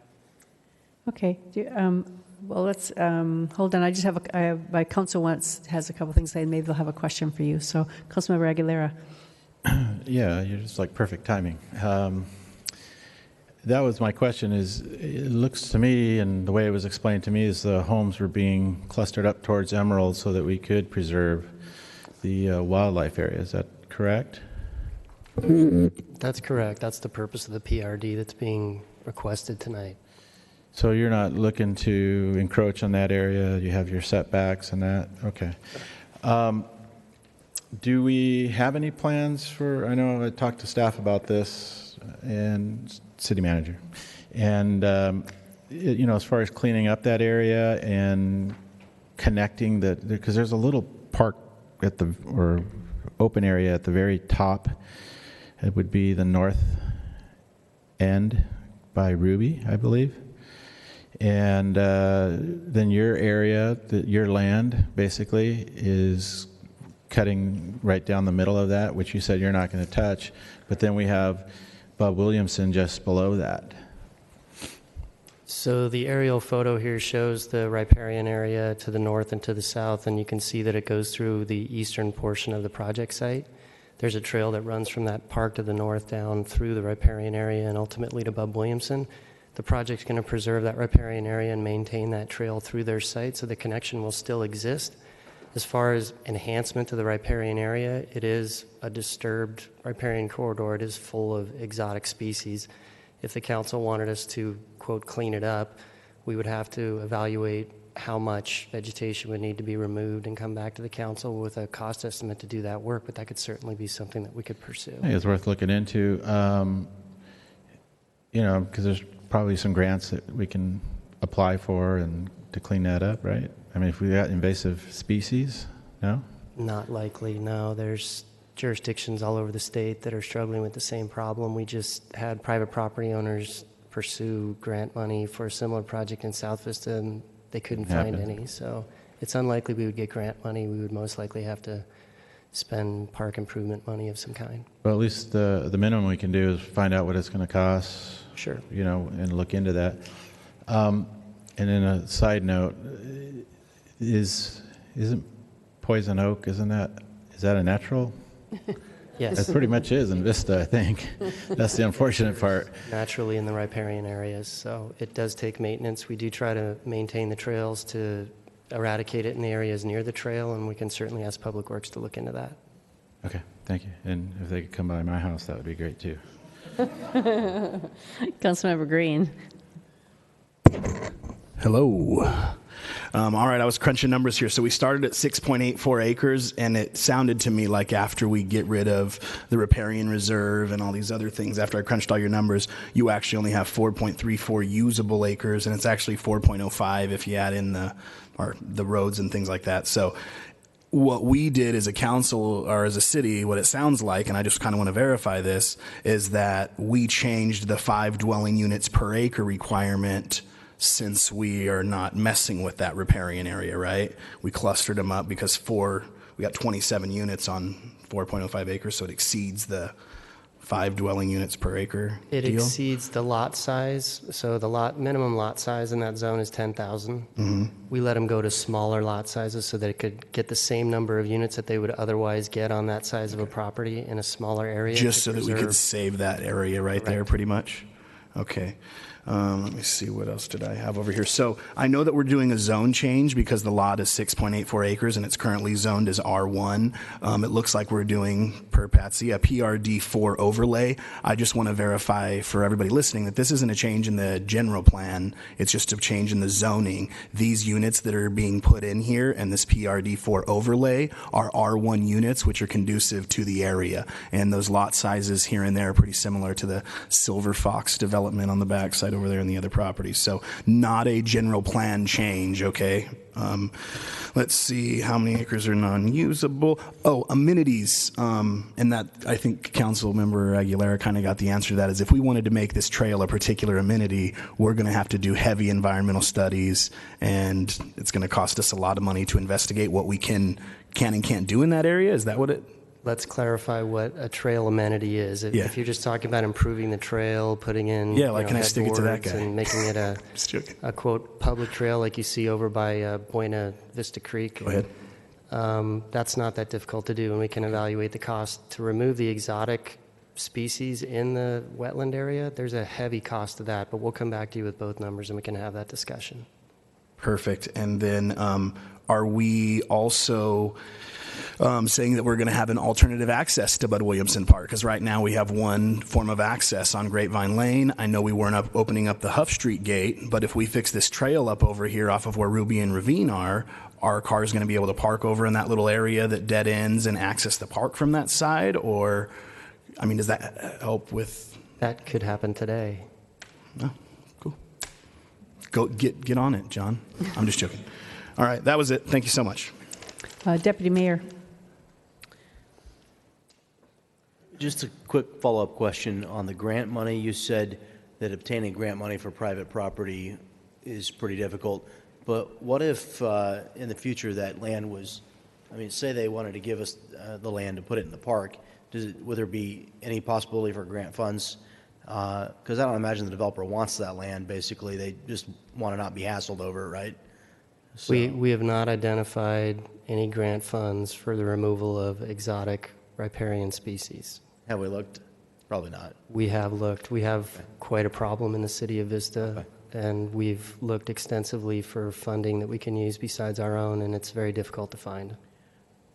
Speaker 1: Okay. Well, let's hold on. I just have my council has a couple things to say, and maybe they'll have a question for you. So, Councilmember Aguilera.
Speaker 3: Yeah, you're just like perfect timing. That was my question. It looks to me, and the way it was explained to me, is the homes were being clustered up towards Emerald so that we could preserve the wildlife area. Is that correct?
Speaker 15: That's correct. That's the purpose of the PRD that's being requested tonight.
Speaker 3: So you're not looking to encroach on that area? You have your setbacks and that? Okay. Do we have any plans for, I know I talked to staff about this and city manager, and as far as cleaning up that area and connecting because there's a little park or open area at the very top. It would be the north end by Ruby, I believe. And then your area, your land, basically, is cutting right down the middle of that, which you said you're not going to touch. But then we have Bub Williamson just below that.
Speaker 15: So the aerial photo here shows the riparian area to the north and to the south, and you can see that it goes through the eastern portion of the project site. There's a trail that runs from that park to the north down through the riparian area and ultimately to Bub Williamson. The project's going to preserve that riparian area and maintain that trail through their site, so the connection will still exist. As far as enhancement to the riparian area, it is a disturbed riparian corridor. It is full of exotic species. If the council wanted us to, quote, clean it up, we would have to evaluate how much vegetation would need to be removed and come back to the council with a cost estimate to do that work, but that could certainly be something that we could pursue.
Speaker 3: I think it's worth looking into, because there's probably some grants that we can apply for and to clean that up, right? I mean, if we got invasive species, no?
Speaker 15: Not likely, no. There's jurisdictions all over the state that are struggling with the same problem. We just had private property owners pursue grant money for a similar project in South Vista, and they couldn't find any. So it's unlikely we would get grant money. We would most likely have to spend park improvement money of some kind.
Speaker 3: Well, at least the minimum we can do is find out what it's going to cost.
Speaker 15: Sure.
Speaker 3: And look into that. And then a side note, isn't poison oak, is that a natural?
Speaker 15: Yes.
Speaker 3: It pretty much is in Vista, I think. That's the unfortunate part.
Speaker 15: Naturally in the riparian areas, so it does take maintenance. We do try to maintain the trails to eradicate it in the areas near the trail, and we can certainly ask Public Works to look into that.
Speaker 3: Okay. Thank you. And if they could come by my house, that would be great too.
Speaker 1: Councilmember Green.
Speaker 7: Hello. All right, I was crunching numbers here. So we started at 6.84 acres, and it sounded to me like after we get rid of the riparian reserve and all these other things, after I crunched all your numbers, you actually only have 4.34 usable acres, and it's actually 4.05 if you add in the roads and things like that. So what we did as a council or as a city, what it sounds like, and I just kind of want to verify this, is that we changed the 5 dwelling units per acre requirement since we are not messing with that riparian area, right? We clustered them up because we got 27 units on 4.05 acres, so it exceeds the 5 dwelling units per acre
Speaker 15: It
Speaker 7: deal.
Speaker 15: exceeds the lot size. So the minimum lot size in that zone is 10,000.
Speaker 7: Mm-hmm.
Speaker 15: We let them go to smaller lot sizes so that it could get the same number of units that they would otherwise get on that size of a property in a smaller area.
Speaker 7: Just so that we could
Speaker 15: preserve-
Speaker 7: save that area right there, pretty much. Okay. Let me see, what else did I have over here? So I know that we're doing a zone change because the lot is 6.84 acres and it's currently zoned as R1. It looks like we're doing, per Patsy, a PRD4 overlay. I just want to verify for everybody listening that this isn't a change in the general plan. It's just a change in the zoning. These units that are being put in here and this PRD4 overlay are R1 units, which are conducive to the area. And those lot sizes here and there are pretty similar to the Silver Fox development on the backside over there in the other properties. So not a general plan change, okay? Let's see, how many acres are non-usable? Oh, amenities. And that, I think Council Member Aguilera kind of got the answer to that, is if we wanted to make this trail a particular amenity, we're going to have to do heavy environmental studies, and it's going to cost us a lot of money to investigate what we can and can't do in that area. Is that what it...
Speaker 15: Let's clarify what a trail amenity is. If you're just talking about improving the trail, putting in
Speaker 7: can I stick it to that guy?
Speaker 15: and making it a quote public trail like you see over by Buena Vista Creek.
Speaker 7: Go ahead.
Speaker 15: That's not that difficult to do, and we can evaluate the cost to remove the exotic species in the wetland area. There's a heavy cost to that, but we'll come back to you with both numbers and we can have that discussion.
Speaker 7: Perfect. And then are we also saying that we're going to have an alternative access to Bud Williamson Park? Because right now we have one form of access on Grapevine Lane. I know we weren't opening up the Huff Street gate, but if we fix this trail up over here off of where Ruby and Ravine are, our cars going to be able to park over in that little area that dead ends and access the park from that side? Or, I mean, does that help with...
Speaker 15: That could happen today.
Speaker 7: Oh, cool. Go get on it, John. I'm just joking. All right, that was it. Thank you so much.
Speaker 1: Deputy Mayor.
Speaker 6: Just a quick follow-up question on the grant money. You said that obtaining grant money for private property is pretty difficult. But what if in the future that land was, I mean, say they wanted to give us the land to put it in the park, would there be any possibility for grant funds? Because I don't imagine the developer wants that land, basically. They just want to not be hassled over it, right? So.
Speaker 15: We have not identified any grant funds for the removal of exotic riparian species.
Speaker 6: Have we looked? Probably not.
Speaker 15: We have looked. We have quite a problem in the city of Vista, and we've looked extensively for funding that we can use besides our own, and it's very difficult to find.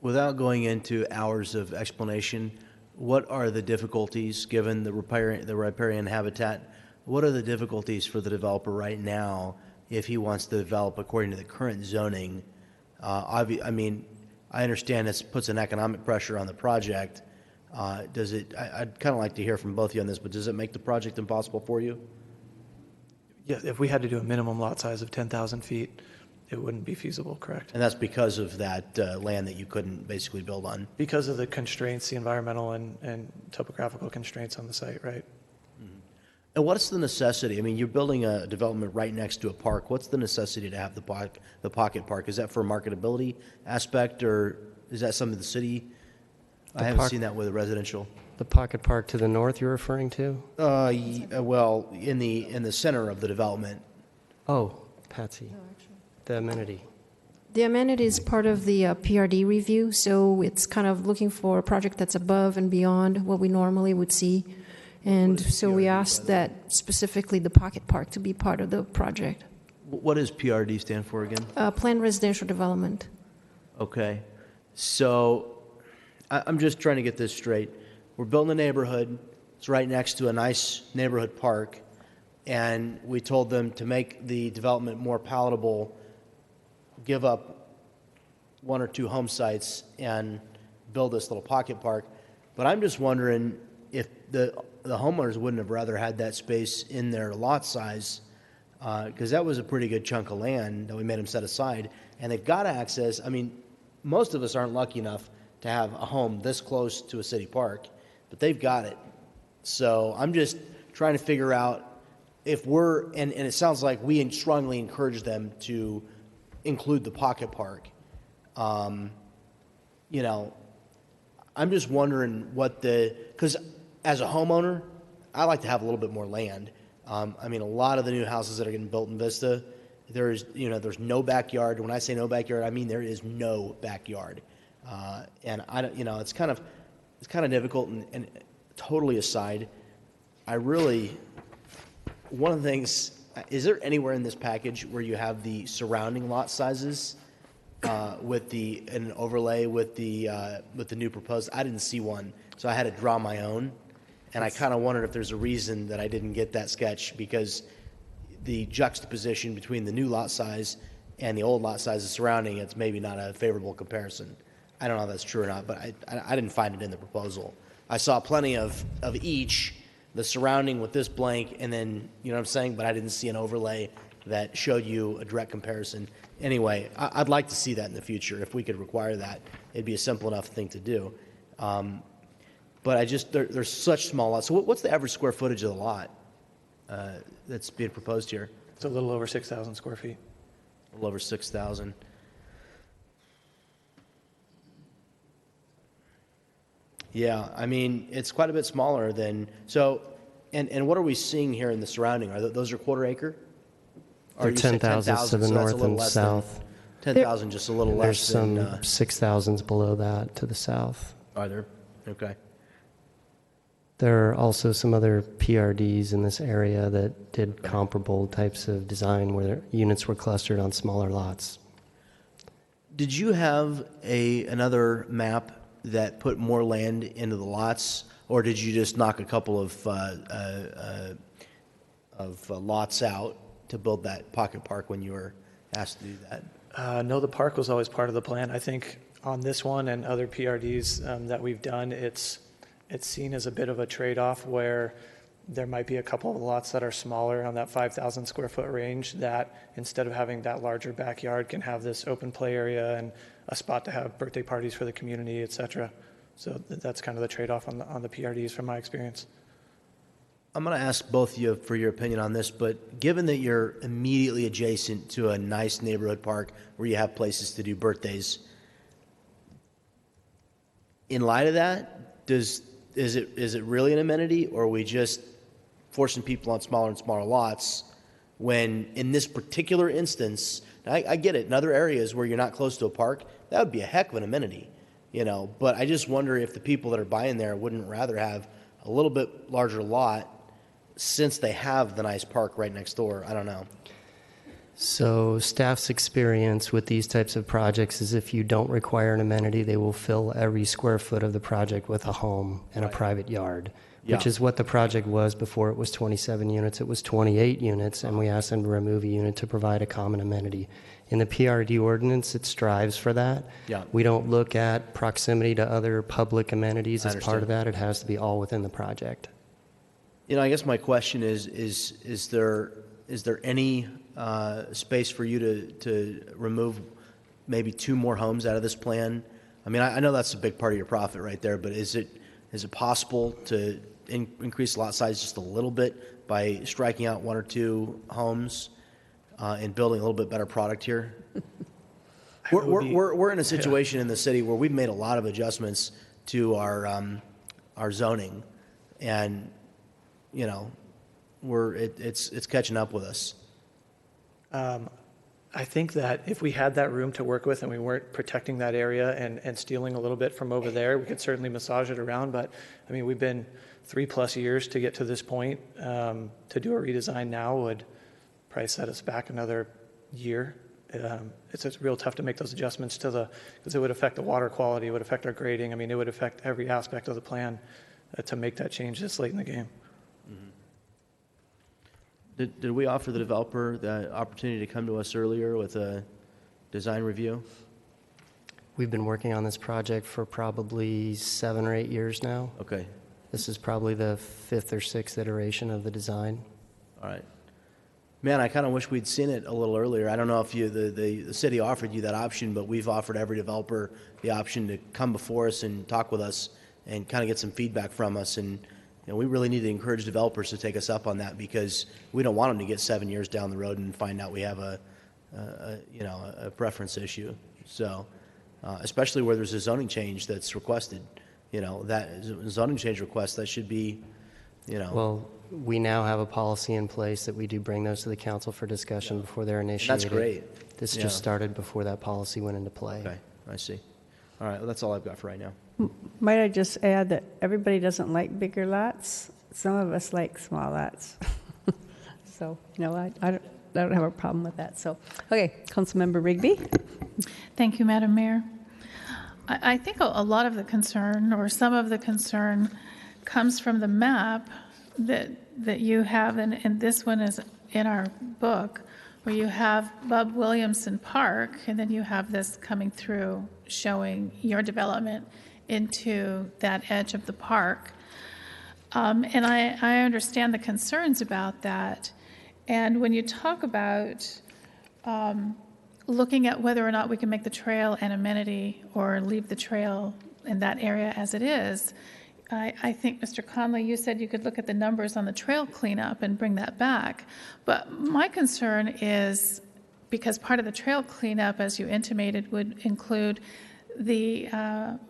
Speaker 6: Without going into hours of explanation, what are the difficulties, given the riparian habitat, what are the difficulties for the developer right now if he wants to develop according to the current zoning? I mean, I understand this puts an economic pressure on the project. Does it? I'd kind of like to hear from both of you on this, but does it make the project impossible for you?
Speaker 2: Yeah, if we had to do a minimum lot size of 10,000 feet, it wouldn't be feasible, correct?
Speaker 6: And that's because of that land that you couldn't basically build on?
Speaker 2: Because of the constraints, the environmental and topographical constraints on the site, right?
Speaker 6: And what's the necessity? I mean, you're building a development right next to a park. What's the necessity to have the pocket park? Is that for a marketability aspect, or is that something the city? I haven't seen that with a residential.
Speaker 15: The pocket park to the north you're referring to?
Speaker 6: Well, in the center of the development.
Speaker 15: Oh, Patsy. The amenity.
Speaker 16: The amenity is part of the PRD review, so it's kind of looking for a project that's above and beyond what we normally would see. And so we asked that specifically the pocket park to be part of the project.
Speaker 6: What does PRD stand for again?
Speaker 16: Planned residential development.
Speaker 6: Okay. So I'm just trying to get this straight. We're building a neighborhood. It's right next to a nice neighborhood park. And we told them to make the development more palatable, give up 1 or 2 home sites and build this little pocket park. But I'm just wondering if the homeowners wouldn't have rather had that space in their lot size, because that was a pretty good chunk of land that we made them set aside. And they've got access. I mean, most of us aren't lucky enough to have a home this close to a city park, but they've got it. So I'm just trying to figure out if we're, and it sounds like we strongly encourage them to include the pocket park. You know, I'm just wondering what because as a homeowner, I like to have a little bit more land. I mean, a lot of the new houses that are getting built in Vista, there's no backyard. When I say no backyard, I mean there is no backyard. And I don't, it's kind of difficult. And totally aside, one of the things, is there anywhere in this package where you have the surrounding lot sizes with an overlay with the new proposed? I didn't see one, so I had to draw my own. And I kind of wondered if there's a reason that I didn't get that sketch, because the juxtaposition between the new lot size and the old lot sizes surrounding it's maybe not a favorable comparison. I don't know if that's true or not, but I didn't find it in the proposal. I saw plenty of each, the surrounding with this blank, and then, you know what I'm saying, but I didn't see an overlay that showed you a direct comparison. Anyway, I'd like to see that in the future. If we could require that, it'd be a simple enough thing to do. But there's such small lots. So what's the average square footage of the lot that's being proposed here?
Speaker 2: It's a little over 6,000 square feet.
Speaker 6: A little over 6,000. Yeah, I mean, it's quite a bit smaller than, so, and what are we seeing here in the surrounding? Those are quarter acre?
Speaker 15: They're 10,000 to the north and south.
Speaker 6: 10,000, just a little less than.
Speaker 15: There's some 6,000s below that to the south.
Speaker 6: Are there? Okay.
Speaker 15: There are also some other PRDs in this area that did comparable types of design where their units were clustered on smaller lots.
Speaker 6: Did you have another map that put more land into the lots, or did you just knock a couple of lots out to build that pocket park when you were asked to do that?
Speaker 2: No, the park was always part of the plan. I think on this one and other PRDs that we've done, it's seen as a bit of a trade-off where there might be a couple of lots that are smaller on that 5,000 square foot range that, instead of having that larger backyard, can have this open play area and a spot to have birthday parties for the community, et cetera. So that's kind of the trade-off on the PRDs from my experience.
Speaker 6: I'm going to ask both of you for your opinion on this, but given that you're immediately adjacent to a nice neighborhood park where you have places to do birthdays, in light of that, is it really an amenity, or are we just forcing people on smaller and smaller lots when, in this particular instance, I get it, in other areas where you're not close to a park, that would be a heck of an amenity, but I just wonder if the people that are buying there wouldn't rather have a little bit larger lot since they have the nice park right next door. I don't know.
Speaker 15: So staff's experience with these types of projects is if you don't require an amenity, they will fill every square foot of the project with a home and a private yard, which is what the project was before it was 27 units. It was 28 units, and we asked them to remove a unit to provide a common amenity. In the PRD ordinance, it strives for that.
Speaker 6: Yeah.
Speaker 15: We don't look at proximity to other public amenities as part of that. It has to be all within the project.
Speaker 6: I guess my question is there any space for you to remove maybe 2 more homes out of this plan? I mean, I know that's a big part of your profit right there, but is it possible to increase lot size just a little bit by striking out 1 or 2 homes and building a little bit better product here? We're in a situation in the city where we've made a lot of adjustments to our zoning, and it's catching up with us.
Speaker 2: I think that if we had that room to work with and we weren't protecting that area and stealing a little bit from over there, we could certainly massage it around. But I mean, we've been 3+ years to get to this point. To do a redesign now would probably set us back another year it's real tough to make those adjustments because it would affect the water quality, it would affect our grading. I mean, it would affect every aspect of the plan to make that change this late in the game.
Speaker 6: Did we offer the developer the opportunity to come to us earlier with a design review?
Speaker 15: We've been working on this project for probably 7 or 8 years now.
Speaker 6: Okay.
Speaker 15: This is probably the 5th or 6th iteration of the design.
Speaker 6: All right. Man, I kind of wish we'd seen it a little earlier. I don't know if the city offered you that option, but we've offered every developer the option to come before us and talk with us and kind of get some feedback from us. And we really need to encourage developers to take us up on that because we don't want them to get 7 years down the road and find out we have a preference issue. So, especially where there's a zoning change that's requested, that zoning change request that should be,
Speaker 15: Well, we now have a policy in place that we do bring those to the council for discussion before they're initiated.
Speaker 6: That's great.
Speaker 15: This just started before that policy went into play.
Speaker 6: Okay, I see. All right, well, that's all I've got for right now.
Speaker 1: Might I just add that everybody doesn't like bigger lots? Some of us like small lots. So, I don't have a problem with that. So, okay, Councilmember Rigby.
Speaker 8: Thank you, Madam Mayor. I think a lot of the concern, or some of the concern, comes from the map that you have, and this one is in our book, where you have Bub Williamson Park, and then you have this coming through showing your development into that edge of the park. And I understand the concerns about that. And when you talk about looking at whether or not we can make the trail an amenity or leave the trail in that area as it is, I think, Mr. Conley, you said you could look at the numbers on the trail cleanup and bring that back. But my concern is, because part of the trail cleanup, as you intimated, would include the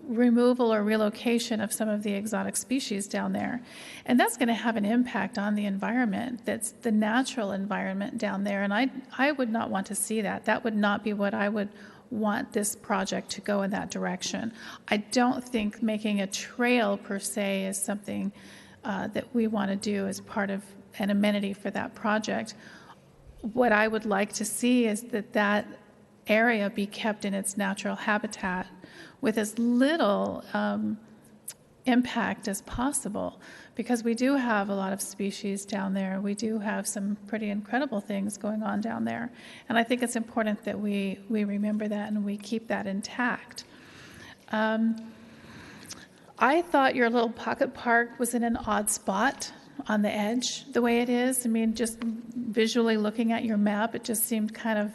Speaker 8: removal or relocation of some of the exotic species down there. And that's going to have an impact on the environment, that's the natural environment down there. And I would not want to see that. That would not be what I would want this project to go in that direction. I don't think making a trail per se is something that we want to do as part of an amenity for that project. What I would like to see is that area be kept in its natural habitat with as little impact as possible, because we do have a lot of species down there. We do have some pretty incredible things going on down there. And I think it's important that we remember that and we keep that intact. I thought your little pocket park was in an odd spot on the edge, the way it is. I mean, just visually looking at your map, it just seemed kind of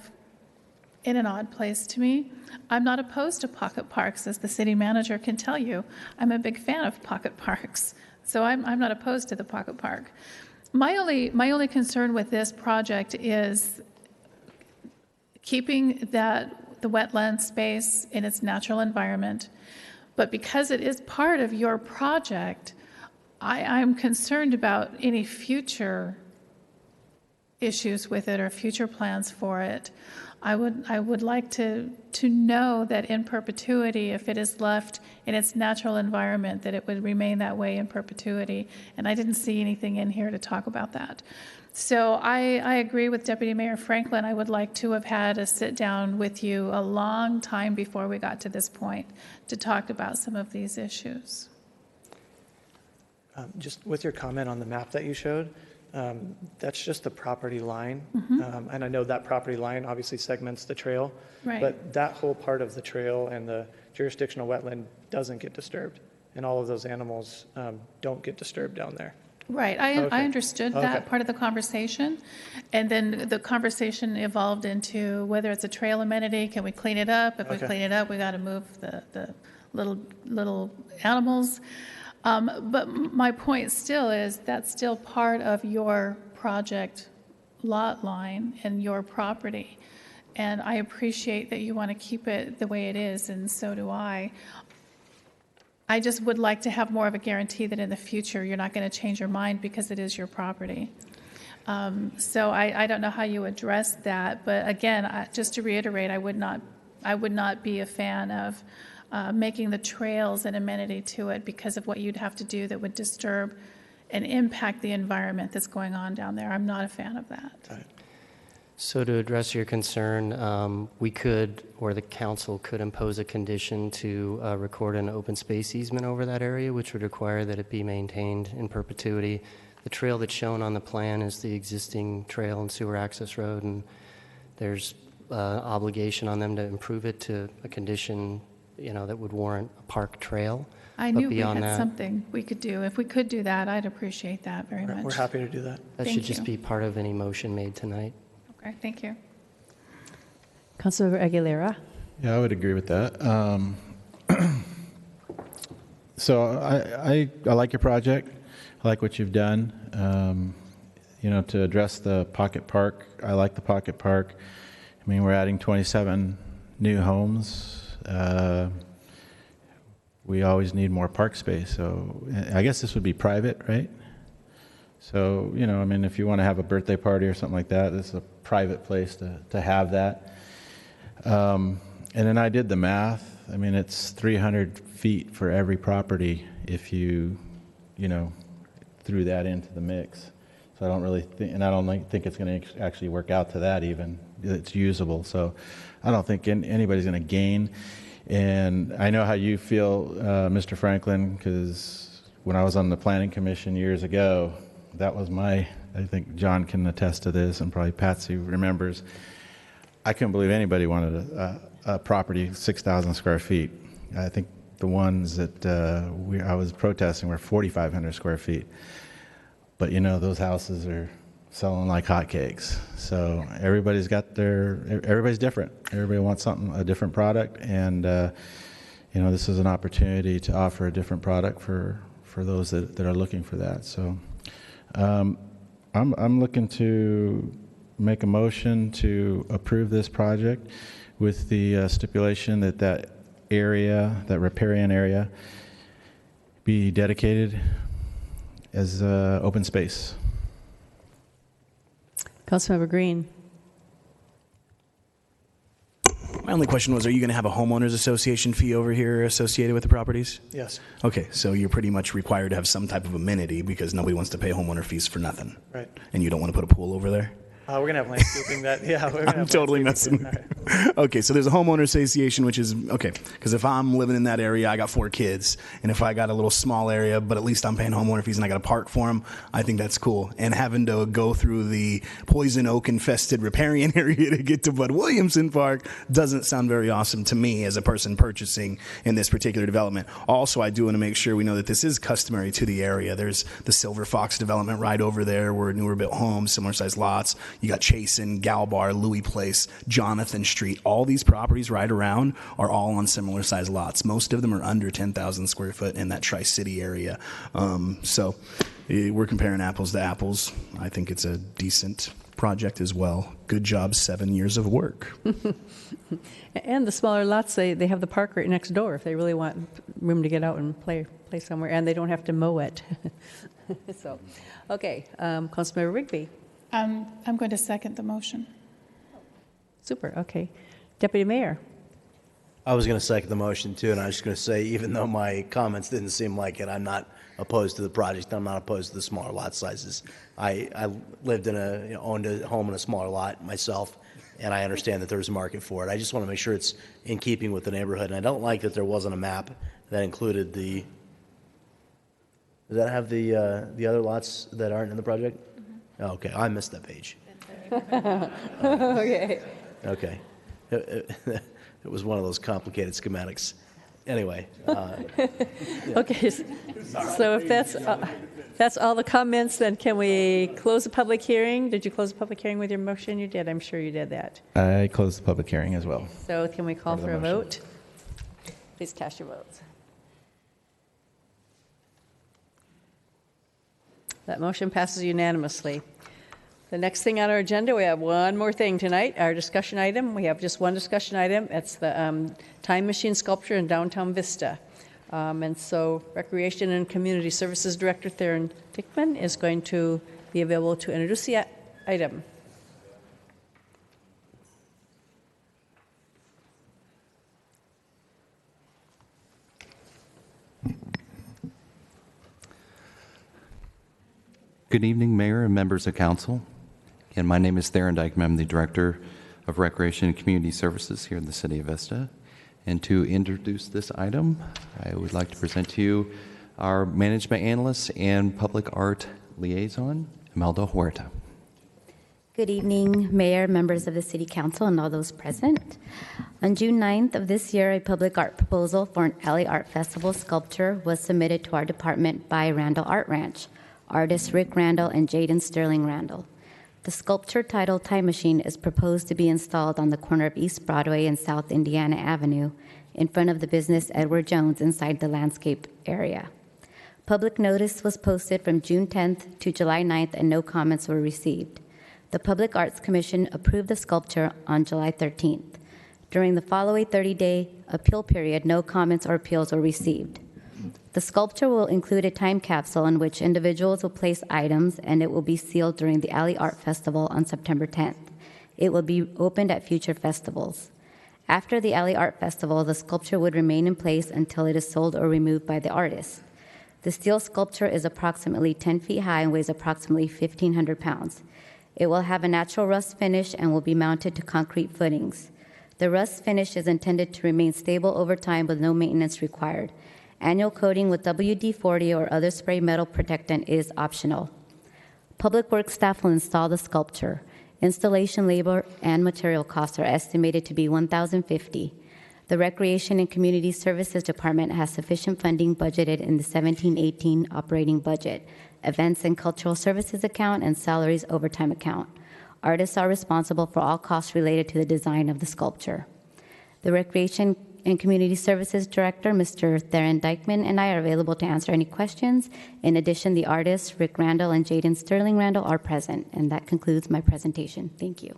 Speaker 8: in an odd place to me. I'm not opposed to pocket parks, as the city manager can tell you. I'm a big fan of pocket parks, so I'm not opposed to the pocket park. My only concern with this project is keeping the wetland space in its natural environment, but because it is part of your project, I'm concerned about any future issues with it or future plans for it. I would like to know that in perpetuity, if it is left in its natural environment, that it would remain that way in perpetuity. And I didn't see anything in here to talk about that. So I agree with Deputy Mayor Franklin. I would like to have had a sit down with you a long time before we got to this point to talk about some of these issues.
Speaker 2: Just with your comment on the map that you showed, that's just the property line. And I know that property line obviously segments the trail,
Speaker 8: Right.
Speaker 2: but that whole part of the trail and the jurisdictional wetland doesn't get disturbed. And all of those animals don't get disturbed down there.
Speaker 8: Right. I understood that part of the conversation. And then the conversation evolved into whether it's a trail amenity, can we clean it up? If we clean it up, we got to move the little animals. But my point still is that's still part of your project lot line and your property. And I appreciate that you want to keep it the way it is, and so do I. I just would like to have more of a guarantee that in the future you're not going to change your mind because it is your property. So I don't know how you address that, but again, just to reiterate, I would not be a fan of making the trails an amenity to it because of what you'd have to do that would disturb and impact the environment that's going on down there. I'm not a fan of that.
Speaker 15: So to address your concern, we could, or the council could impose a condition to record an open space easement over that area, which would require that it be maintained in perpetuity. The trail that's shown on the plan is the existing trail and sewer access road, and there's obligation on them to improve it to a condition, that would warrant a park trail.
Speaker 8: I
Speaker 15: But
Speaker 8: knew we
Speaker 15: beyond
Speaker 8: had
Speaker 15: that,
Speaker 8: something we could do. If we could do that, I'd appreciate that very much.
Speaker 2: We're happy to do that.
Speaker 15: That
Speaker 8: Thank
Speaker 15: should just
Speaker 8: you.
Speaker 15: be part of any motion made tonight.
Speaker 8: Okay, thank you.
Speaker 1: Councilmember Aguilera.
Speaker 3: Yeah, I would agree with that. So I like your project. I like what you've done. To address the pocket park, I like the pocket park. I mean, we're adding 27 new homes. We always need more park space. So I guess this would be private, right? So, if you want to have a birthday party or something like that, this is a private place to have that. And then I did the math. I mean, it's 300 feet for every property if you threw that into the mix. So I don't really think, and I don't think it's going to actually work out to that even. It's usable. So I don't think anybody's going to gain. And I know how you feel, Mr. Franklin, because when I was on the Planning Commission years ago, that was I think John can attest to this, and probably Patsy remembers, I couldn't believe anybody wanted a property 6,000 square feet. I think the ones that I was protesting were 4,500 square feet. But those houses are selling like hotcakes. So everybody's different. Everybody wants a different product, and this is an opportunity to offer a different product for those that are looking for that. So I'm looking to make a motion to approve this project with the stipulation that area, that riparian area, be dedicated as open space.
Speaker 1: Councilmember Green.
Speaker 7: My only question was, are you going to have a homeowners association fee over here associated with the properties?
Speaker 2: Yes.
Speaker 7: Okay, so you're pretty much required to have some type of amenity because nobody wants to pay homeowner fees for nothing.
Speaker 2: Right.
Speaker 7: And you don't want to put a pool over there?
Speaker 2: We're going to have landscaping that. Yeah, we're going to
Speaker 7: I'm
Speaker 2: have
Speaker 7: totally
Speaker 2: landscaping
Speaker 7: messing.
Speaker 2: too.
Speaker 7: Okay, so there's a homeowner association, which is okay. Because if I'm living in that area, I got 4 kids, and if I got a little small area, but at least I'm paying homeowner fees and I got a park for them, I think that's cool. And having to go through the poison oak infested riparian area to get to Bud Williamson Park doesn't sound very awesome to me as a person purchasing in this particular development. Also, I do want to make sure we know that this is customary to the area. There's the Silver Fox development right over there, where newer built homes, similar sized lots. You got Chasen, Galbar, Louis Place, Jonathan Street. All these properties right around are all on similar sized lots. Most of them are under 10,000 square foot in that Tri-City area. So we're comparing apples to apples. I think it's a decent project as well. Good job, 7 years of work.
Speaker 1: And the smaller lots, they have the park right next door if they really want room to get out and play somewhere, and they don't have to mow it. So, okay, Councilmember Rigby.
Speaker 8: I'm going to second the motion.
Speaker 1: Super, okay. Deputy Mayor.
Speaker 6: I was going to second the motion too, and I was just going to say, even though my comments didn't seem like it, I'm not opposed to the project. I'm not opposed to the smaller lot sizes. I lived owned a home in a smaller lot myself, and I understand that there's a market for it. I just want to make sure it's in keeping with the neighborhood, and I don't like that there wasn't a map that included the. Does that have the other lots that aren't in the project? Mm-hmm. Oh, okay, I missed that page.
Speaker 1: Okay.
Speaker 6: Okay. It was one of those complicated schematics. Anyway.
Speaker 1: Okay, so if that's all the comments, then can we close the public hearing? Did you close the public hearing with your motion? You did. I'm sure you did that.
Speaker 3: I closed the public hearing as well.
Speaker 1: So can we call
Speaker 3: Part of
Speaker 1: for
Speaker 3: the
Speaker 1: a
Speaker 3: motion.
Speaker 1: vote? Please cast your votes. That motion passes unanimously. The next thing on our agenda, we have one more thing tonight, our discussion item. We have just one discussion item. It's the time machine sculpture in downtown Vista. And so Recreation and Community Services Director Theron Dickman is going to be available to introduce the item.
Speaker 10: Good evening, Mayor and members of Council. And my name is Theron Dykeman. I'm the Director of Recreation and Community Services here in the City of Vista. And to introduce this item, I would like to present to you our Management Analyst and Public Art Liaison, Imelda Huerta.
Speaker 4: Good evening, Mayor, members of the City Council, and all those present. On June 9th of this year, a public art proposal for an Alley Art Festival sculpture was submitted to our department by Randall Art Ranch, artists Rick Randall and Jaden Sterling Randall. The sculpture titled Time Machine is proposed to be installed on the corner of East Broadway and South Indiana Avenue in front of the business Edward Jones inside the landscape area. Public notice was posted from June 10th to July 9th and no comments were received. The Public Arts Commission approved the sculpture on July 13th. During the following 30-day appeal period, no comments or appeals were received. The sculpture will include a time capsule in which individuals will place items, and it will be sealed during the Alley Art Festival on September 10th. It will be opened at future festivals. After the Alley Art Festival, the sculpture would remain in place until it is sold or removed by the artist. The steel sculpture is approximately 10 feet high and weighs approximately 1,500 pounds. It will have a natural rust finish and will be mounted to concrete footings. The rust finish is intended to remain stable over time with no maintenance required. Annual coating with WD-40 or other spray metal protectant is optional. Public Works staff will install the sculpture. Installation labor and material costs are estimated to be $1,050. The Recreation and Community Services Department has sufficient funding budgeted in the 17-18 operating budget, Events and Cultural Services account, and Salaries Overtime account. Artists are responsible for all costs related to the design of the sculpture. The Recreation and Community Services Director, Mr. Theron Dykeman, and I are available to answer any questions. In addition, the artists, Rick Randall and Jaden Sterling Randall, are present. And that concludes my presentation. Thank you.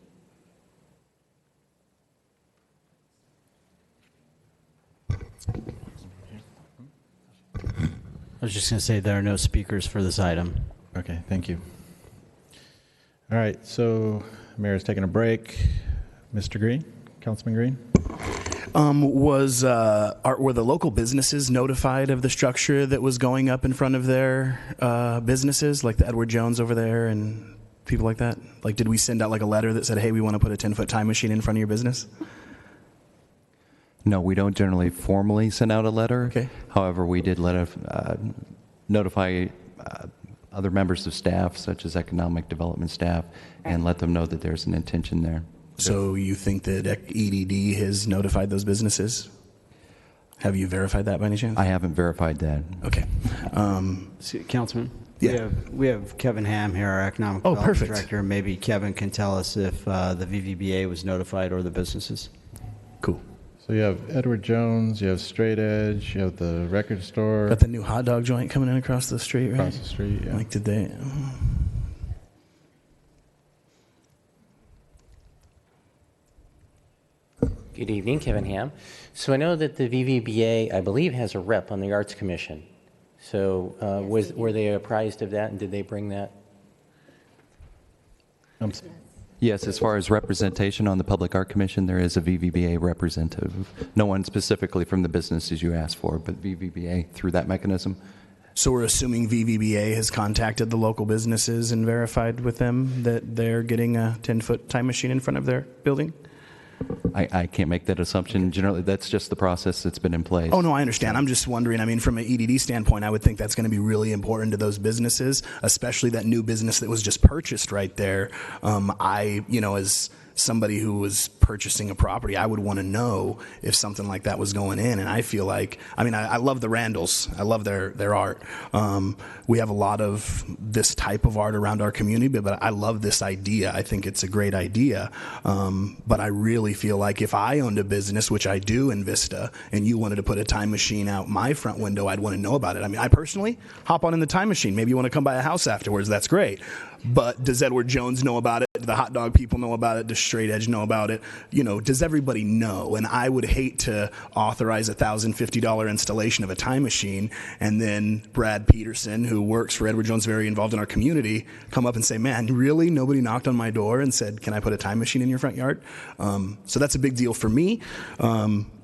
Speaker 5: I was just going to say there are no speakers for this item.
Speaker 3: Okay, thank you. All right, so Mayor's taking a break. Mr. Green, Councilman Green.
Speaker 7: Were the local businesses notified of the structure that was going up in front of their businesses, like the Edward Jones over there and people like that? Like, did we send out like a letter that said, hey, we want to put a 10-foot time machine in front of your business?
Speaker 10: No, we don't generally formally send out a letter.
Speaker 7: Okay.
Speaker 10: However, we did notify other members of staff, such as economic development staff, and let them know that there's an intention there.
Speaker 7: So you think that EDD has notified those businesses? Have you verified that by any chance?
Speaker 10: I haven't verified that.
Speaker 7: Okay.
Speaker 5: Councilman?
Speaker 7: Yeah.
Speaker 5: We have Kevin Ham here, our Economic Development
Speaker 7: perfect.
Speaker 5: Director. Maybe Kevin can tell us if the VVBA was notified or the businesses.
Speaker 7: Cool.
Speaker 3: So you have Edward Jones, you have Straight Edge, you have the record store.
Speaker 7: Got the new hot dog joint coming in across the street, right?
Speaker 3: Across the street, yeah.
Speaker 7: Like, did they?
Speaker 22: Good evening, Kevin Ham. So I know that the VVBA, I believe, has a rep on the Arts Commission. So were they apprised of that, and did they bring that?
Speaker 10: Yes, as far as representation on the Public Art Commission, there is a VVBA representative. No one specifically from the businesses you asked for, but VVBA through that mechanism.
Speaker 7: So we're assuming VVBA has contacted the local businesses and verified with them that they're getting a 10-foot time machine in front of their building?
Speaker 10: I can't make that assumption. Generally, that's just the process that's been in place.
Speaker 7: Oh, no, I understand. I'm just wondering, I mean, from an EDD standpoint, I would think that's going to be really important to those businesses, especially that new business that was just purchased right there. As somebody who was purchasing a property, I would want to know if something like that was going in. And I feel like, I love the Randalls. I love their art. We have a lot of this type of art around our community, but I love this idea. I think it's a great idea. But I really feel like if I owned a business, which I do in Vista, and you wanted to put a time machine out my front window, I'd want to know about it. I mean, I personally hop on in the time machine. Maybe you want to come by a house afterwards. That's great. But does Edward Jones know about it? Do the hot dog people know about it? Does Straight Edge know about it? Does everybody know? And I would hate to authorize a $1,050 installation of a time machine and then Brad Peterson, who works for Edward Jones, very involved in our community, come up and say, man, really? Nobody knocked on my door and said, can I put a time machine in your front yard? So that's a big deal for me.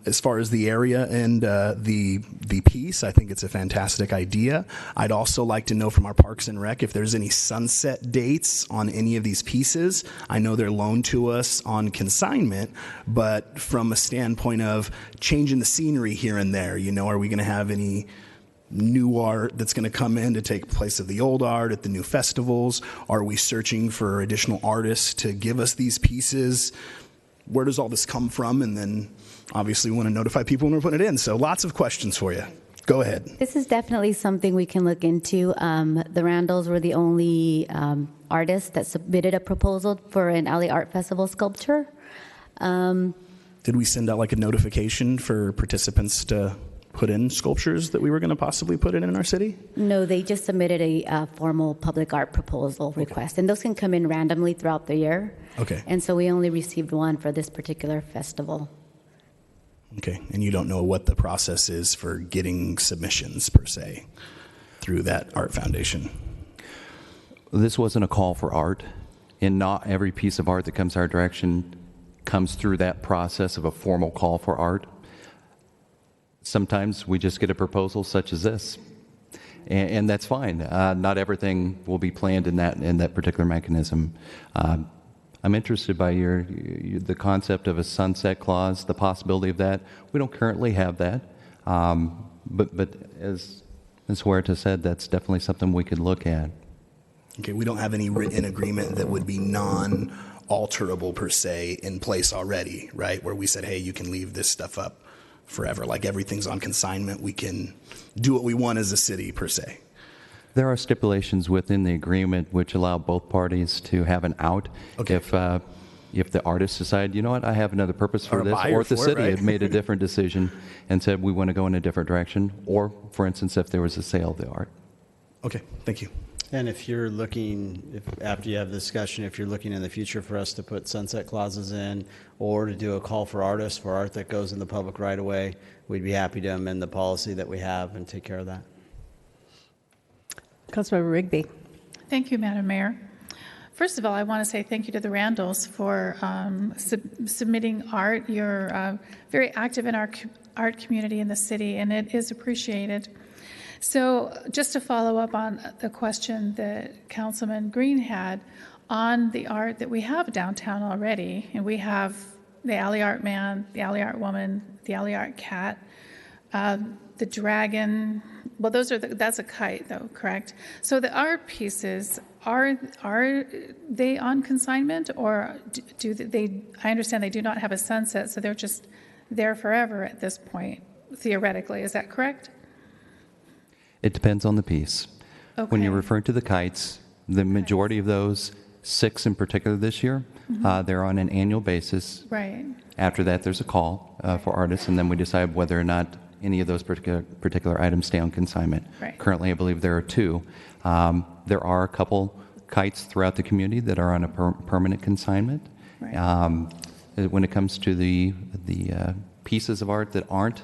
Speaker 7: As far as the area and the piece, I think it's a fantastic idea. I'd also like to know from our Parks and Rec if there's any sunset dates on any of these pieces. I know they're loaned to us on consignment, but from a standpoint of changing the scenery here and there, are we going to have any new art that's going to come in to take place of the old art at the new festivals? Are we searching for additional artists to give us these pieces? Where does all this come from? And then obviously we want to notify people when we're putting it in. So lots of questions for you. Go ahead.
Speaker 4: This is definitely something we can look into. The Randalls were the only artists that submitted a proposal for an Alley Art Festival sculpture.
Speaker 7: Did we send out like a notification for participants to put in sculptures that we were going to possibly put in our city?
Speaker 4: No, they just submitted a formal public art proposal request, and those can come in randomly throughout the year.
Speaker 7: Okay.
Speaker 4: And so we only received one for this particular festival.
Speaker 7: Okay, and you don't know what the process is for getting submissions per se through that art foundation?
Speaker 10: This wasn't a call for art, and not every piece of art that comes our direction comes through that process of a formal call for art. Sometimes we just get a proposal such as this, and that's fine. Not everything will be planned in that particular mechanism. I'm interested by the concept of a sunset clause, the possibility of that. We don't currently have that, but as Ms. Huerta said, that's definitely something we could look at.
Speaker 7: Okay, we don't have any written agreement that would be non-alterable per se in place already, right? Where we said, hey, you can leave this stuff up forever. Like everything's on consignment. We can do what we want as a city per se.
Speaker 10: There are stipulations within the agreement which allow both parties to have an out. Okay. If the artist decide, you know what, I have another purpose for this, or if the city had made a different decision and said we want to go in a different direction, or, for instance, if there was a sale of the art.
Speaker 7: Okay, thank you.
Speaker 5: And if you're looking, after you have the discussion, if you're looking in the future for us to put sunset clauses in or to do a call for artists for art that goes in the public right away, we'd be happy to amend the policy that we have and take care of that.
Speaker 1: Councilmember Rigby.
Speaker 8: Thank you, Madam Mayor. First of all, I want to say thank you to the Randalls for submitting art. You're very active in our art community in the city, and it is appreciated. So just to follow up on the question that Councilman Green had on the art that we have downtown already, and we have the Alley Art Man, the Alley Art Woman, the Alley Art Cat, the dragon. Well, that's a kite, though, correct? So the art pieces, are they on consignment, or do they? I understand they do not have a sunset, so they're just there forever at this point, theoretically. Is that correct?
Speaker 10: It depends on the piece.
Speaker 8: Okay.
Speaker 10: When you're referring to the kites, the majority of those, 6 in particular this year, they're on an annual basis.
Speaker 8: Right.
Speaker 10: After that, there's a call for artists, and then we decide whether or not any of those particular items stay on consignment.
Speaker 8: Right.
Speaker 10: Currently, I believe there are 2. There are a couple kites throughout the community that are on a permanent consignment.
Speaker 8: Right.
Speaker 10: When it comes to the pieces of art that aren't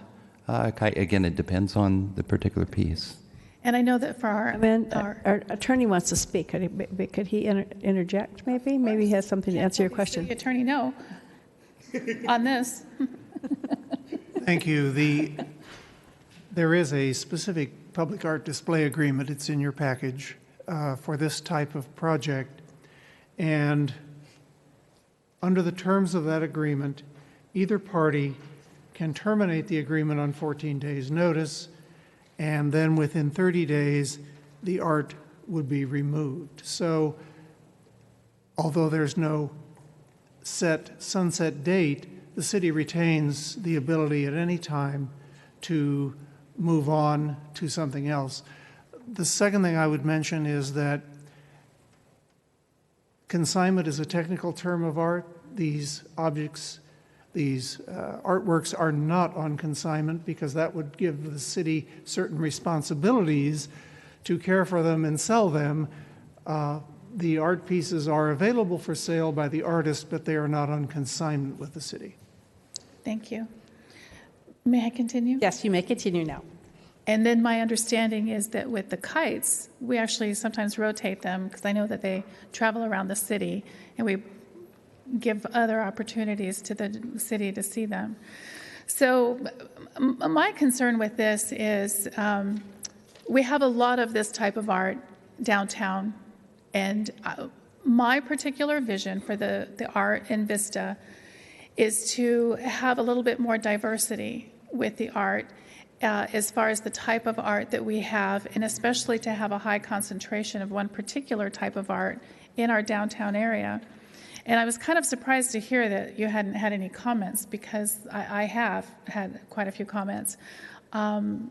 Speaker 10: kite, again, it depends on the particular piece.
Speaker 8: And I know that for
Speaker 1: our attorney wants to speak. Could he interject, maybe? Maybe he has something to answer your question.
Speaker 8: The attorney, no, on this.
Speaker 9: Thank you. There is a specific public art display agreement. It's in your package for this type of project. And under the terms of that agreement, either party can terminate the agreement on 14 days' notice, and then within 30 days, the art would be removed. So, although there's no set sunset date, the city retains the ability at any time to move on to something else. The second thing I would mention is that consignment is a technical term of art. These objects, these artworks are not on consignment because that would give the city certain responsibilities to care for them and sell them. The art pieces are available for sale by the artist, but they are not on consignment with the city.
Speaker 8: Thank you. May I continue?
Speaker 1: Yes, you may continue now.
Speaker 8: And then my understanding is that with the kites, we actually sometimes rotate them because I know that they travel around the city, and we give other opportunities to the city to see them. So my concern with this is we have a lot of this type of art downtown, and my particular vision for the art in Vista is to have a little bit more diversity with the art as far as the type of art that we have, and especially to have a high concentration of one particular type of art in our downtown area. And I was kind of surprised to hear that you hadn't had any comments, because I have had quite a few comments. And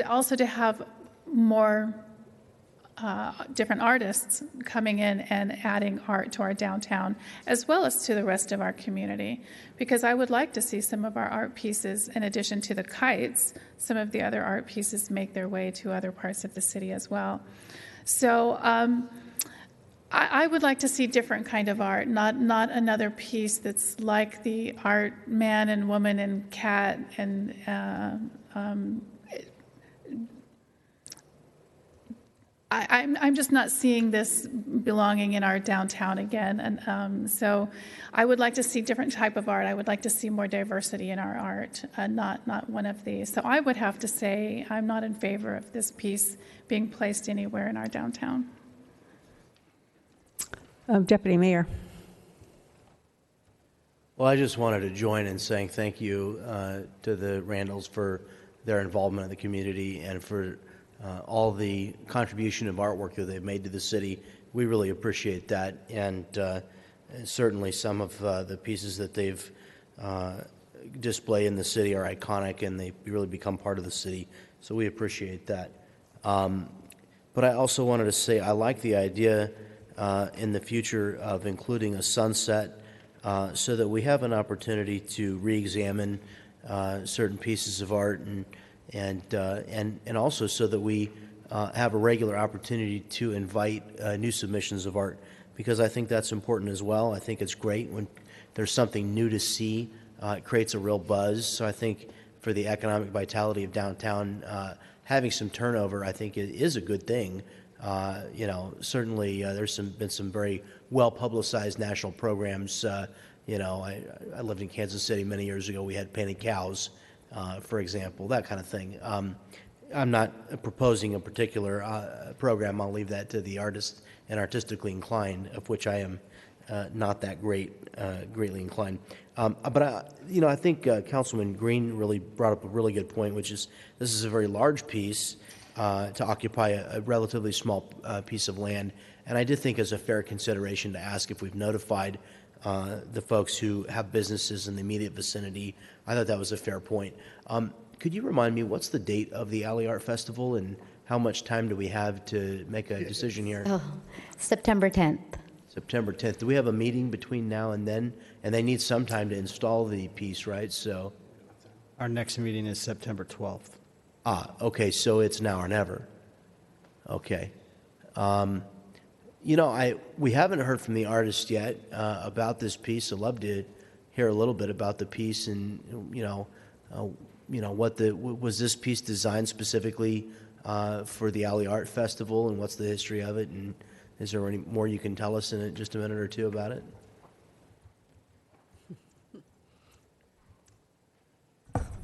Speaker 8: also to have more different artists coming in and adding art to our downtown, as well as to the rest of our community. Because I would like to see some of our art pieces, in addition to the kites, some of the other art pieces make their way to other parts of the city as well. So I would like to see different kind of art, not another piece that's like the art man and woman and cat and I'm just not seeing this belonging in our downtown again. And so I would like to see different type of art. I would like to see more diversity in our art, not one of these. So I would have to say I'm not in favor of this piece being placed anywhere in our downtown.
Speaker 1: Deputy Mayor.
Speaker 6: Well, I just wanted to join in saying thank you to the Randalls for their involvement in the community and for all the contribution of artwork that they've made to the city. We really appreciate that, and certainly some of the pieces that they've displayed in the city are iconic, and they really become part of the city, so we appreciate that. But I also wanted to say I like the idea in the future of including a sunset so that we have an opportunity to re-examine certain pieces of art and also so that we have a regular opportunity to invite new submissions of art, because I think that's important as well. I think it's great when there's something new to see. It creates a real buzz. So I think for the economic vitality of downtown, having some turnover, I think it is a good thing. Certainly there's been some very well-publicized national programs. I lived in Kansas City many years ago. We had painted cows, for example, that kind of thing. I'm not proposing a particular program. I'll leave that to the artists and artistically inclined, of which I am not that greatly inclined. But I think Councilman Green really brought up a really good point, which is this is a very large piece to occupy a relatively small piece of land. And I did think as a fair consideration to ask if we've notified the folks who have businesses in the immediate vicinity. I thought that was a fair point. Could you remind me, what's the date of the Alley Art Festival, and how much time do we have to make a decision here?
Speaker 4: Oh, September 10th.
Speaker 6: September 10th. Do we have a meeting between now and then? And they need some time to install the piece, right? So
Speaker 5: our next meeting is September 12th.
Speaker 6: Okay, so it's now or never. Okay. We haven't heard from the artist yet about this piece. I'd love to hear a little bit about the piece, and was this piece designed specifically for the Alley Art Festival, and what's the history of it, and is there any more you can tell us in just a minute or two about it?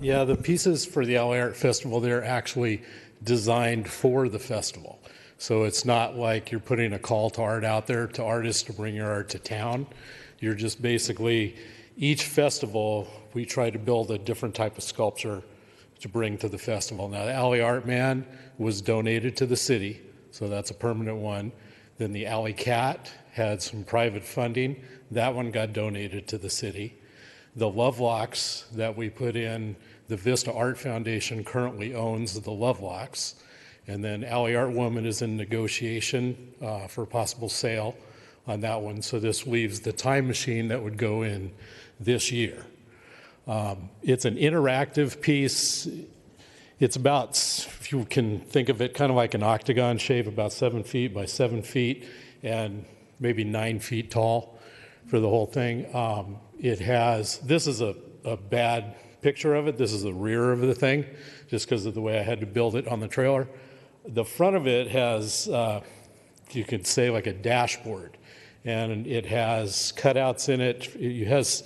Speaker 11: Yeah, the pieces for the Alley Art Festival, they're actually designed for the festival. So it's not like you're putting a call to art out there to artists to bring your art to town. You're just basically, each festival, we try to build a different type of sculpture to bring to the festival. Now, the Alley Art Man was donated to the city, so that's a permanent one. Then the Alley Cat had some private funding. That one got donated to the city. The Lovelocks that we put in, the Vista Art Foundation currently owns the Lovelocks. And then Alley Art Woman is in negotiation for possible sale on that one. So this leaves the Time Machine that would go in this year. It's an interactive piece. It's about, if you can think of it, kind of like an octagon shape, about 7 feet by 7 feet and maybe 9 feet tall for the whole thing. This is a bad picture of it. This is the rear of the thing, just because of the way I had to build it on the trailer. The front of it has, you could say, like a dashboard, and it has cutouts in it. It has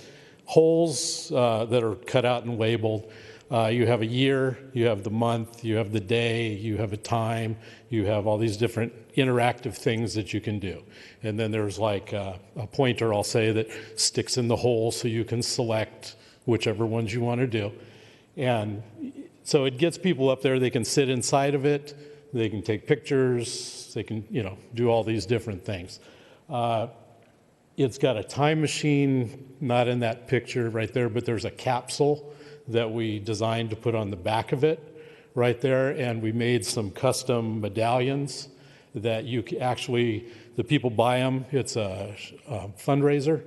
Speaker 11: holes that are cut out and labeled. You have a year, you have the month, you have the day, you have a time, you have all these different interactive things that you can do. And then there's like a pointer, I'll say, that sticks in the hole so you can select whichever ones you want to do. And so it gets people up there, they can sit inside of it, they can take pictures, they can, do all these different things. It's got a time machine, not in that picture right there, but there's a capsule that we designed to put on the back of it right there, and we made some custom medallions that the people buy them. It's a fundraiser,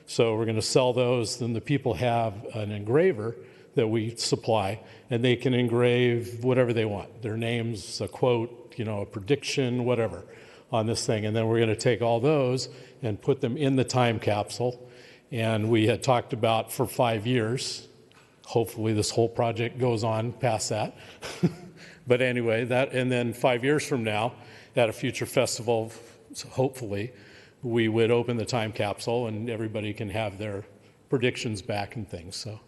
Speaker 11: so we're going to sell those. Then the people have an engraver that we supply, and they can engrave whatever they want, their names, a quote, a prediction, whatever, on this thing. And then we're going to take all those and put them in the time capsule. And we had talked about for 5 years. Hopefully this whole project goes on past that. But anyway, and then 5 years from now, at a future festival, hopefully, we would open the time capsule and everybody can have their predictions back and things. So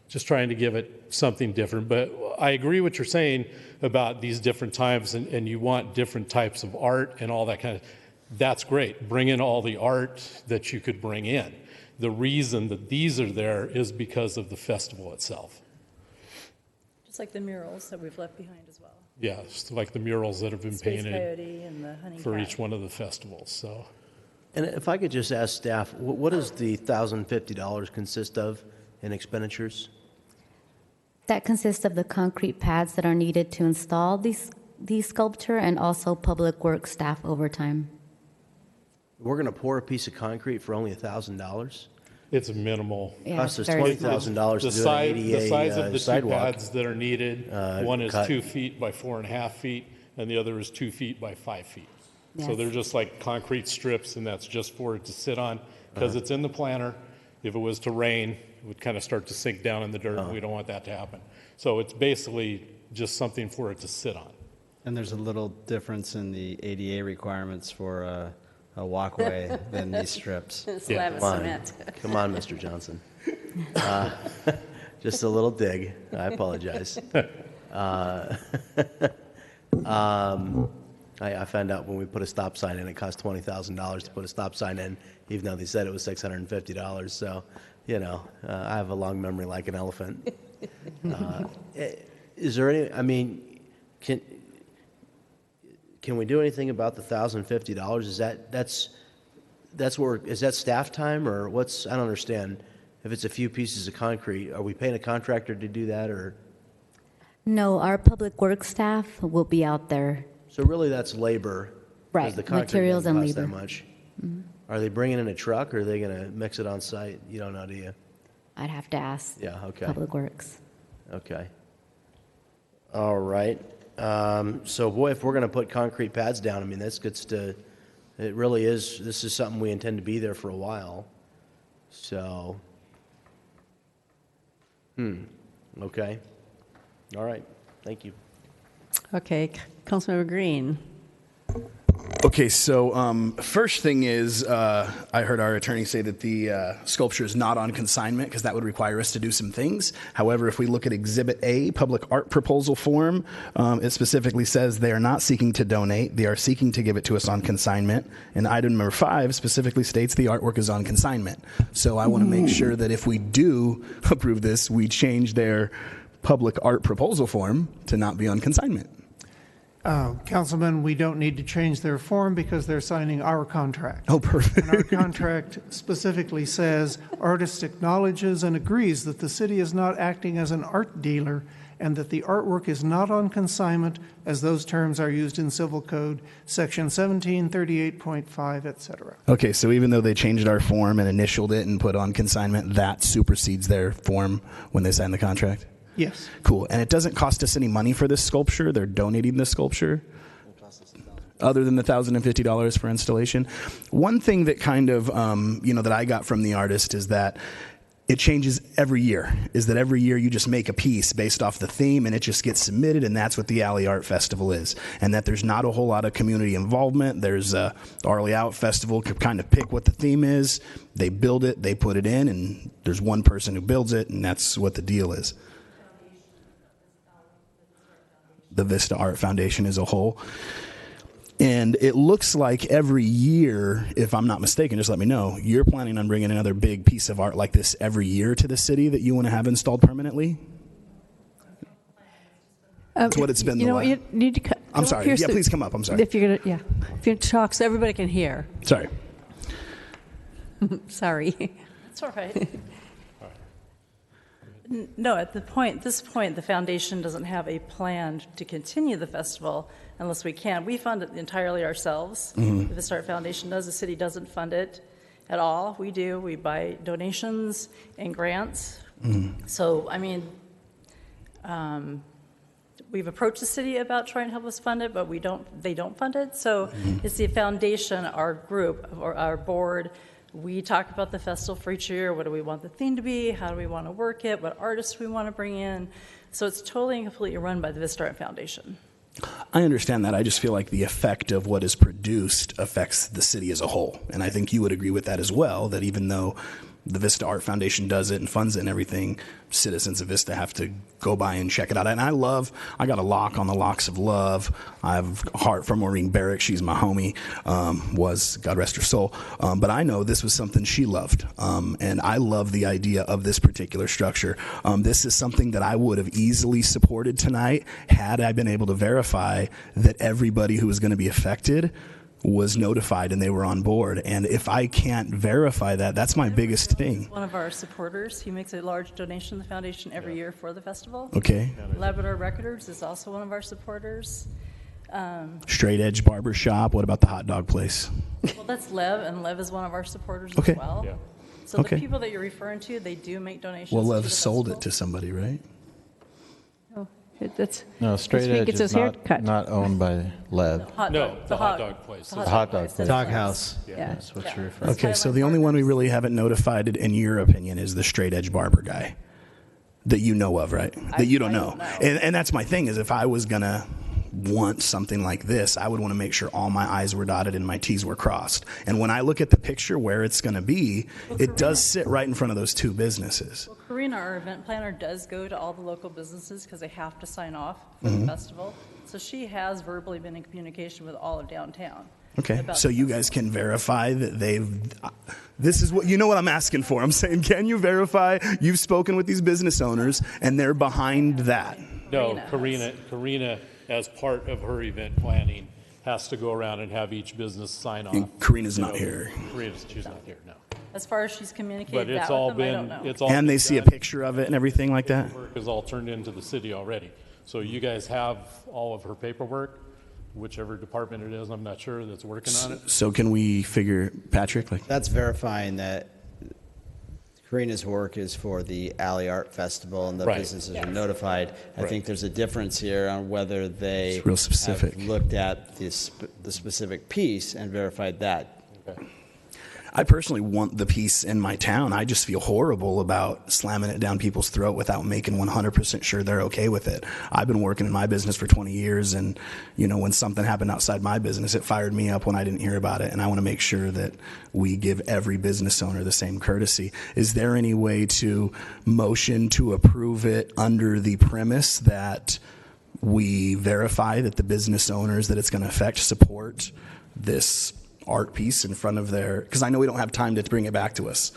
Speaker 11: just trying to give it something different. But I agree what you're saying about these different times, and you want different types of art and all that kind of, that's great. Bring in all the art that you could bring in. The reason that these are there is because of the festival itself.
Speaker 1: Just like the murals that we've left behind as well.
Speaker 11: Yes, like the murals that have been
Speaker 1: Space
Speaker 11: painted
Speaker 1: Coyote and the Honey
Speaker 11: for
Speaker 1: Cat.
Speaker 11: each one of the festivals. So,
Speaker 6: And if I could just ask staff, what does the $1,050 consist of in expenditures?
Speaker 4: That consists of the concrete pads that are needed to install these sculpture and also public works staff overtime.
Speaker 6: We're going to pour a piece of concrete for only $1,000?
Speaker 11: it's minimal.
Speaker 4: Yeah,
Speaker 6: Costs us
Speaker 4: very
Speaker 6: $20,000 to do an
Speaker 11: The size
Speaker 6: ADA
Speaker 11: of the
Speaker 6: sidewalk.
Speaker 11: two pads that are needed, one is
Speaker 6: cut.
Speaker 11: 2 feet by 4.5 feet, and the other is 2 feet by 5 feet. So
Speaker 4: Yes.
Speaker 11: they're just like concrete strips, and that's just for it to sit on, because it's in the planter. If it was to rain, it would kind of start to sink down in the dirt, and we don't want that to happen. So it's basically just something for it to sit on.
Speaker 5: And there's a little difference in the ADA requirements for a walkway than these strips.
Speaker 1: Slab of
Speaker 6: Come on.
Speaker 1: cement.
Speaker 6: Come on, Mr. Johnson. Just a little dig. I apologize. I found out when we put a stop sign in, it cost $20,000 to put a stop sign in, even though they said it was $650. So, I have a long memory like an elephant. Is there any, I mean, can we do anything about the $1,050? Is is that staff time or what's, I don't understand. If it's a few pieces of concrete, are we paying a contractor to do that or?
Speaker 4: No, our public works staff will be out there.
Speaker 6: So really that's labor. 'cause
Speaker 4: Right,
Speaker 6: the concrete
Speaker 4: materials
Speaker 6: doesn't
Speaker 4: and
Speaker 6: cost
Speaker 4: labor.
Speaker 6: that much. Are they bringing in a truck or are they going to mix it on site? You don't know, do you?
Speaker 4: I'd have to ask
Speaker 6: Yeah, okay.
Speaker 4: Public Works.
Speaker 6: Okay. All right. So boy, if we're going to put concrete pads down, I mean, this gets to, it really is, this is something we intend to be there for a while. So, okay. All right. Thank you.
Speaker 1: Okay, Councilmember Green.
Speaker 7: Okay, so first thing is, I heard our attorney say that the sculpture is not on consignment because that would require us to do some things. However, if we look at Exhibit A, public art proposal form, it specifically says they are not seeking to donate. They are seeking to give it to us on consignment. And item number 5 specifically states the artwork is on consignment. So I want to make sure that if we do approve this, we change their public art proposal form to not be on consignment.
Speaker 9: Councilman, we don't need to change their form because they're signing our contract.
Speaker 7: Oh, perfect.
Speaker 9: And our contract specifically says, artist acknowledges and agrees that the city is not acting as an art dealer and that the artwork is not on consignment as those terms are used in Civil Code, Section 1738.5, et cetera.
Speaker 7: Okay, so even though they changed our form and initialed it and put on consignment, that supersedes their form when they sign the contract?
Speaker 9: Yes.
Speaker 7: Cool. And it doesn't cost us any money for this sculpture. They're donating the sculpture. Other than the $1,050 for installation. One thing that kind of, that I got from the artist is that it changes every year. Is that every year you just make a piece based off the theme and it just gets submitted, and that's what the Alley Art Festival is. And that there's not a whole lot of community involvement. There's the Arley Out Festival could kind of pick what the theme is. They build it, they put it in, and there's one person who builds it, and that's what the deal is. The Vista Art Foundation as a whole. And it looks like every year, if I'm not mistaken, just let me know, you're planning on bringing another big piece of art like this every year to the city that you want to have installed permanently? That's what it's been.
Speaker 1: You know what? You need to.
Speaker 7: I'm sorry. Yeah, please come up. I'm sorry.
Speaker 1: If you're gonna, if you talk so everybody can hear.
Speaker 7: Sorry.
Speaker 1: Sorry. That's all right. No, at this point, the foundation doesn't have a plan to continue the festival unless we can. We fund it entirely ourselves.
Speaker 7: Mm-hmm.
Speaker 1: The Vista Art Foundation does. The city doesn't fund it at all. We do. We buy donations and grants.
Speaker 7: Mm-hmm.
Speaker 1: So, I mean, we've approached the city about trying to help us fund it, but they don't fund it. So it's the foundation, our group, or our board. We talk about the festival for each year. What do we want the theme to be? How do we want to work it? What artists we want to bring in? So it's totally and completely run by the Vista Art Foundation.
Speaker 7: I understand that. I just feel like the effect of what is produced affects the city as a whole. And I think you would agree with that as well, that even though the Vista Art Foundation does it and funds it and everything, citizens of Vista have to go by and check it out. And I got a lock on the Locks of Love. I have a heart for Maureen Barrick. She's my homie, was, God rest her soul. But I know this was something she loved. And I love the idea of this particular structure. This is something that I would have easily supported tonight had I been able to verify that everybody who was going to be affected was notified and they were on board. And if I can't verify that, that's my biggest thing.
Speaker 1: One of our supporters, he makes a large donation to the foundation every year for the festival.
Speaker 7: Okay.
Speaker 1: Labrador Records is also one of our supporters.
Speaker 7: Straight Edge Barber Shop. What about the hot dog place?
Speaker 1: Well, that's Lev, and Lev is one of our supporters
Speaker 7: Okay.
Speaker 1: as well.
Speaker 7: Yeah.
Speaker 1: So
Speaker 7: Okay.
Speaker 1: the people that you're referring to, they do make donations.
Speaker 7: Well,
Speaker 1: to
Speaker 7: Lev
Speaker 1: the
Speaker 7: sold
Speaker 1: festival.
Speaker 7: it to somebody, right?
Speaker 1: That's
Speaker 3: No, Straight
Speaker 1: this week
Speaker 3: Edge
Speaker 1: it's
Speaker 3: is
Speaker 1: his haircut.
Speaker 3: not owned by Lev.
Speaker 1: The hot dog
Speaker 11: place.
Speaker 3: The hot dog place.
Speaker 5: Dog house.
Speaker 1: Yeah.
Speaker 3: That's what you're referring to.
Speaker 7: Okay, so the only one we really haven't notified, in your opinion, is the Straight Edge Barber guy that you know of, right? That you don't know. And that's my thing, is if I was going to want something like this, I would want to make sure all my I's were dotted and my T's were crossed. And when I look at the picture where it's going to be, it does sit right in front of those two businesses.
Speaker 1: Well, Karina, our event planner, does go to all the local businesses because they have to sign off for
Speaker 7: Mhm.
Speaker 1: the festival. So she has verbally been in communication with all of downtown.
Speaker 7: Okay,
Speaker 1: about
Speaker 7: so you guys can verify that this is what, you know what I'm asking for. I'm saying, can you verify you've spoken with these business owners and they're behind that?
Speaker 11: No, Karina, as part of her event planning, has to go around and have each business sign off.
Speaker 7: And Karina's not here.
Speaker 11: She's not here, no.
Speaker 1: As far as she's communicated
Speaker 11: But it's
Speaker 1: that
Speaker 11: all
Speaker 1: with them, I
Speaker 11: been,
Speaker 1: don't know.
Speaker 11: it's all.
Speaker 7: And they
Speaker 11: been
Speaker 7: see a
Speaker 11: done.
Speaker 7: picture of it and everything like that?
Speaker 11: Paperwork is all turned into the city already. So you guys have all of her paperwork, whichever department it is, I'm not sure, that's working on it.
Speaker 7: So can we figure, Patrick,
Speaker 5: That's verifying that Karina's work is for the Alley Art Festival and the
Speaker 11: Right.
Speaker 5: businesses are notified. I
Speaker 11: Right.
Speaker 5: think there's a difference here on whether they
Speaker 7: It's real specific.
Speaker 5: have looked at the specific piece and verified that.
Speaker 11: Okay.
Speaker 7: I personally want the piece in my town. I just feel horrible about slamming it down people's throat without making 100% sure they're okay with it. I've been working in my business for 20 years, and when something happened outside my business, it fired me up when I didn't hear about it, and I want to make sure that we give every business owner the same courtesy. Is there any way to motion to approve it under the premise that we verify that the business owners that it's going to affect support this art piece in front of their, because I know we don't have time to bring it back to us.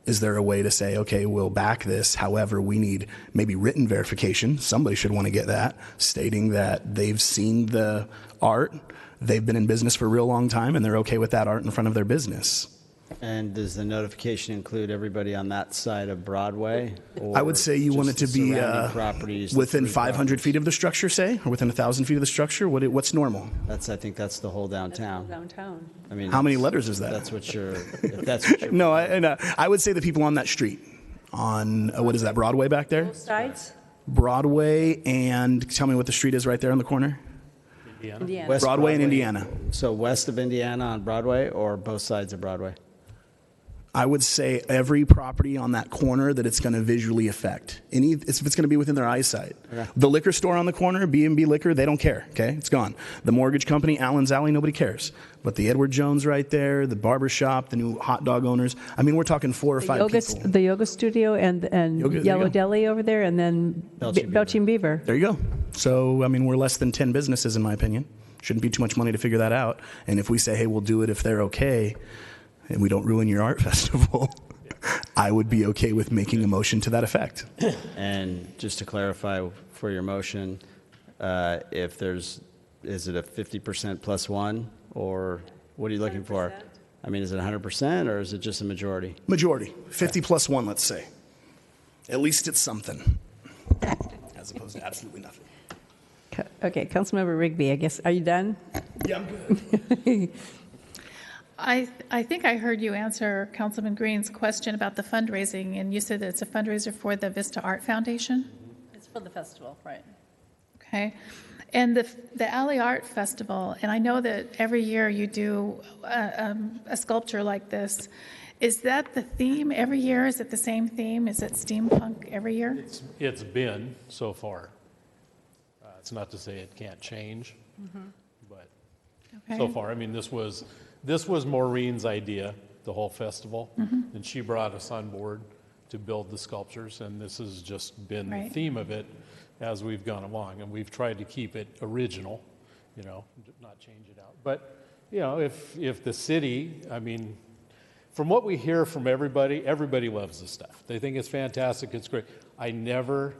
Speaker 7: Is there a way to say, okay, we'll back this, however, we need maybe written verification, somebody should want to get that, stating that they've seen the art, they've been in business for a real long time, and they're okay with that art in front of their business.
Speaker 5: And does the notification include everybody on that side of Broadway? Or
Speaker 7: I would say you want it to
Speaker 5: just
Speaker 7: be
Speaker 5: the surrounding properties, the
Speaker 7: within
Speaker 5: 3
Speaker 7: 500 feet of the structure, say, or within 1,000 feet of the structure? What's normal?
Speaker 5: I think that's the whole downtown.
Speaker 1: Downtown.
Speaker 5: I mean,
Speaker 7: How many letters is that?
Speaker 5: That's what you're. If that's what you're.
Speaker 7: No, I would say the people on that street, on what is that, Broadway back there?
Speaker 1: Both sides?
Speaker 7: Broadway, and tell me what the street is right there on the corner.
Speaker 1: Indiana.
Speaker 5: West
Speaker 7: Broadway and Indiana.
Speaker 5: So west of Indiana on Broadway, or both sides of Broadway?
Speaker 7: I would say every property on that corner that it's going to visually affect. If it's going to be within their eyesight.
Speaker 5: Okay.
Speaker 7: The liquor store on the corner, B&B Liquor, they don't care, okay? It's gone. The mortgage company, Allen's Alley, nobody cares. But the Edward Jones right there, the barber shop, the new hot dog owners, I mean, we're talking 4 or 5 people.
Speaker 1: The yoga studio and
Speaker 7: Yoga, there
Speaker 1: Yellow
Speaker 7: you go.
Speaker 1: Deli over there, and then Belching Beaver.
Speaker 7: There you go. So, I mean, we're less than 10 businesses, in my opinion. Shouldn't be too much money to figure that out. And if we say, hey, we'll do it if they're okay, and we don't ruin your art festival, I would be okay with making a motion to that effect.
Speaker 5: And just to clarify for your motion, if there's, is it a 50% plus one, or what are you looking for? I mean, is it 100% or is it just a majority?
Speaker 7: Majority. 50 plus 1, let's say. At least it's something, as opposed to absolutely nothing.
Speaker 1: Okay, Councilmember Rigby, I guess, are you done?
Speaker 7: Yeah, I'm good.
Speaker 8: I think I heard you answer Councilman Green's question about the fundraising, and you said that it's a fundraiser for the Vista Art Foundation?
Speaker 1: It's for the festival, right.
Speaker 8: Okay. And the Alley Art Festival, and I know that every year you do a sculpture like this. Is that the theme every year? Is it the same theme? Is it steampunk every year?
Speaker 11: It's been so far. It's not to say it can't change, but
Speaker 8: Okay.
Speaker 11: so far, I mean, this was Maureen's idea, the whole festival, and she brought us on board to build the sculptures, and this has just been
Speaker 8: Right.
Speaker 11: the theme of it as we've gone along, and we've tried to keep it original, not change it out. But, if the city, I mean, from what we hear from everybody loves this stuff. They think it's fantastic, it's great. I never,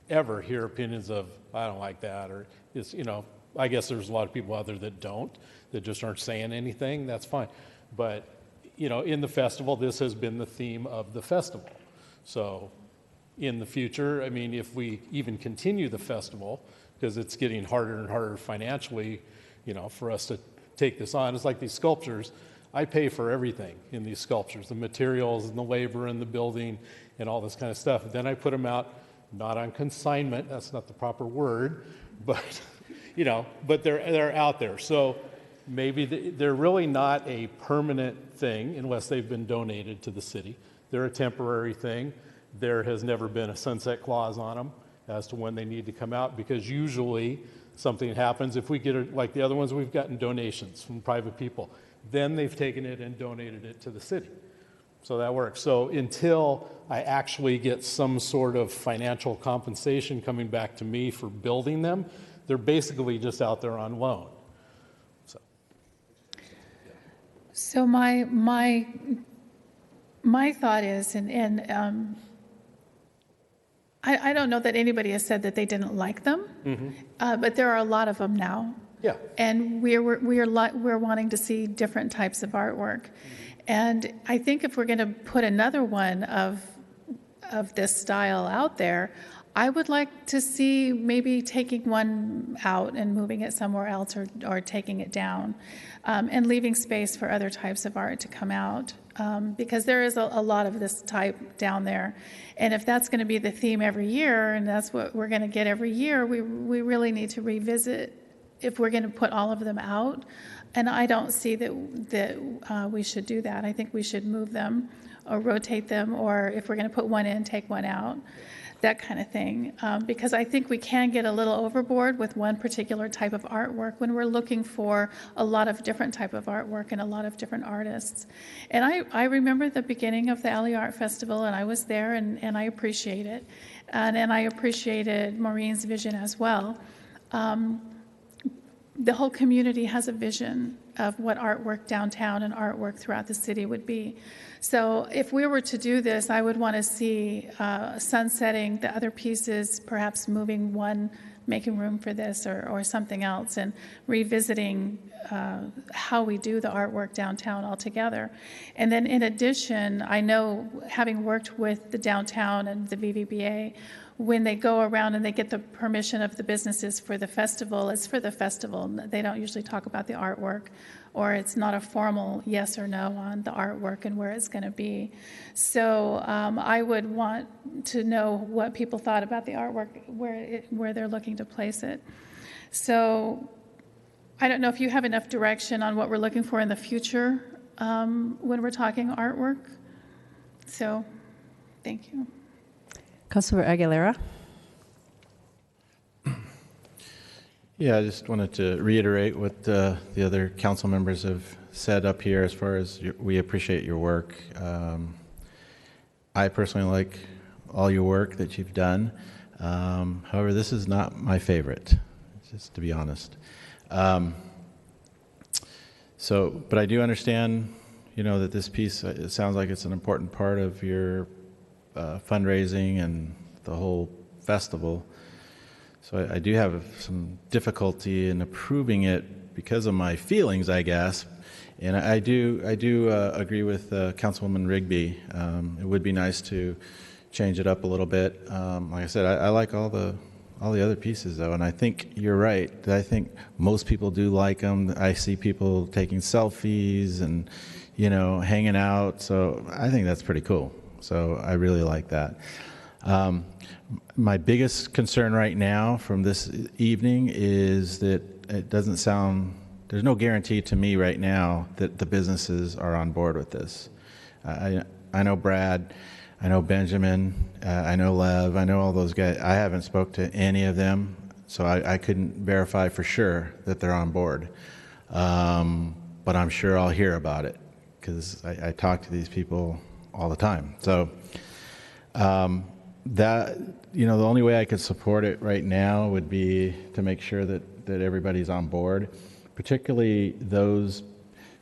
Speaker 11: ever hear opinions of, I don't like that, or it's, I guess there's a lot of people out there that don't, that just aren't saying anything, that's fine. But, in the festival, this has been the theme of the festival. So in the future, I mean, if we even continue the festival, because it's getting harder and harder financially, for us to take this on, it's like these sculptures. I pay for everything in these sculptures, the materials and the labor and the building and all this kind of stuff. Then I put them out, not on consignment, that's not the proper word, but, but they're out there. So maybe they're really not a permanent thing unless they've been donated to the city. They're a temporary thing. There has never been a sunset clause on them as to when they need to come out, because usually something happens. If we get it, like the other ones, we've gotten donations from private people. Then they've taken it and donated it to the city. So that works. So until I actually get some sort of financial compensation coming back to me for building them, they're basically just out there on loan.
Speaker 8: So my thought is, I don't know that anybody has said that they didn't like them, but there are a lot of them now.
Speaker 11: Yeah.
Speaker 8: And we're wanting to see different types of artwork. And I think if we're going to put another one of this style out there, I would like to see maybe taking one out and moving it somewhere else, or taking it down, and leaving space for other types of art to come out. Because there is a lot of this type down there. And if that's going to be the theme every year, and that's what we're going to get every year, we really need to revisit if we're going to put all of them out. And I don't see that we should do that. I think we should move them or rotate them, or if we're going to put one in, take one out, that kind of thing. Because I think we can get a little overboard with one particular type of artwork when we're looking for a lot of different type of artwork and a lot of different artists. And I remember the beginning of the Alley Art Festival, and I was there, and I appreciate it. And I appreciated Maureen's vision as well. The whole community has a vision of what artwork downtown and artwork throughout the city would be. So if we were to do this, I would want to see sunsetting the other pieces, perhaps moving one, making room for this or something else, and revisiting how we do the artwork downtown altogether. And then in addition, I know, having worked with the downtown and the VVBA, when they go around and they get the permission of the businesses for the festival, it's for the festival. They don't usually talk about the artwork, or it's not a formal yes or no on the artwork and where it's going to be. So I would want to know what people thought about the artwork, where they're looking to place it. So I don't know if you have enough direction on what we're looking for in the future when we're talking artwork. So, thank you.
Speaker 1: Councilor Aguilera.
Speaker 3: Yeah, I just wanted to reiterate what the other council members have said up here as far as we appreciate your work. I personally like all your work that you've done. However, this is not my favorite, just to be honest. But I do understand, that this piece, it sounds like it's an important part of your fundraising and the whole festival. So I do have some difficulty in approving it because of my feelings, I guess. And I do agree with Councilwoman Rigby. It would be nice to change it up a little bit. Like I said, I like all the other pieces though, and I think you're right. I think most people do like them. I see people taking selfies and hanging out. So I think that's pretty cool. So I really like that. My biggest concern right now from this evening is that it doesn't sound, there's no guarantee to me right now that the businesses are on board with this. I know Brad, I know Benjamin, I know Lev, I know all those guys. I haven't spoke to any of them, so I couldn't verify for sure that they're on board. But I'm sure I'll hear about it because I talk to these people all the time. So that, the only way I could support it right now would be to make sure that everybody's on board, particularly those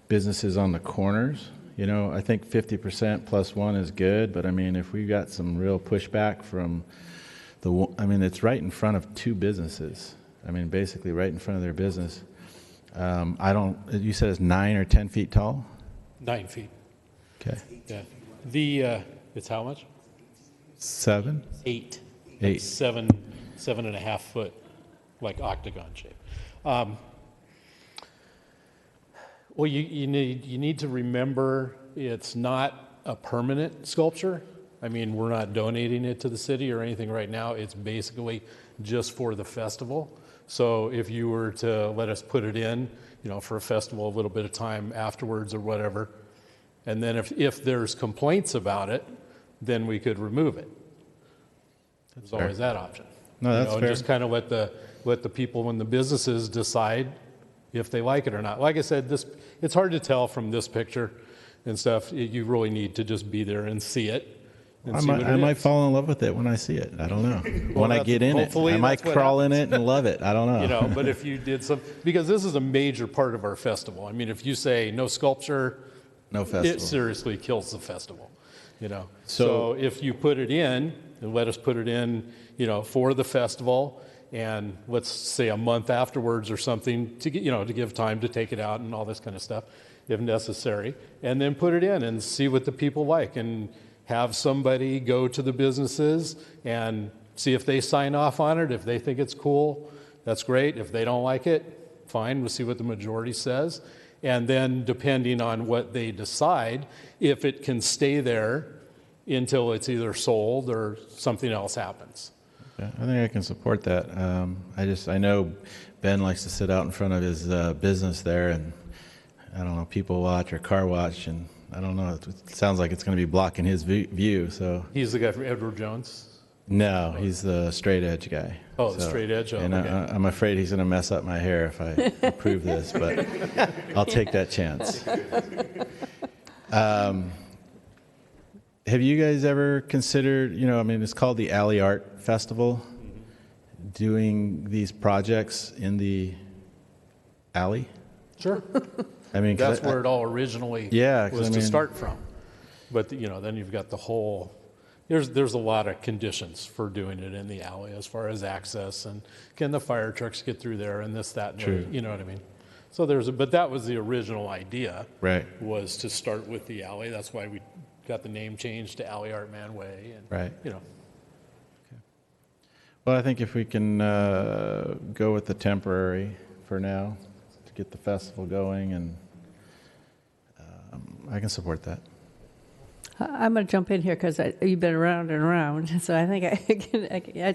Speaker 3: businesses on the corners. I think 50% plus one is good, but I mean, if we got some real pushback from it's right in front of two businesses. Basically right in front of their business. You said it's 9 or 10 feet tall?
Speaker 11: 9 feet.
Speaker 3: Okay.
Speaker 11: Yeah. It's how much?
Speaker 3: 7?
Speaker 11: 8.
Speaker 3: 8.
Speaker 11: 7.5 foot, like octagon shape. Well, you need to remember it's not a permanent sculpture. We're not donating it to the city or anything right now. It's basically just for the festival. So if you were to let us put it in, for a festival, a little bit of time afterwards or whatever, and then if there's complaints about it, then we could remove it. There's always that option.
Speaker 3: No, that's fair.
Speaker 11: And just kind of let the people and the businesses decide if they like it or not. Like I said, it's hard to tell from this picture and stuff. You really need to just be there and see it. And
Speaker 3: I might fall in love with it when I see it. I don't know. When I get in it, I might crawl in it and love it. I don't know.
Speaker 11: But if you did because this is a major part of our festival. If you say no sculpture,
Speaker 3: no festival,
Speaker 11: it seriously kills the festival. So if you put it in and let us put it in, for the festival, and let's say a month afterwards or something to give time to take it out and all this kind of stuff, if necessary, and then put it in and see what the people like, and have somebody go to the businesses and see if they sign off on it. If they think it's cool, that's great. If they don't like it, fine. We'll see what the majority says. And then depending on what they decide, if it can stay there until it's either sold or something else happens.
Speaker 3: Okay. I think I can support that. I know Ben likes to sit out in front of his business there, and I don't know, people watch or car watch, and I don't know, it sounds like it's going to be blocking his view. So
Speaker 11: he's the guy from Edward Jones?
Speaker 3: No, he's the straight edge guy.
Speaker 11: Oh, the straight edge? Oh,
Speaker 3: and
Speaker 11: okay.
Speaker 3: I'm afraid he's going to mess up my hair if I approve this, but I'll take that chance. Have you guys ever considered, it's called the Alley Art Festival, doing these projects in the alley?
Speaker 11: Sure. That's where it all originally was to start from. But, then you've got the whole, there's a lot of conditions for doing it in the alley as far as access, and can the fire trucks get through there, and this, that, and
Speaker 3: True.
Speaker 11: You know what I mean? So but that was the original idea.
Speaker 3: Right.
Speaker 11: Was to start with the alley. That's why we got the name changed to Alley Art Man Way. And,
Speaker 3: right. Okay. Well, I think if we can go with the temporary for now to get the festival going, and I can support that.
Speaker 1: I'm going to jump in here because you've been around and around, so I think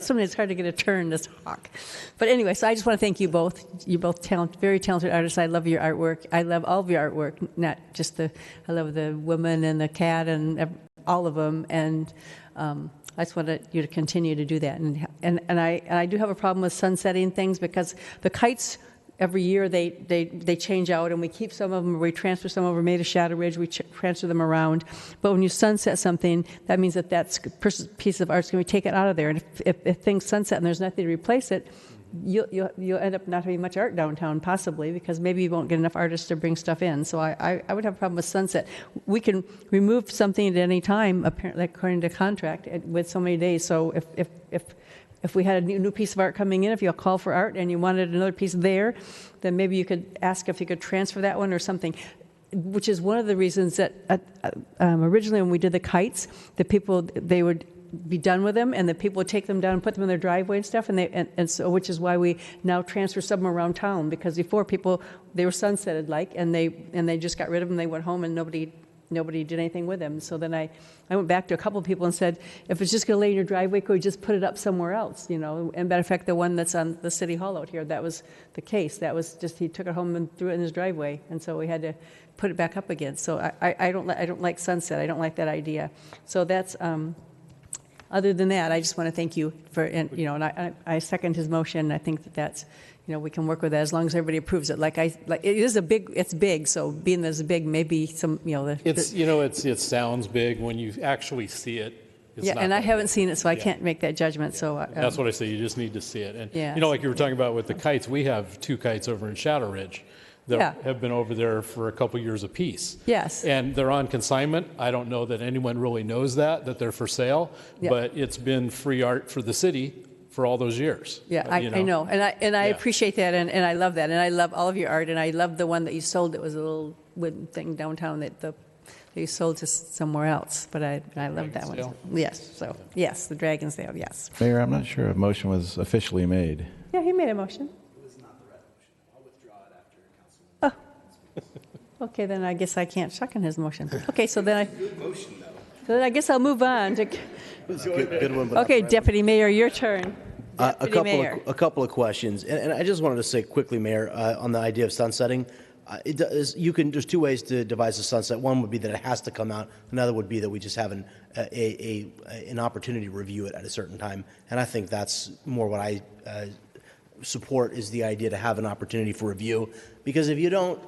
Speaker 1: sometimes it's hard to get a turn to talk. But anyway, so I just want to thank you both. You're both very talented artists. I love your artwork. I love all of your artwork, not just I love the woman and the cat and all of them, and I just wanted you to continue to do that. And I do have a problem with sunsetting things because the kites, every year they change out, and we keep some of them, or we transfer some over Made of Shadow Ridge, we transfer them around. But when you sunset something, that means that piece of art's going to be taken out of there. And if things sunset and there's nothing to replace it, you'll end up not having much art downtown, possibly, because maybe you won't get enough artists to bring stuff in. So I would have a problem with sunset. We can remove something at any time, apparently, according to contract, with so many days. So if we had a new piece of art coming in, if you call for art and you wanted another piece there, then maybe you could ask if you could transfer that one or something, which is one of the reasons that originally when we did the kites, the people, they would be done with them, and the people would take them down and put them in their driveway and stuff, and so, which is why we now transfer some around town, because before people, they were sunsetted and they just got rid of them, they went home, and nobody did anything with them. So then I went back to a couple of people and said, if it's just going to lay in your driveway, could we just put it up somewhere else, And matter of fact, the one that's on the City Hall out here, that was the case. That was just, he took it home and threw it in his driveway, and so we had to put it back up again. So I don't like sunset. I don't like that idea. So that's, other than that, I just want to thank you for, and I second his motion. I think that's, we can work with that as long as everybody approves it. It's big, so being this big, maybe some,
Speaker 11: it sounds big when you actually see it.
Speaker 1: Yeah, and I haven't seen it, so I can't make that judgment. Yeah. So
Speaker 11: that's what I say. You just need to see it. And
Speaker 1: yeah,
Speaker 11: like you were talking about with the kites, we have 2 kites over in Shadow Ridge that have been over there for a couple years apiece.
Speaker 1: Yes.
Speaker 11: And they're on consignment. I don't know that anyone really knows that they're for sale, but it's been free art for the city for all those years.
Speaker 1: Yeah, I know. And I appreciate that, and I love that. And I love all of your art, and I love the one that you sold that was a little wooden thing downtown that you sold to somewhere else. But I love that one. Yes, so, yes, the Dragonsdale, yes.
Speaker 3: Mayor, I'm not sure if a motion was officially made.
Speaker 1: Yeah, he made a motion. Okay, then I guess I can't second his motion. Okay, so then I guess I'll move on to.
Speaker 6: Good one.
Speaker 1: Okay, Deputy Mayor, your turn.
Speaker 6: A couple of questions, and I just wanted to say quickly, Mayor, on the idea of sunsetting. There's 2 ways to devise a sunset. One would be that it has to come out. Another would be that we just have an opportunity to review it at a certain time. And I think that's more what I support, is the idea to have an opportunity for review. Because if you don't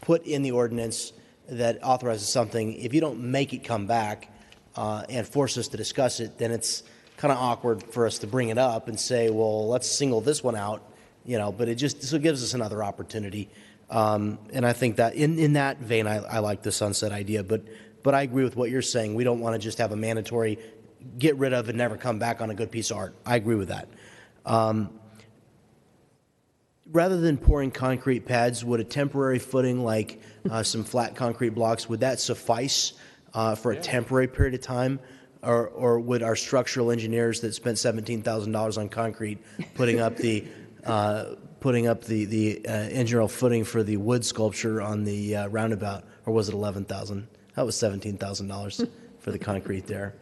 Speaker 6: put in the ordinance that authorizes something, if you don't make it come back and force us to discuss it, then it's kind of awkward for us to bring it up and say, well, let's single this one out, but it just so gives us another opportunity. And I think that in that vein, I like the sunset idea, but I agree with what you're saying. We don't want to just have a mandatory get rid of and never come back on a good piece of art. I agree with that. Rather than pouring concrete pads, would a temporary footing like some flat concrete blocks, would that suffice for a temporary period of time? Or would our structural engineers that spent $17,000 on concrete putting up the engineering footing for the wood sculpture on the roundabout, or was it $11,000? That was $17,000 for the concrete there.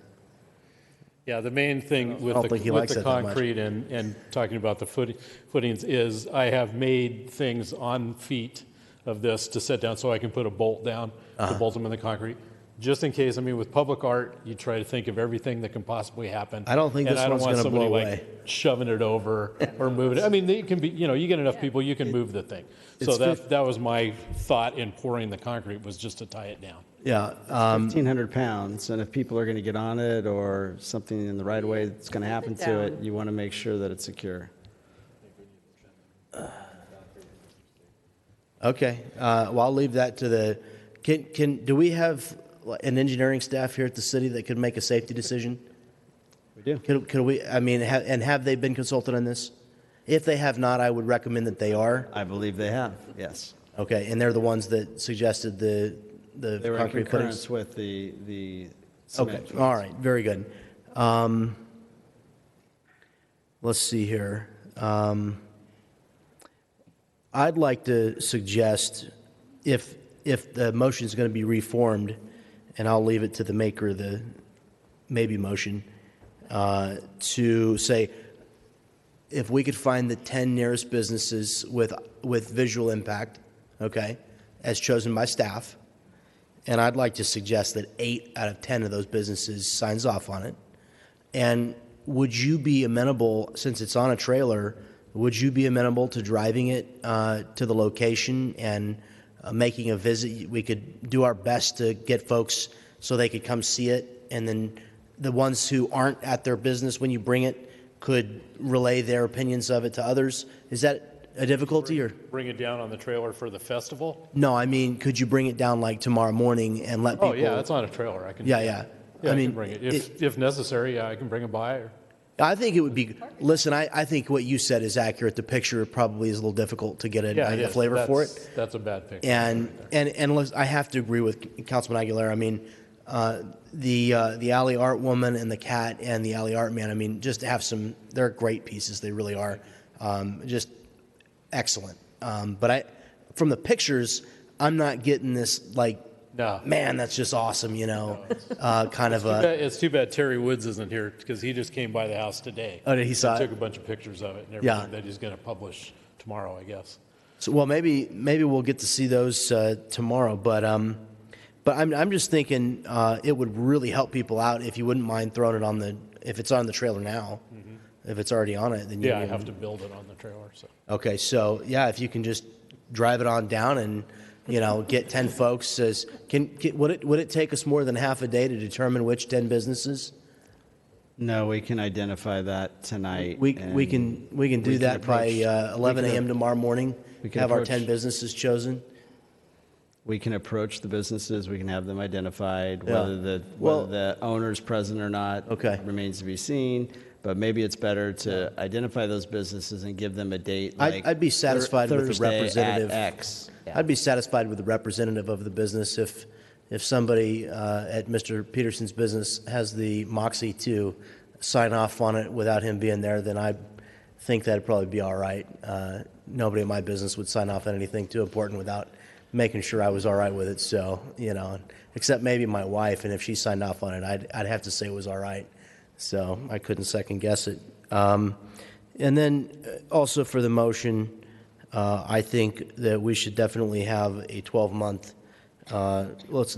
Speaker 11: Yeah, the main thing with the concrete and talking about the footings is I have made things on feet of this to set down so I can put a bolt down to bolt them in the concrete. Just in case, with public art, you try to think of everything that can possibly happen.
Speaker 6: I don't think this one's going to blow away.
Speaker 11: Shoving it over or moving it. It can be, you get enough people, you can move the thing. So that was my thought in pouring the concrete, was just to tie it down.
Speaker 5: Yeah. 1,500 pounds, and if people are going to get on it or something in the right way that's going to happen to it, you want to make sure that it's secure.
Speaker 6: Okay. Well, I'll leave that to the. Do we have an engineering staff here at the city that could make a safety decision?
Speaker 5: We do.
Speaker 6: Could we? Have they been consulted on this? If they have not, I would recommend that they are.
Speaker 5: I believe they have. Yes.
Speaker 6: Okay, and they're the ones that suggested the
Speaker 5: they were
Speaker 6: concrete
Speaker 5: in concurrence
Speaker 6: footings?
Speaker 5: with the
Speaker 6: Okay. All right. Very good. Let's see here. I'd like to suggest, if the motion is going to be reformed, and I'll leave it to the maker of the maybe motion, to say, if we could find the 10 nearest businesses with visual impact, okay, as chosen by staff, and I'd like to suggest that 8 out of 10 of those businesses signs off on it. And would you be amenable, since it's on a trailer, would you be amenable to driving it to the location and making a visit? We could do our best to get folks so they could come see it, and then the ones who aren't at their business when you bring it could relay their opinions of it to others. Is that a difficulty, or?
Speaker 11: Bring it down on the trailer for the festival?
Speaker 6: No, I mean, could you bring it down like tomorrow morning and let people?
Speaker 11: Oh, yeah, it's on a trailer. I can.
Speaker 6: Yeah, yeah.
Speaker 11: Yeah, I
Speaker 6: mean,
Speaker 11: can bring it. If necessary, yeah, I can bring it by.
Speaker 6: I think it would be, listen, I think what you said is accurate. The picture probably is a little difficult to get a flavor for it.
Speaker 11: That's a bad picture.
Speaker 6: And listen, I have to agree with Councilman Aguilera. I mean, the Alley Art Woman and the Cat and the Alley Art Man, I mean, just have some, they're great pieces. They really are. Just excellent. But from the pictures, I'm not getting this like,
Speaker 11: no.
Speaker 6: Man, that's just awesome, you know, kind of
Speaker 11: It's too bad Terry Woods isn't here, because he just came by the house today.
Speaker 6: Oh, did he saw it?
Speaker 11: Took a bunch of pictures of it and everything that he's going to publish tomorrow, I guess.
Speaker 6: So, well, maybe we'll get to see those tomorrow. But I'm just thinking it would really help people out if you wouldn't mind throwing it if it's on the trailer now. Mm-hmm. If it's already on it, then
Speaker 11: I have to build it on the trailer. So.
Speaker 6: Okay, so yeah, if you can just drive it on down and get 10 folks. Would it take us more than half a day to determine which 10 businesses?
Speaker 5: No, we can identify that tonight.
Speaker 6: We can do that by 11 a.m. tomorrow morning. We can have our 10 businesses chosen.
Speaker 5: We can approach the businesses. We can have them identified. Whether the owner's present or not remains to be seen. But maybe it's better to identify those businesses and give them a date.
Speaker 6: I'd be satisfied with the representative.
Speaker 5: At X.
Speaker 6: I'd be satisfied with the representative of the business if somebody at Mr. Peterson's business has the moxie to sign off on it without him being there, then I think that'd probably be all right. Nobody in my business would sign off on anything too important without making sure I was all right with it. So, except maybe my wife, and if she signed off on it, I'd have to say it was all right. So I couldn't second guess it. And then also for the motion, I think that we should definitely have a 12-month,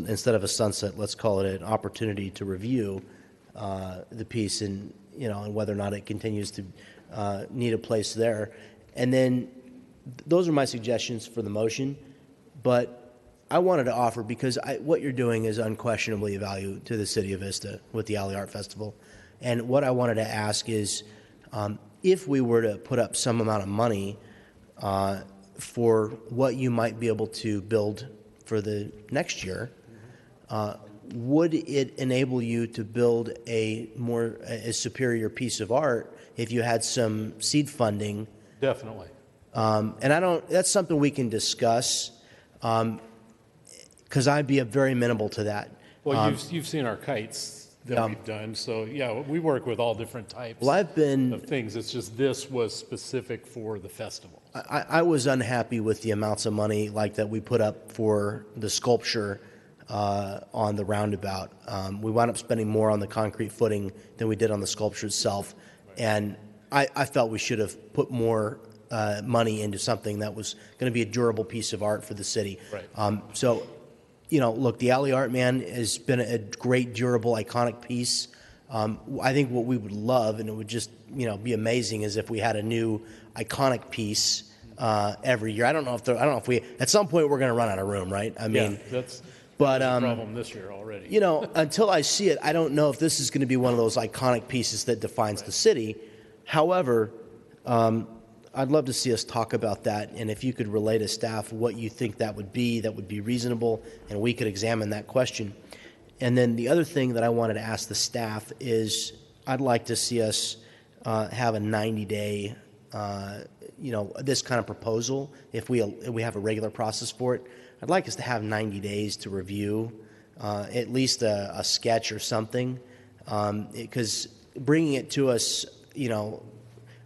Speaker 6: instead of a sunset, let's call it an opportunity to review the piece and whether or not it continues to need a place there. And then those are my suggestions for the motion. But I wanted to offer, because what you're doing is unquestionably a value to the city of Vista with the Alley Art Festival. And what I wanted to ask is, if we were to put up some amount of money for what you might be able to build for the next year, would it enable you to build a superior piece of art if you had some seed funding?
Speaker 11: Definitely.
Speaker 6: And that's something we can discuss, because I'd be very amenable to that.
Speaker 11: Well, you've seen our kites that we've done. So, yeah, we work with all different types of things. It's just this was specific for the festival.
Speaker 6: I was unhappy with the amounts of money like that we put up for the sculpture on the roundabout. We wound up spending more on the concrete footing than we did on the sculpture itself. And I felt we should have put more money into something that was going to be a durable piece of art for the city.
Speaker 11: Right.
Speaker 6: So, look, the Alley Art Man has been a great, durable, iconic piece. I think what we would love, and it would just, be amazing, is if we had a new iconic piece every year. I don't know if we, at some point, we're going to run out of room, right? I mean,
Speaker 11: that's a problem this year already.
Speaker 6: Until I see it, I don't know if this is going to be one of those iconic pieces that defines the city. However, I'd love to see us talk about that, and if you could relay to staff what you think that would be reasonable, and we could examine that question. And then the other thing that I wanted to ask the staff is, I'd like to see us have a 90-day, this kind of proposal. If we have a regular process for it, I'd like us to have 90 days to review at least a sketch or something, because bringing it to us,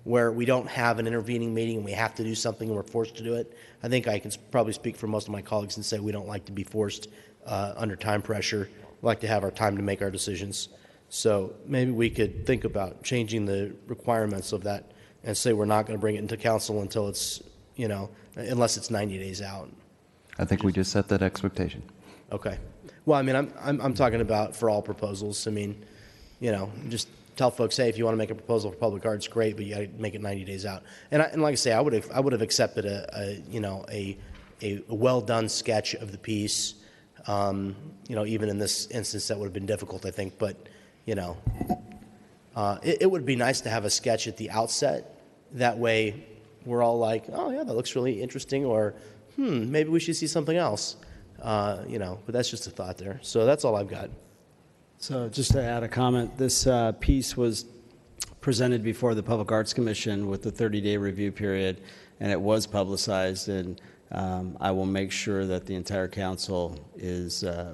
Speaker 6: where we don't have an intervening meeting and we have to do something and we're forced to do it. I think I can probably speak for most of my colleagues and say we don't like to be forced under time pressure. We like to have our time to make our decisions. So maybe we could think about changing the requirements of that and say we're not going to bring it into council until it's, unless it's 90 days out.
Speaker 10: I think we just set that expectation.
Speaker 6: Okay. Well, I mean, I'm talking about for all proposals. I mean, you know, just tell folks, hey, if you want to make a proposal for public arts, great, but you got to make it 90 days out. And like I say, I would have accepted a well done sketch of the piece. You know, even in this instance, that would have been difficult, I think. But you know, it would be nice to have a sketch at the outset. That way, we're all like, oh yeah, that looks really interesting, or maybe we should see something else. You know, but that's just a thought there. So that's all I've got.
Speaker 5: So just to add a comment, this piece was presented before the Public Arts Commission with the 30-day review period, and it was publicized, and I will make sure that the entire council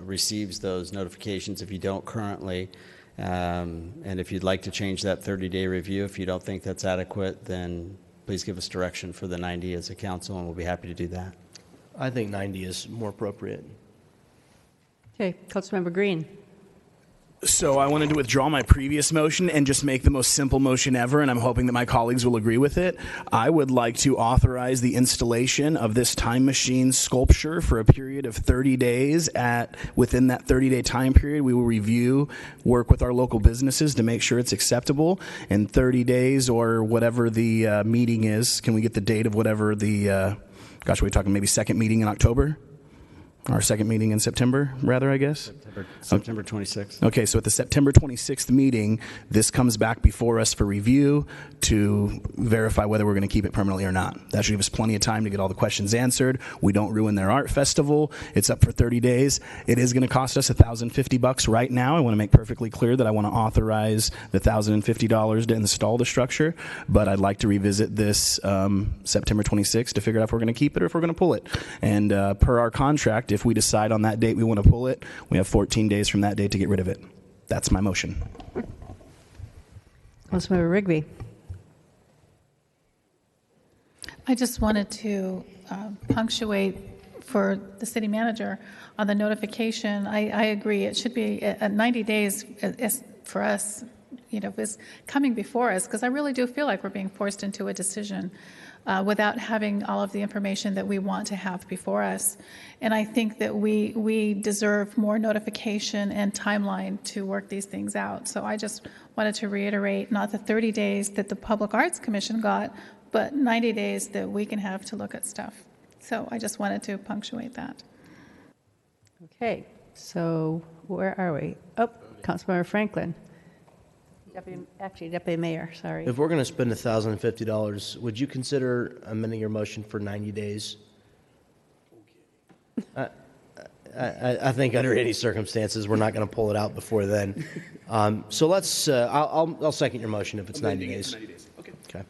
Speaker 5: receives those notifications if you don't currently. And if you'd like to change that 30-day review, if you don't think that's adequate, then please give us direction for the 90 as a council, and we'll be happy to do that.
Speaker 6: I think 90 is more appropriate.
Speaker 1: Okay, Councilmember Green.
Speaker 7: So I wanted to withdraw my previous motion and just make the most simple motion ever, and I'm hoping that my colleagues will agree with it. I would like to authorize the installation of this time machine sculpture for a period of 30 days. Within that 30-day time period, we will review, work with our local businesses to make sure it's acceptable. In 30 days or whatever the meeting is, can we get the date of whatever the, gosh, are we talking maybe second meeting in October? Our second meeting in September, rather, I guess?
Speaker 5: September 26th.
Speaker 7: Okay, so at the September 26th meeting, this comes back before us for review to verify whether we're going to keep it permanently or not. That should give us plenty of time to get all the questions answered. We don't ruin their art festival. It's up for 30 days. It is going to cost us $1,050 right now. I want to make perfectly clear that I want to authorize the $1,050 to install the structure, but I'd like to revisit this September 26th to figure out if we're going to keep it or if we're going to pull it. And per our contract, if we decide on that date we want to pull it, we have 14 days from that date to get rid of it. That's my motion.
Speaker 1: Councilmember Rigby.
Speaker 8: I just wanted to punctuate for the city manager on the notification. I agree. It should be 90 days for us, you know, is coming before us, because I really do feel like we're being forced into a decision without having all of the information that we want to have before us. And I think that we deserve more notification and timeline to work these things out. So I just wanted to reiterate, not the 30 days that the Public Arts Commission got, but 90 days that we can have to look at stuff. So I just wanted to punctuate that.
Speaker 1: Okay, so where are we? Oh, Councilmember Franklin. Deputy Mayor, sorry.
Speaker 6: If we're going to spend $1,050, would you consider amending your motion for 90 days? I think under any circumstances, we're not going to pull it out before then. So let's, I'll second your motion if it's 90 days.
Speaker 7: Okay.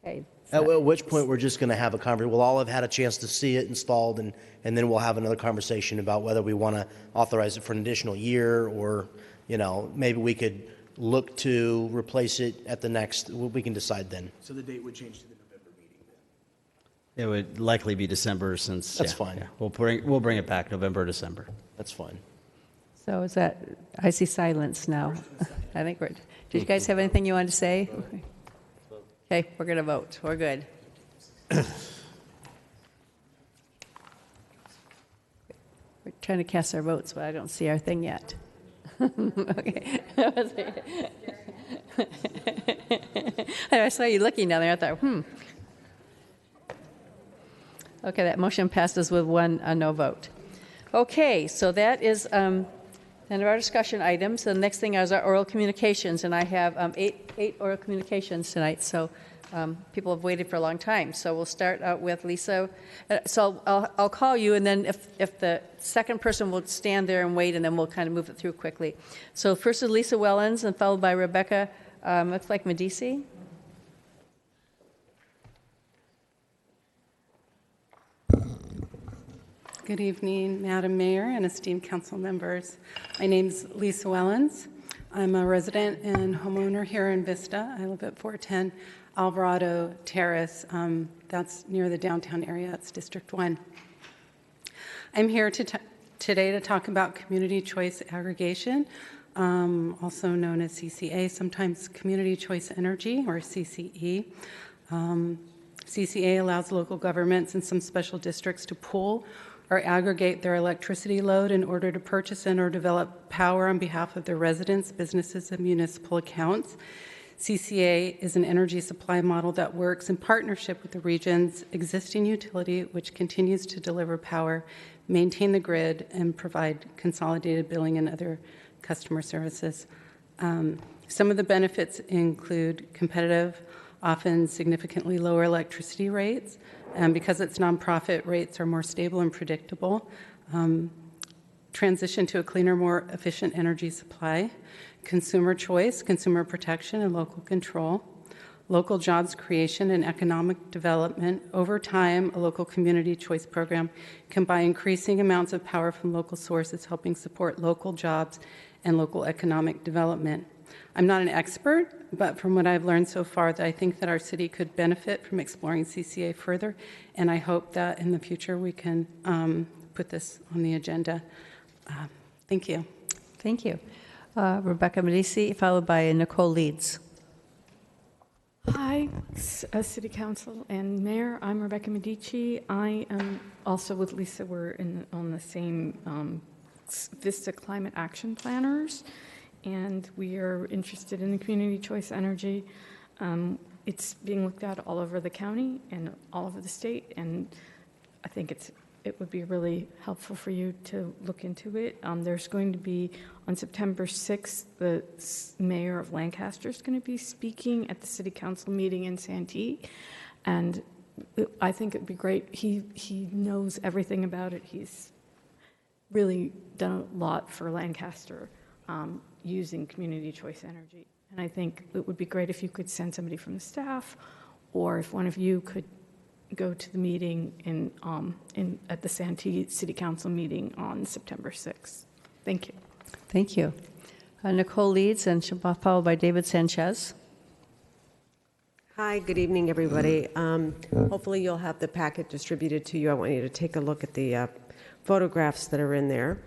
Speaker 1: Okay.
Speaker 6: At which point we're just going to have a conversation. We'll all have had a chance to see it installed, and then we'll have another conversation about whether we want to authorize it for an additional year, or, you know, maybe we could look to replace it at the next. We can decide then.
Speaker 7: So the date would change to the November meeting
Speaker 5: It
Speaker 7: then?
Speaker 5: would likely be December, since
Speaker 6: That's fine.
Speaker 5: Yeah. We'll bring it back November, December.
Speaker 6: That's fine.
Speaker 1: So is that, I see silence now. I think we're, did you guys have anything you wanted to say? Okay, we're going to vote. We're good. We're trying to cast our votes, but I don't see our thing yet. Okay. I saw you looking down there. I thought, Okay, that motion passes with one no vote. Okay, so that is end of our discussion items. The next thing is our oral communications, and I have eight oral communications tonight, so people have waited for a long time. So we'll start out with Lisa. So I'll call you, and then if the second person will stand there and wait, and then we'll kind of move it through quickly. So first is Lisa Wellens, and followed by Rebecca, looks like Medici.
Speaker 12: Good evening, Madam Mayor and esteemed council members. My name is Lisa Wellens. I'm a resident and homeowner here in Vista. I live at 410 Alvarado Terrace. That's near the downtown area. It's District 1. I'm here today to talk about community choice aggregation, also known as CCA, sometimes community choice energy, or CCE. CCA allows local governments and some special districts to pool or aggregate their electricity load in order to purchase and or develop power on behalf of their residents, businesses, and municipal accounts. CCA is an energy supply model that works in partnership with the region's existing utility, which continues to deliver power, maintain the grid, and provide consolidated billing and other customer services. Some of the benefits include competitive, often significantly lower electricity rates, and because it's nonprofit, rates are more stable and predictable. Transition to a cleaner, more efficient energy supply, consumer choice, consumer protection, and local control, local jobs creation and economic development. Over time, a local community choice program can buy increasing amounts of power from local sources, helping support local jobs and local economic development. I'm not an expert, but from what I've learned so far, I think that our city could benefit from exploring CCA further, and I hope that in the future we can put this on the agenda. Thank you.
Speaker 1: Thank you. Rebecca Medici, followed by Nicole Leeds.
Speaker 13: Hi, City Council and Mayor. I'm Rebecca Medici. I am also with Lisa. We're on the same Vista Climate Action Planners, and we are interested in the community choice energy. It's being looked at all over the county and all over the state, and I think it would be really helpful for you to look into it. There's going to be, on September 6th, the mayor of Lancaster is going to be speaking at the city council meeting in Santee, and I think it would be great. He knows everything about it. He's really done a lot for Lancaster using community choice energy, and I think it would be great if you could send somebody from the staff, or if one of you could go to the meeting at the Santee City Council meeting on September 6th. Thank you.
Speaker 1: Thank you. Nicole Leeds, and she'll be followed by David Sanchez.
Speaker 14: Hi, good evening, everybody. Hopefully you'll have the packet distributed to you. I want you to take a look at the photographs that are in there.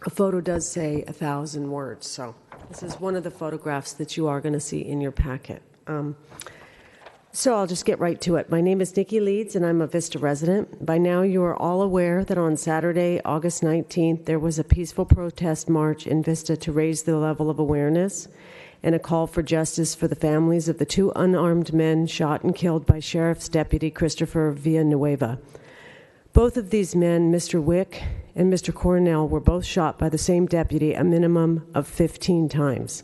Speaker 14: A photo does say 1,000 words, so this is one of the photographs that you are going to see in your packet. So I'll just get right to it. My name is Nikki Leeds, and I'm a Vista resident. By now, you are all aware that on Saturday, August 19th, there was a peaceful protest march in Vista to raise the level of awareness and a call for justice for the families of the two unarmed men shot and killed by Sheriff's Deputy Christopher Villanueva. Both of these men, Mr. Wick and Mr. Cornell, were both shot by the same deputy a minimum of 15 times.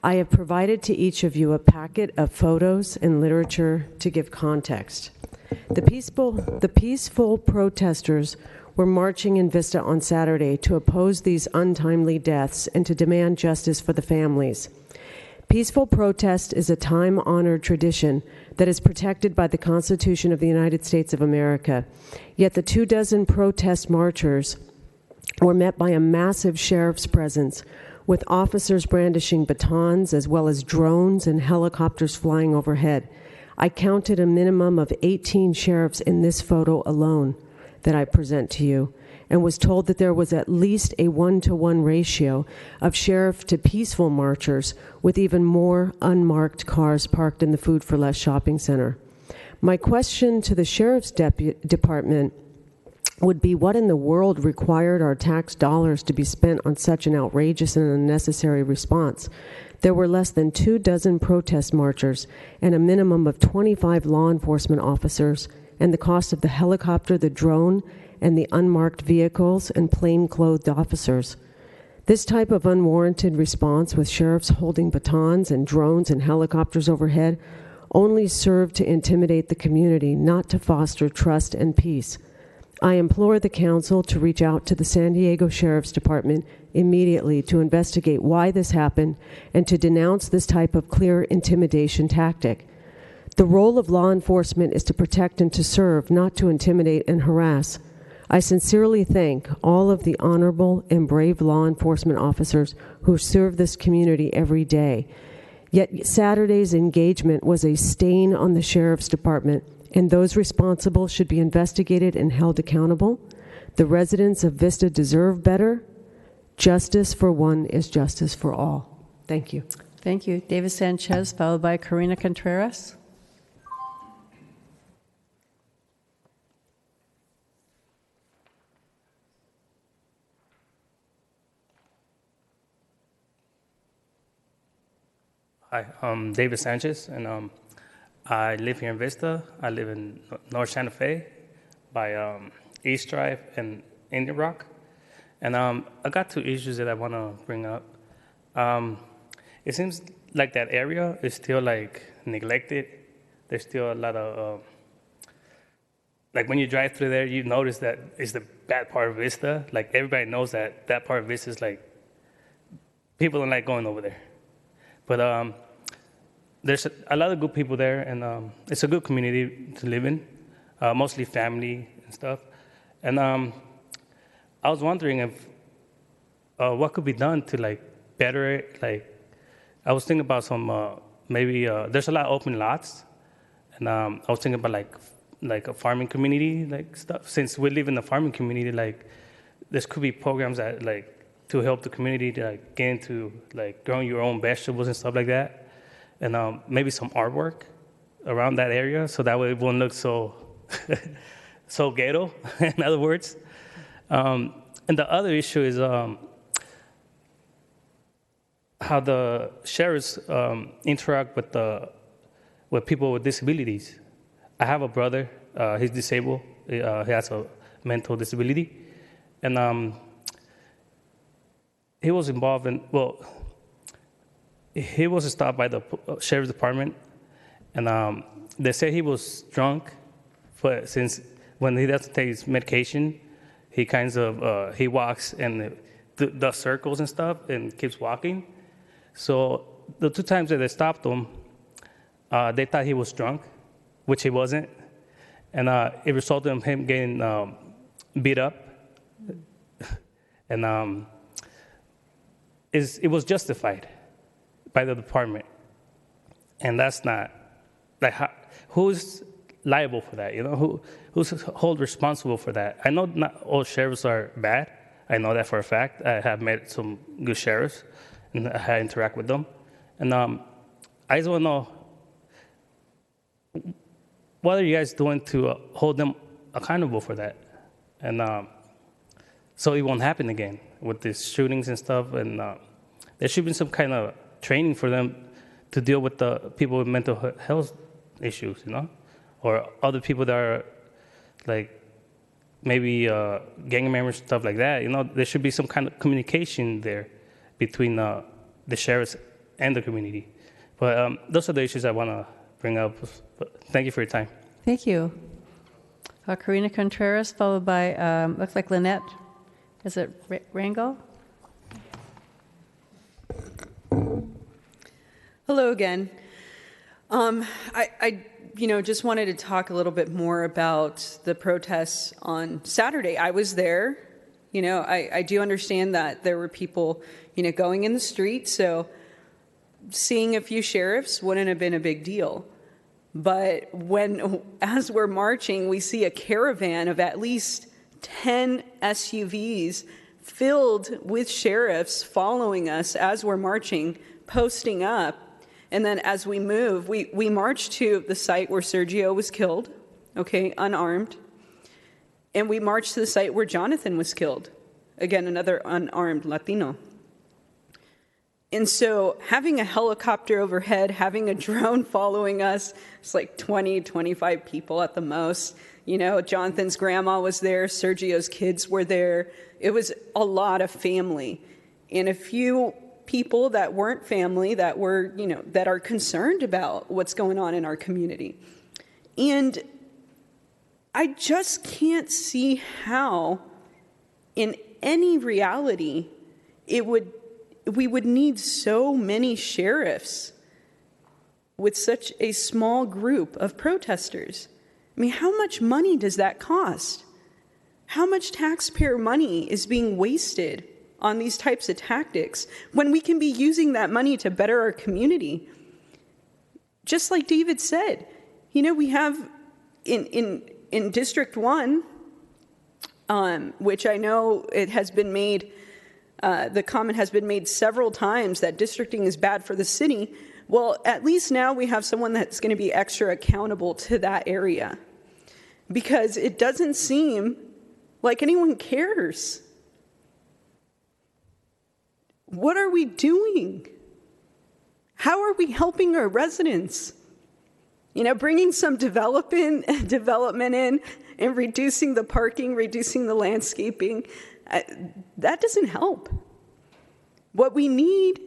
Speaker 14: I have provided to each of you a packet of photos and literature to give context. The peaceful protesters were marching in Vista on Saturday to oppose these untimely deaths and to demand justice for the families. Peaceful protest is a time-honored tradition that is protected by the Constitution of the United States of America. Yet the 24 protest marchers were met by a massive sheriff's presence, with officers brandishing batons as well as drones and helicopters flying overhead. I counted a minimum of 18 sheriffs in this photo alone that I present to you, and was told that there was at least a 1-to-1 ratio of sheriff to peaceful marchers, with even more unmarked cars parked in the Food for Less shopping center. My question to the sheriff's department would be, what in the world required our tax dollars to be spent on such an outrageous and unnecessary response? There were less than 24 protest marchers and a minimum of 25 law enforcement officers, and the cost of the helicopter, the drone, and the unmarked vehicles and plain-clothed officers. This type of unwarranted response, with sheriffs holding batons and drones and helicopters overhead, only served to intimidate the community, not to foster trust and peace. I implore the council to reach out to the San Diego Sheriff's Department immediately to investigate why this happened and to denounce this type of clear intimidation tactic. The role of law enforcement is to protect and to serve, not to intimidate and harass. I sincerely thank all of the honorable and brave law enforcement officers who serve this community every day. Yet Saturday's engagement was a stain on the Sheriff's Department, and those responsible should be investigated and held accountable. The residents of Vista deserve better. Justice for one is justice for all. Thank you.
Speaker 1: Thank you. David Sanchez, followed by Karina Contreras.
Speaker 17: Hi, I'm David Sanchez, and I live here in Vista. I live in North Santa Fe by East Drive and Indian Rock. And I got two issues that I want to bring up. It seems like that area is still like neglected. There's still a lot of, like when you drive through there, you notice that it's the bad part of Vista. Like everybody knows that that part of Vista is like, people don't like going over there. But there's a lot of good people there, and it's a good community to live in, mostly family and stuff. And I was wondering if what could be done to like better it. Like I was thinking about some maybe there's a lot of open lots, and I was thinking about like a farming community like stuff. Since we live in a farming community, like there could be programs that like to help the community to like, get into like growing your own vegetables and stuff like that, and maybe some artwork around that area, so that way it won't look so so ghetto. In other words. And the other issue is how the sheriffs interact with people with disabilities. I have a brother, he's disabled, he has a mental disability, and he was involved in, well, he was stopped by the sheriff's department, and they say he was drunk, but since when he doesn't take his medication, he kind of, he walks and does circles and stuff and keeps walking. So the two times that they stopped him, they thought he was drunk, which he wasn't. And it resulted in him getting beat up. And it was justified by the department. And that's not, like, who's liable for that? You know, who's held responsible for that? I know not all sheriffs are bad. I know that for a fact. I have met some good sheriffs, and I interact with them. And I just want to know, what are you guys doing to hold them accountable for that? And so it won't happen again with these shootings and stuff. And there should be some kind of training for them to deal with the people with mental health issues, you know? Or other people that are like maybe gang members, stuff like that. You know, there should be some kind of communication there between the sheriffs and the community. But those are the issues I want to bring up. But thank you for your time.
Speaker 1: Thank you. Karina Contreras, followed by, looks like Lynette. Is it Rangel?
Speaker 18: Hello again. I just wanted to talk a little bit more about the protests on Saturday. I was there. You know, I do understand that there were people, going in the street, so seeing a few sheriffs wouldn't have been a big deal. But as we're marching, we see a caravan of at least 10 SUVs filled with sheriffs following us as we're marching, posting up. And then as we move, we march to the site where Sergio was killed, okay, unarmed. And we march to the site where Jonathan was killed, again, another unarmed Latino. And so having a helicopter overhead, having a drone following us, it's like 20, 25 people at the most. Jonathan's grandma was there, Sergio's kids were there. It was a lot of family. And a few people that weren't family that were, that are concerned about what's going on in our community. And I just can't see how, in any reality, we would need so many sheriffs with such a small group of protesters. I mean, how much money does that cost? How much taxpayer money is being wasted on these types of tactics when we can be using that money to better our community? Just like David said, we have in District 1, which I know it has been made, the comment has been made several times that districting is bad for the city. Well, at least now we have someone that's going to be extra accountable to that area, because it doesn't seem like anyone cares. What are we doing? How are we helping our residents? You know, bringing some development in and reducing the parking, reducing the landscaping, that doesn't help. What we need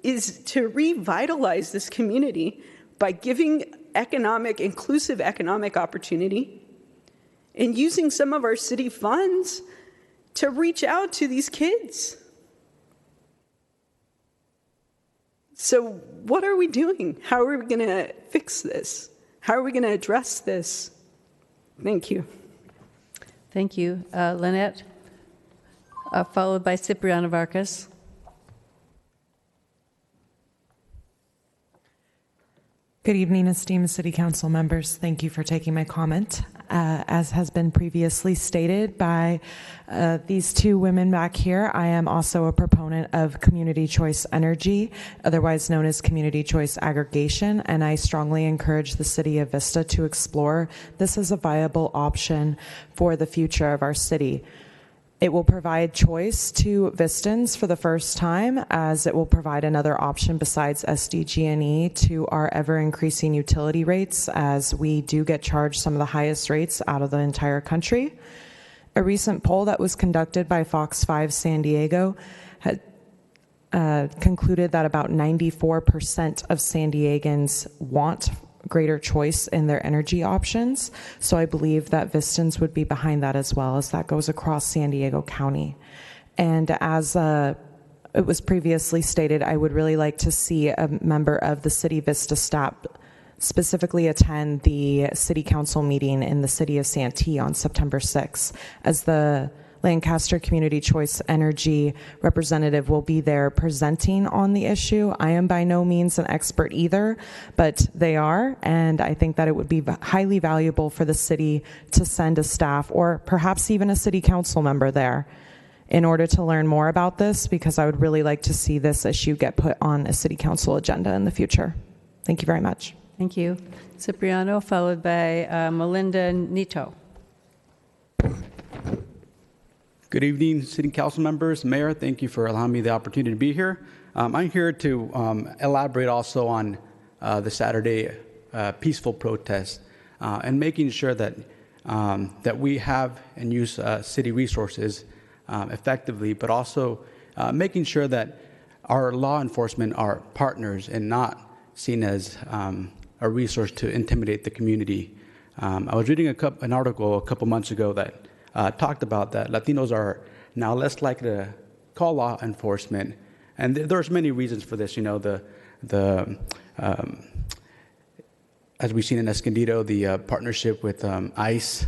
Speaker 18: is to revitalize this community by giving inclusive economic opportunity and using some of our city funds to reach out to these kids. So what are we doing? How are we going to fix this? How are we going to address this? Thank you.
Speaker 1: Thank you. Lynette, followed by Cipriano Vargas.
Speaker 19: Good evening, esteemed City Council members. Thank you for taking my comment. As has been previously stated by these two women back here, I am also a proponent of community choice energy, otherwise known as community choice aggregation, and I strongly encourage the City of Vista to explore this as a viable option for the future of our city. It will provide choice to Vistans for the first time, as it will provide another option besides SDG&E to our ever-increasing utility rates, as we do get charged some of the highest rates out of the entire country. A recent poll that was conducted by Fox 5 San Diego had concluded that about 94% of San Diegans want greater choice in their energy options. So I believe that Vistans would be behind that as well, as that goes across San Diego County. And as it was previously stated, I would really like to see a member of the City Vista staff specifically attend the City Council meeting in the City of Santee on September 6th, as the Lancaster Community Choice Energy representative will be there presenting on the issue. I am by no means an expert either, but they are, and I think that it would be highly valuable for the city to send a staff or perhaps even a city council member there in order to learn more about this, because I would really like to see this issue get put on a city council agenda in the future. Thank you very much.
Speaker 1: Thank you. Cipriano, followed by Melinda Nito.
Speaker 20: Good evening, City Council members. Mayor, thank you for allowing me the opportunity to be here. I'm here to elaborate also on the Saturday peaceful protest and making sure that that we have and use city resources effectively, but also making sure that our law enforcement are partners and not seen as a resource to intimidate the community. I was reading an article a couple months ago that talked about that Latinos are now less likely to call law enforcement, and there's many reasons for this. You know, as we've seen in Escondido, the partnership with ICE,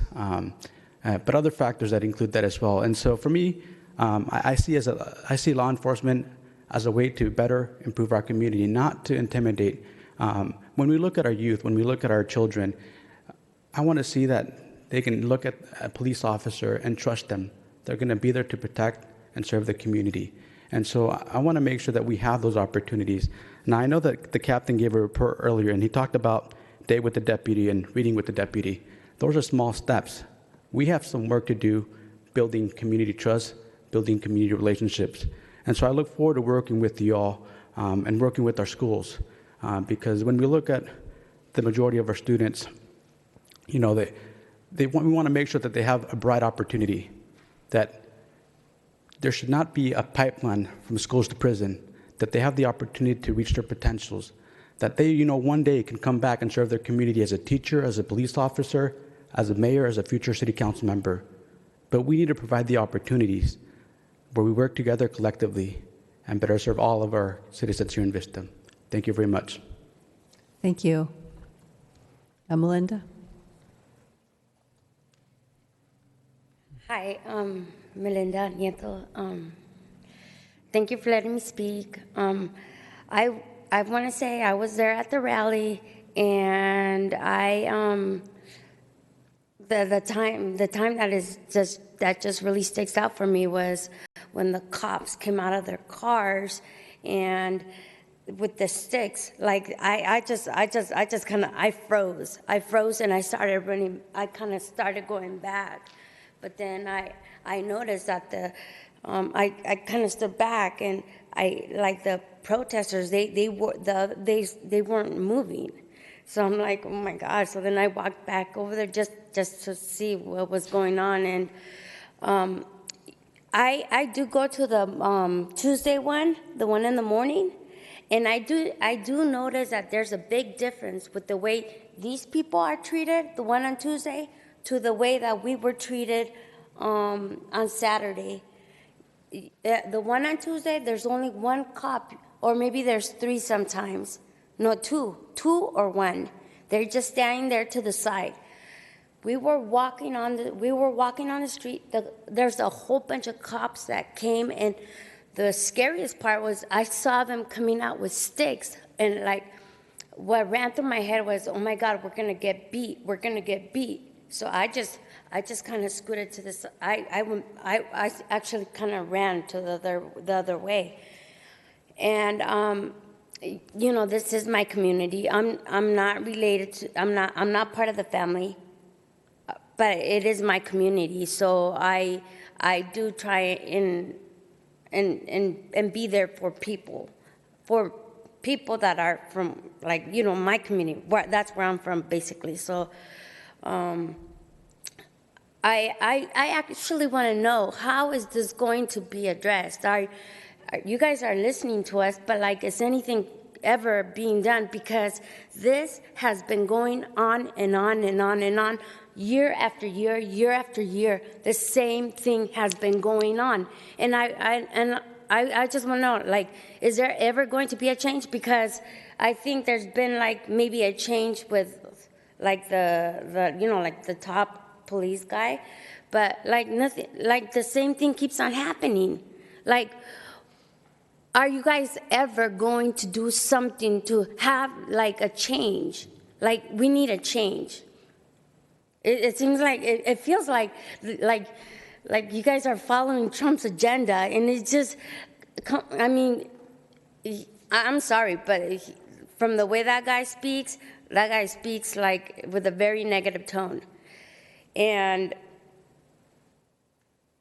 Speaker 20: but other factors that include that as well. And so, for me, I see law enforcement as a way to better improve our community, not to intimidate. When we look at our youth, when we look at our children, I want to see that they can look at a police officer and trust them. They're going to be there to protect and serve the community. And so I want to make sure that we have those opportunities. Now, I know that the captain gave a report earlier, and he talked about day with the deputy and reading with the deputy. Those are small steps. We have some work to do building community trust, building community relationships. And so I look forward to working with you all and working with our schools, because when we look at the majority of our students, you know, we want to make sure that they have a bright opportunity, that there should not be a pipeline from schools to prison, that they have the opportunity to reach their potentials, that they, you know, one day can come back and serve their community as a teacher, as a police officer, as a mayor, as a future city council member. But we need to provide the opportunities where we work together collectively and better serve all of our citizens here in Vista. Thank you very much.
Speaker 1: Thank you. Melinda?
Speaker 23: Hi, Melinda Nieto. Thank you for letting me speak. I want to say I was there at the rally, and the time that just really sticks out for me was when the cops came out of their cars and with the sticks. Like I froze and I started running. I kind of started going back. But then I noticed that I kind of stood back, and the protesters, they weren't moving. So I'm like, oh my God. So then I walked back over there just to see what was going on. And I do go to the Tuesday one, the one in the morning. And I do notice that there's a big difference with the way these people are treated, the one on Tuesday, to the way that we were treated on Saturday. The one on Tuesday, there's only one cop, or maybe there's three sometimes. No, two or one. They're just standing there to the side. We were walking on the street. There's a whole bunch of cops that came, and the scariest part was I saw them coming out with sticks, and like what ran through my head was, oh my God, we're gonna get beat. We're gonna get beat. So I just kind of scooted to this. I actually kind of ran to the other way, and this is my community. I'm not related to. I'm not part of the family, but it is my community. So I do try and be there for people that are from my community. That's where I'm from, basically. So. I actually want to know, how is this going to be addressed? You guys are listening to us, but is anything ever being done? Because this has been going on and on and on and on, year after year, year after year. The same thing has been going on, and I just want to know, is there ever going to be a change? Because I think there's been maybe a change with the top police guy, but nothing, the same thing keeps on happening. Are you guys ever going to do something to have a change? We need a change. It seems it feels like you guys are following Trump's agenda, and it's just, I mean, I'm sorry, but from the way that guy speaks with a very negative tone. And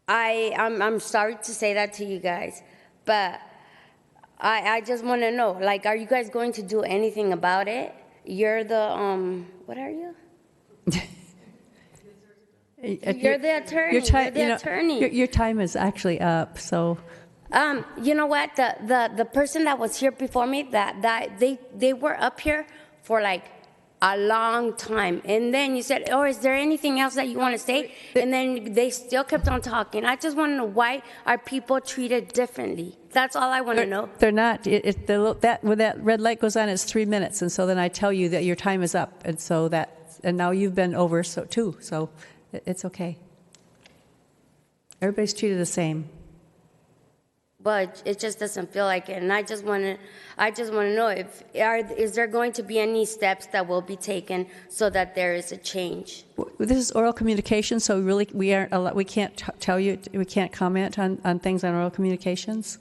Speaker 23: I'm sorry to say that to you guys, but I just want to know, are you guys going to do anything about it? You're the, what are you? You're the attorney.
Speaker 1: Your time is actually up, so.
Speaker 23: You know what? The person that was here before me, that they were up here for a long time, and then you said, "Oh, is there anything else that you want to say?" And then they still kept on talking. I just want to know, why are people treated differently? That's all I want to know.
Speaker 1: They're not. When that red light goes on, it's 3 minutes, and so then I tell you that your time is up, and now you've been over too. So it's okay. Everybody's treated the same.
Speaker 23: But it just doesn't feel like it, and I just want to know, is there going to be any steps that will be taken so that there is a change?
Speaker 1: This is oral communication, so we can't tell you, we can't comment on things on oral communications.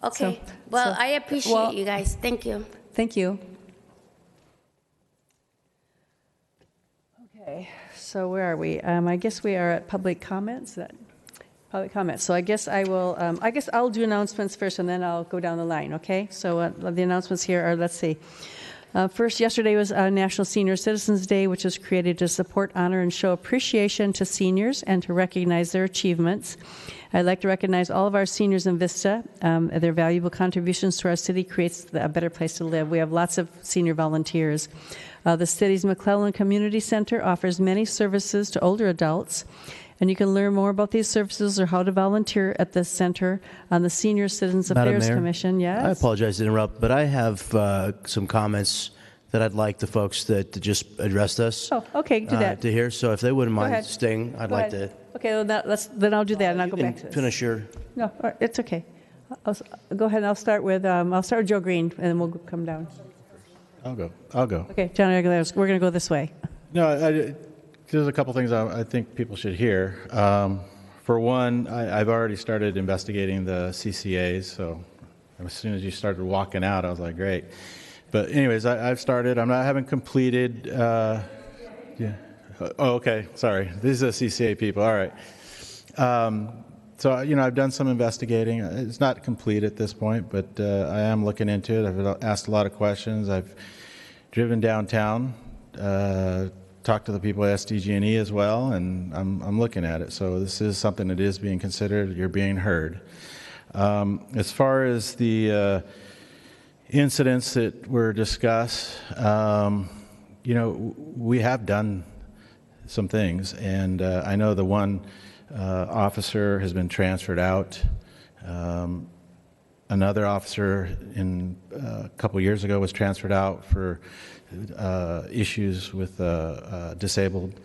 Speaker 23: Okay. I appreciate you guys. Thank you.
Speaker 1: Thank you. Okay. So where are we? I guess we are at public comments. Public comments. So I guess I'll do announcements first, and then I'll go down the line, okay? So the announcements here are, let's see. First, yesterday was National Senior Citizens Day, which was created to support, honor, and show appreciation to seniors and to recognize their achievements. I'd like to recognize all of our seniors in Vista. Their valuable contributions to our city creates a better place to live. We have lots of senior volunteers. The city's McClellan Community Center offers many services to older adults. And you can learn more about these services or how to volunteer at this center on the Senior Citizens Affairs Commission. Yes?
Speaker 6: I apologize to interrupt, but I have some comments that I'd like the folks that just addressed us
Speaker 1: okay, do that.
Speaker 6: to hear. So if they wouldn't mind
Speaker 1: ahead.
Speaker 6: staying, I'd like to.
Speaker 1: Okay, well, then I'll do that, and I'll go back to this.
Speaker 6: Finish your.
Speaker 1: No, it's okay. Go ahead, and I'll start with Joe Green, and then we'll come down.
Speaker 3: I'll go.
Speaker 1: Okay, John Aguilar, we're going to go this way.
Speaker 3: No, there's a couple things I think people should hear. For one, I've already started investigating the CCAs, so as soon as you started walking out, I was like, great. But anyways, I've started. I haven't completed. Yeah. Oh, okay. Sorry. These are CCA people. All right. So, I've done some investigating. It's not complete at this point, but I am looking into it. I've asked a lot of questions. I've driven downtown, talked to the people at SDG&E as well, and I'm looking at it. So this is something that is being considered. You're being heard. As far as the incidents that were discussed, we have done some things, and I know the one officer has been transferred out. Another officer a couple years ago was transferred out for issues with a disabled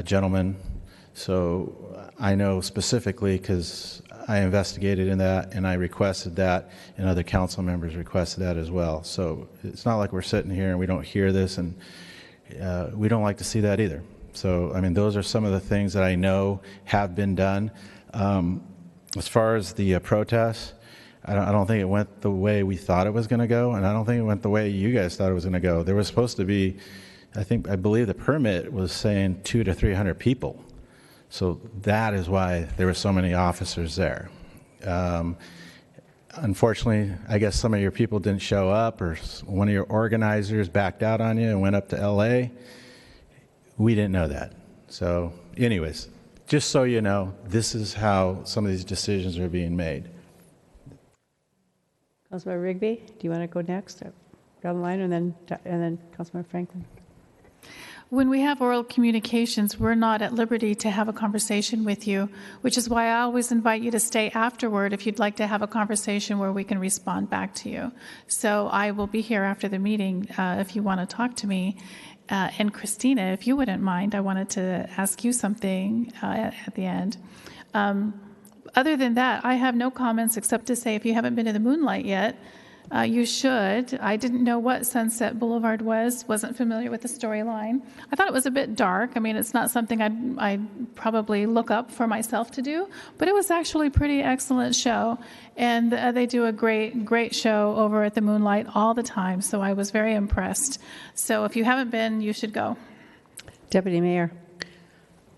Speaker 3: gentleman. So I know specifically because I investigated in that and I requested that, and other council members requested that as well. So it's not like we're sitting here and we don't hear this, and we don't like to see that either. So, those are some of the things that I know have been done. As far as the protests, I don't think it went the way we thought it was going to go, and I don't think it went the way you guys thought it was going to go. There was supposed to be, I believe the permit was saying 200 to 300 people. So that is why there were so many officers there. Unfortunately, I guess some of your people didn't show up, or one of your organizers backed out on you and went up to LA. We didn't know that. So anyways, just so you know, this is how some of these decisions are being made.
Speaker 1: Councilmember Rigby, do you want to go next? Down the line, and then Councilmember Franklin.
Speaker 8: When we have oral communications, we're not at liberty to have a conversation with you, which is why I always invite you to stay afterward if you'd like to have a conversation where we can respond back to you. So I will be here after the meeting if you want to talk to me. And Christina, if you wouldn't mind, I wanted to ask you something at the end. Other than that, I have no comments except to say if you haven't been to the Moonlight yet, you should. I didn't know what Sunset Boulevard was, wasn't familiar with the storyline. I thought it was a bit dark. It's not something I'd probably look up for myself to do, but it was actually a pretty excellent show. And they do a great show over at the Moonlight all the time, so I was very impressed. So if you haven't been, you should go.
Speaker 1: Deputy Mayor.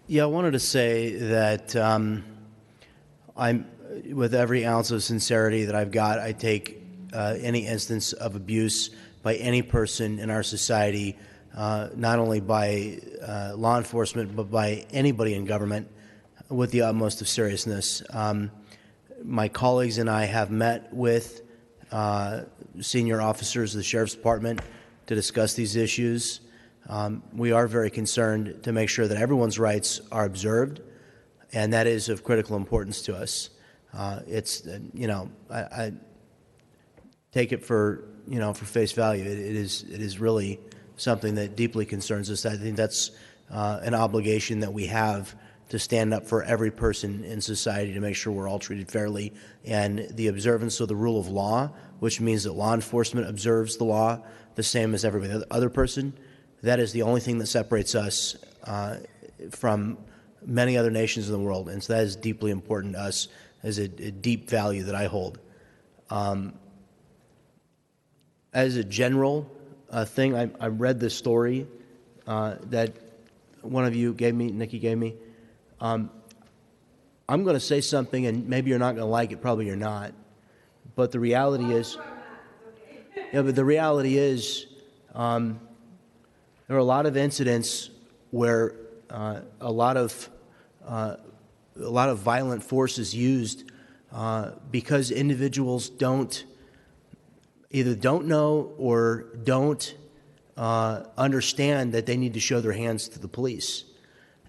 Speaker 6: Yeah, I wanted to say that I'm, with every ounce of sincerity that I've got, I take any instance of abuse by any person in our society, not only by law enforcement, but by anybody in government, with the utmost of seriousness. My colleagues and I have met with senior officers of the Sheriff's Department to discuss these issues. We are very concerned to make sure that everyone's rights are observed, and that is of critical importance to us. I take it for face value. It is really something that deeply concerns us. I think that's an obligation that we have to stand up for every person in society to make sure we're all treated fairly, and the observance of the rule of law, which means that law enforcement observes the law the same as every other person. That is the only thing that separates us from many other nations in the world, and so that is deeply important to us as a deep value that I hold. As a general thing, I read this story that one of you gave me, Nikki gave me. I'm going to say something, and maybe you're not going to like it, probably you're not. But the reality is, there are a lot of incidents where a lot of violent force is used because individuals either don't know or don't understand that they need to show their hands to the police.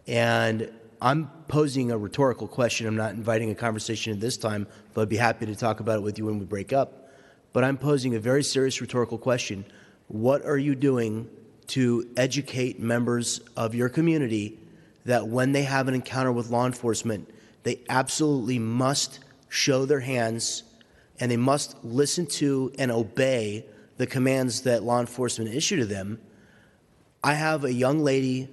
Speaker 6: And I'm posing a rhetorical question. I'm not inviting a conversation at this time, but I'd be happy to talk about it with you when we break up. But I'm posing a very serious rhetorical question. What are you doing to educate members of your community that when they have an encounter with law enforcement, they absolutely must show their hands and they must listen to and obey the commands that law enforcement issue to them? I have a young lady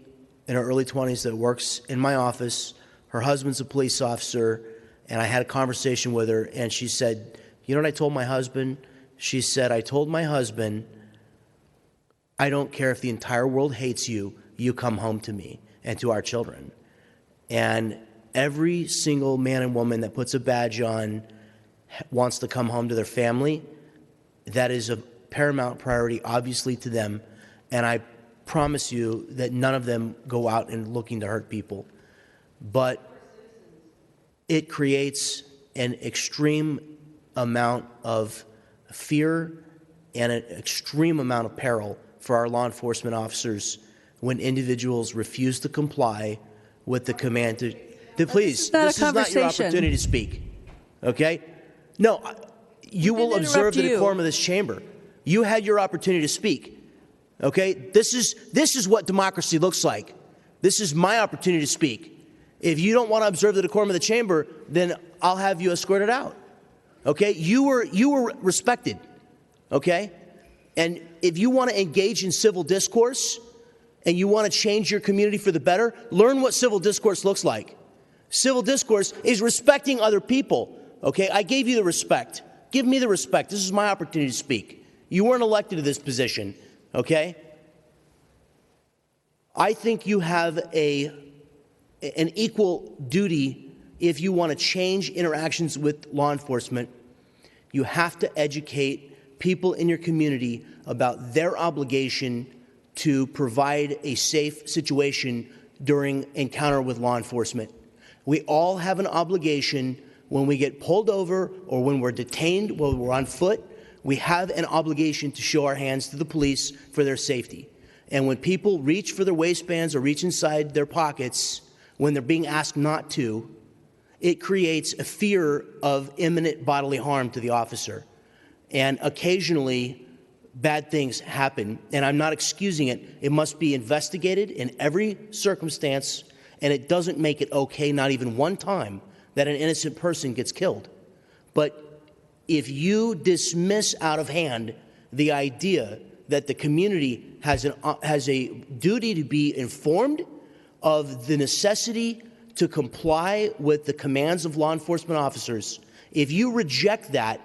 Speaker 6: in her early 20s that works in my office. Her husband's a police officer, and I had a conversation with her, and she said, you know what I told my husband? She said, I told my husband, I don't care if the entire world hates you, you come home to me and to our children. And every single man and woman that puts a badge on wants to come home to their family. That is a paramount priority, obviously, to them. And I promise you that none of them go out and looking to hurt people. But it creates an extreme amount of fear and an extreme amount of peril for our law enforcement officers when individuals refuse to comply with the command to please, this is not your opportunity to speak. Okay? No, you will observe the decorum of this chamber. You had your opportunity to speak. Okay? This is what democracy looks like. This is my opportunity to speak. If you don't want to observe the decorum of the chamber, then I'll have you escorted out. Okay? You were respected. Okay? And if you want to engage in civil discourse and you want to change your community for the better, learn what civil discourse looks like. Civil discourse is respecting other people. Okay? I gave you the respect. Give me the respect. This is my opportunity to speak. You weren't elected to this position. Okay? I think you have an equal duty if you want to change interactions with law enforcement. You have to educate people in your community about their obligation to provide a safe situation during encounter with law enforcement. We all have an obligation when we get pulled over or when we're detained while we're on foot. We have an obligation to show our hands to the police for their safety. And when people reach for their waistbands or reach inside their pockets when they're being asked not to, it creates a fear of imminent bodily harm to the officer. And occasionally, bad things happen, and I'm not excusing it. It must be investigated in every circumstance, and it doesn't make it okay, not even one time, that an innocent person gets killed. But if you dismiss out of hand the idea that the community has a duty to be informed of the necessity to comply with the commands of law enforcement officers, if you reject that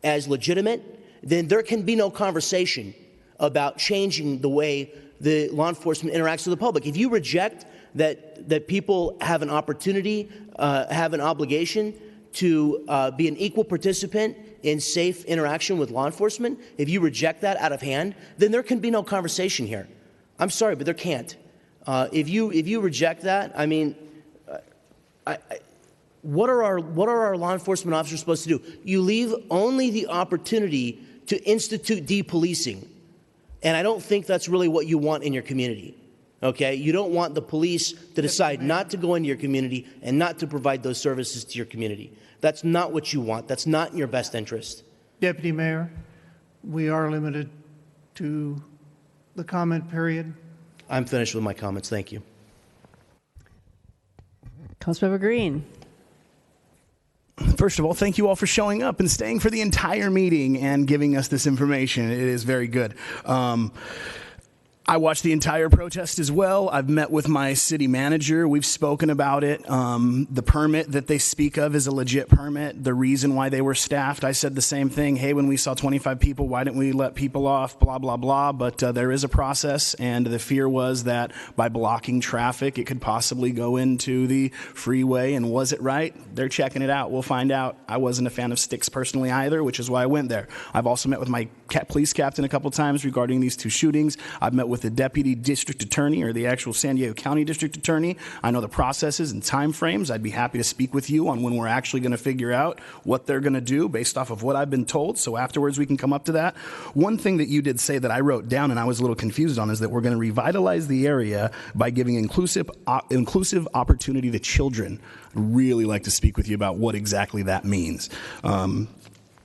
Speaker 6: as legitimate, then there can be no conversation about changing the way the law enforcement interacts with the public. If you reject that people have an opportunity, have an obligation to be an equal participant in safe interaction with law enforcement, if you reject that out of hand, then there can be no conversation here. I'm sorry, but there can't. If you reject that, I mean, what are our law enforcement officers supposed to do? You leave only the opportunity to institute depolicing, and I don't think that's really what you want in your community. Okay, you don't want the police to decide not to go into your community and not to provide those services to your community. That's not what you want. That's not in your best interest.
Speaker 9: Deputy Mayor, we are limited to the comment period.
Speaker 6: I'm finished with my comments. Thank you.
Speaker 1: Councilmember Green.
Speaker 7: First of all, thank you all for showing up and staying for the entire meeting and giving us this information. It is very good. I watched the entire protest as well. I've met with my city manager. We've spoken about it. The permit that they speak of is a legit permit. The reason why they were staffed, I said the same thing. Hey, when we saw 25 people, why didn't we let people off? Blah, blah, blah. But there is a process, and the fear was that by blocking traffic, it could possibly go into the freeway. And was it right? They're checking it out. We'll find out. I wasn't a fan of sticks personally either, which is why I went there. I've also met with my police captain a couple times regarding these two shootings. I've met with the deputy district attorney or the actual San Diego County district attorney. I know the processes and time frames. I'd be happy to speak with you on when we're actually going to figure out what they're going to do based off of what I've been told. So afterwards we can come up to that. One thing that you did say that I wrote down and I was a little confused on is that we're going to revitalize the area by giving inclusive opportunity to children. I'd really like to speak with you about what exactly that means.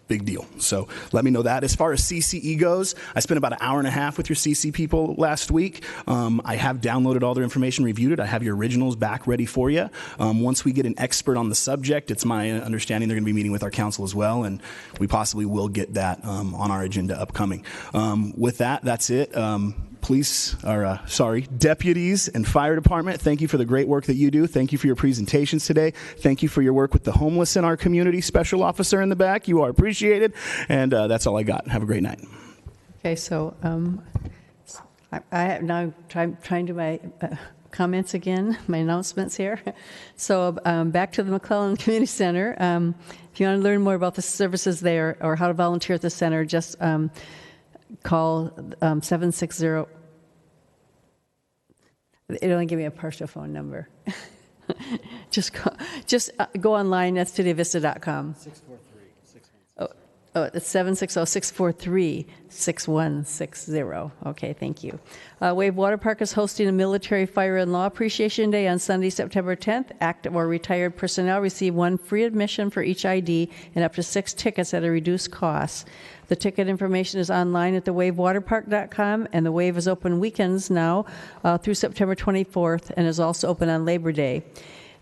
Speaker 7: Big deal. So let me know that. As far as CCE goes, I spent about an hour and a half with your CC people last week. I have downloaded all their information, reviewed it. I have your originals back ready for you. Once we get an expert on the subject, it's my understanding they're going to be meeting with our council as well, and we possibly will get that on our agenda upcoming. With that, that's it. Deputies and fire department, thank you for the great work that you do. Thank you for your presentations today. Thank you for your work with the homeless in our community. Special officer in the back, you are appreciated. And that's all I got. Have a great night.
Speaker 1: Okay, so I have now trying to comments again, my announcements here. So back to the McClellan Community Center. If you want to learn more about the services there or how to volunteer at the center, just call 760. It only gave me a partial phone number. Just go online at cityofvista.com. 643-6160. Oh, it's 760-643-6160. Okay, thank you. Wave Water Park is hosting a Military, Fire, and Law Appreciation Day on Sunday, September 10th. Active or retired personnel receive 1 free admission for each ID and up to 6 tickets at a reduced cost. The ticket information is online at thewavewaterpark.com, and the Wave is open weekends now through September 24th and is also open on Labor Day.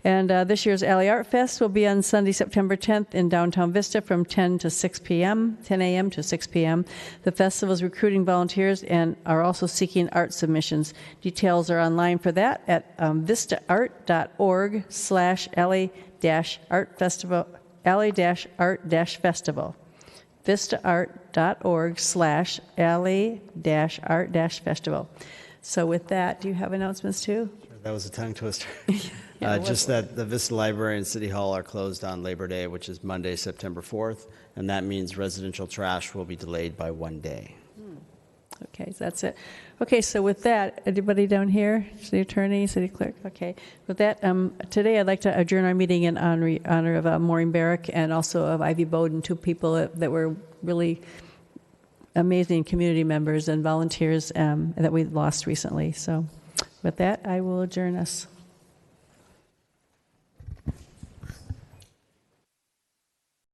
Speaker 1: And this year's Alley Art Fest will be on Sunday, September 10th in downtown Vista from 10 to 6 p.m., 10 a.m. to 6 p.m. The festival is recruiting volunteers and are also seeking art submissions. Details are online for that at vistaart.org/alley-art-festival, alley-art-festival. vistaart.org/alley-art-festival. So with that, do you have announcements too?
Speaker 5: That was a tongue twister.
Speaker 1: Yeah,
Speaker 5: just that the Vista Library and City Hall are closed on Labor Day, which is Monday, September 4th, and that means residential trash will be delayed by 1 day.
Speaker 1: Okay, so that's it. Okay, so with that, anybody down here, city attorney, city clerk? Okay, with that, today I'd like to adjourn our meeting in honor of Maureen Barrick and also of Ivy Bowden, 2 people that were really amazing community members and volunteers that we lost recently. So with that, I will adjourn us.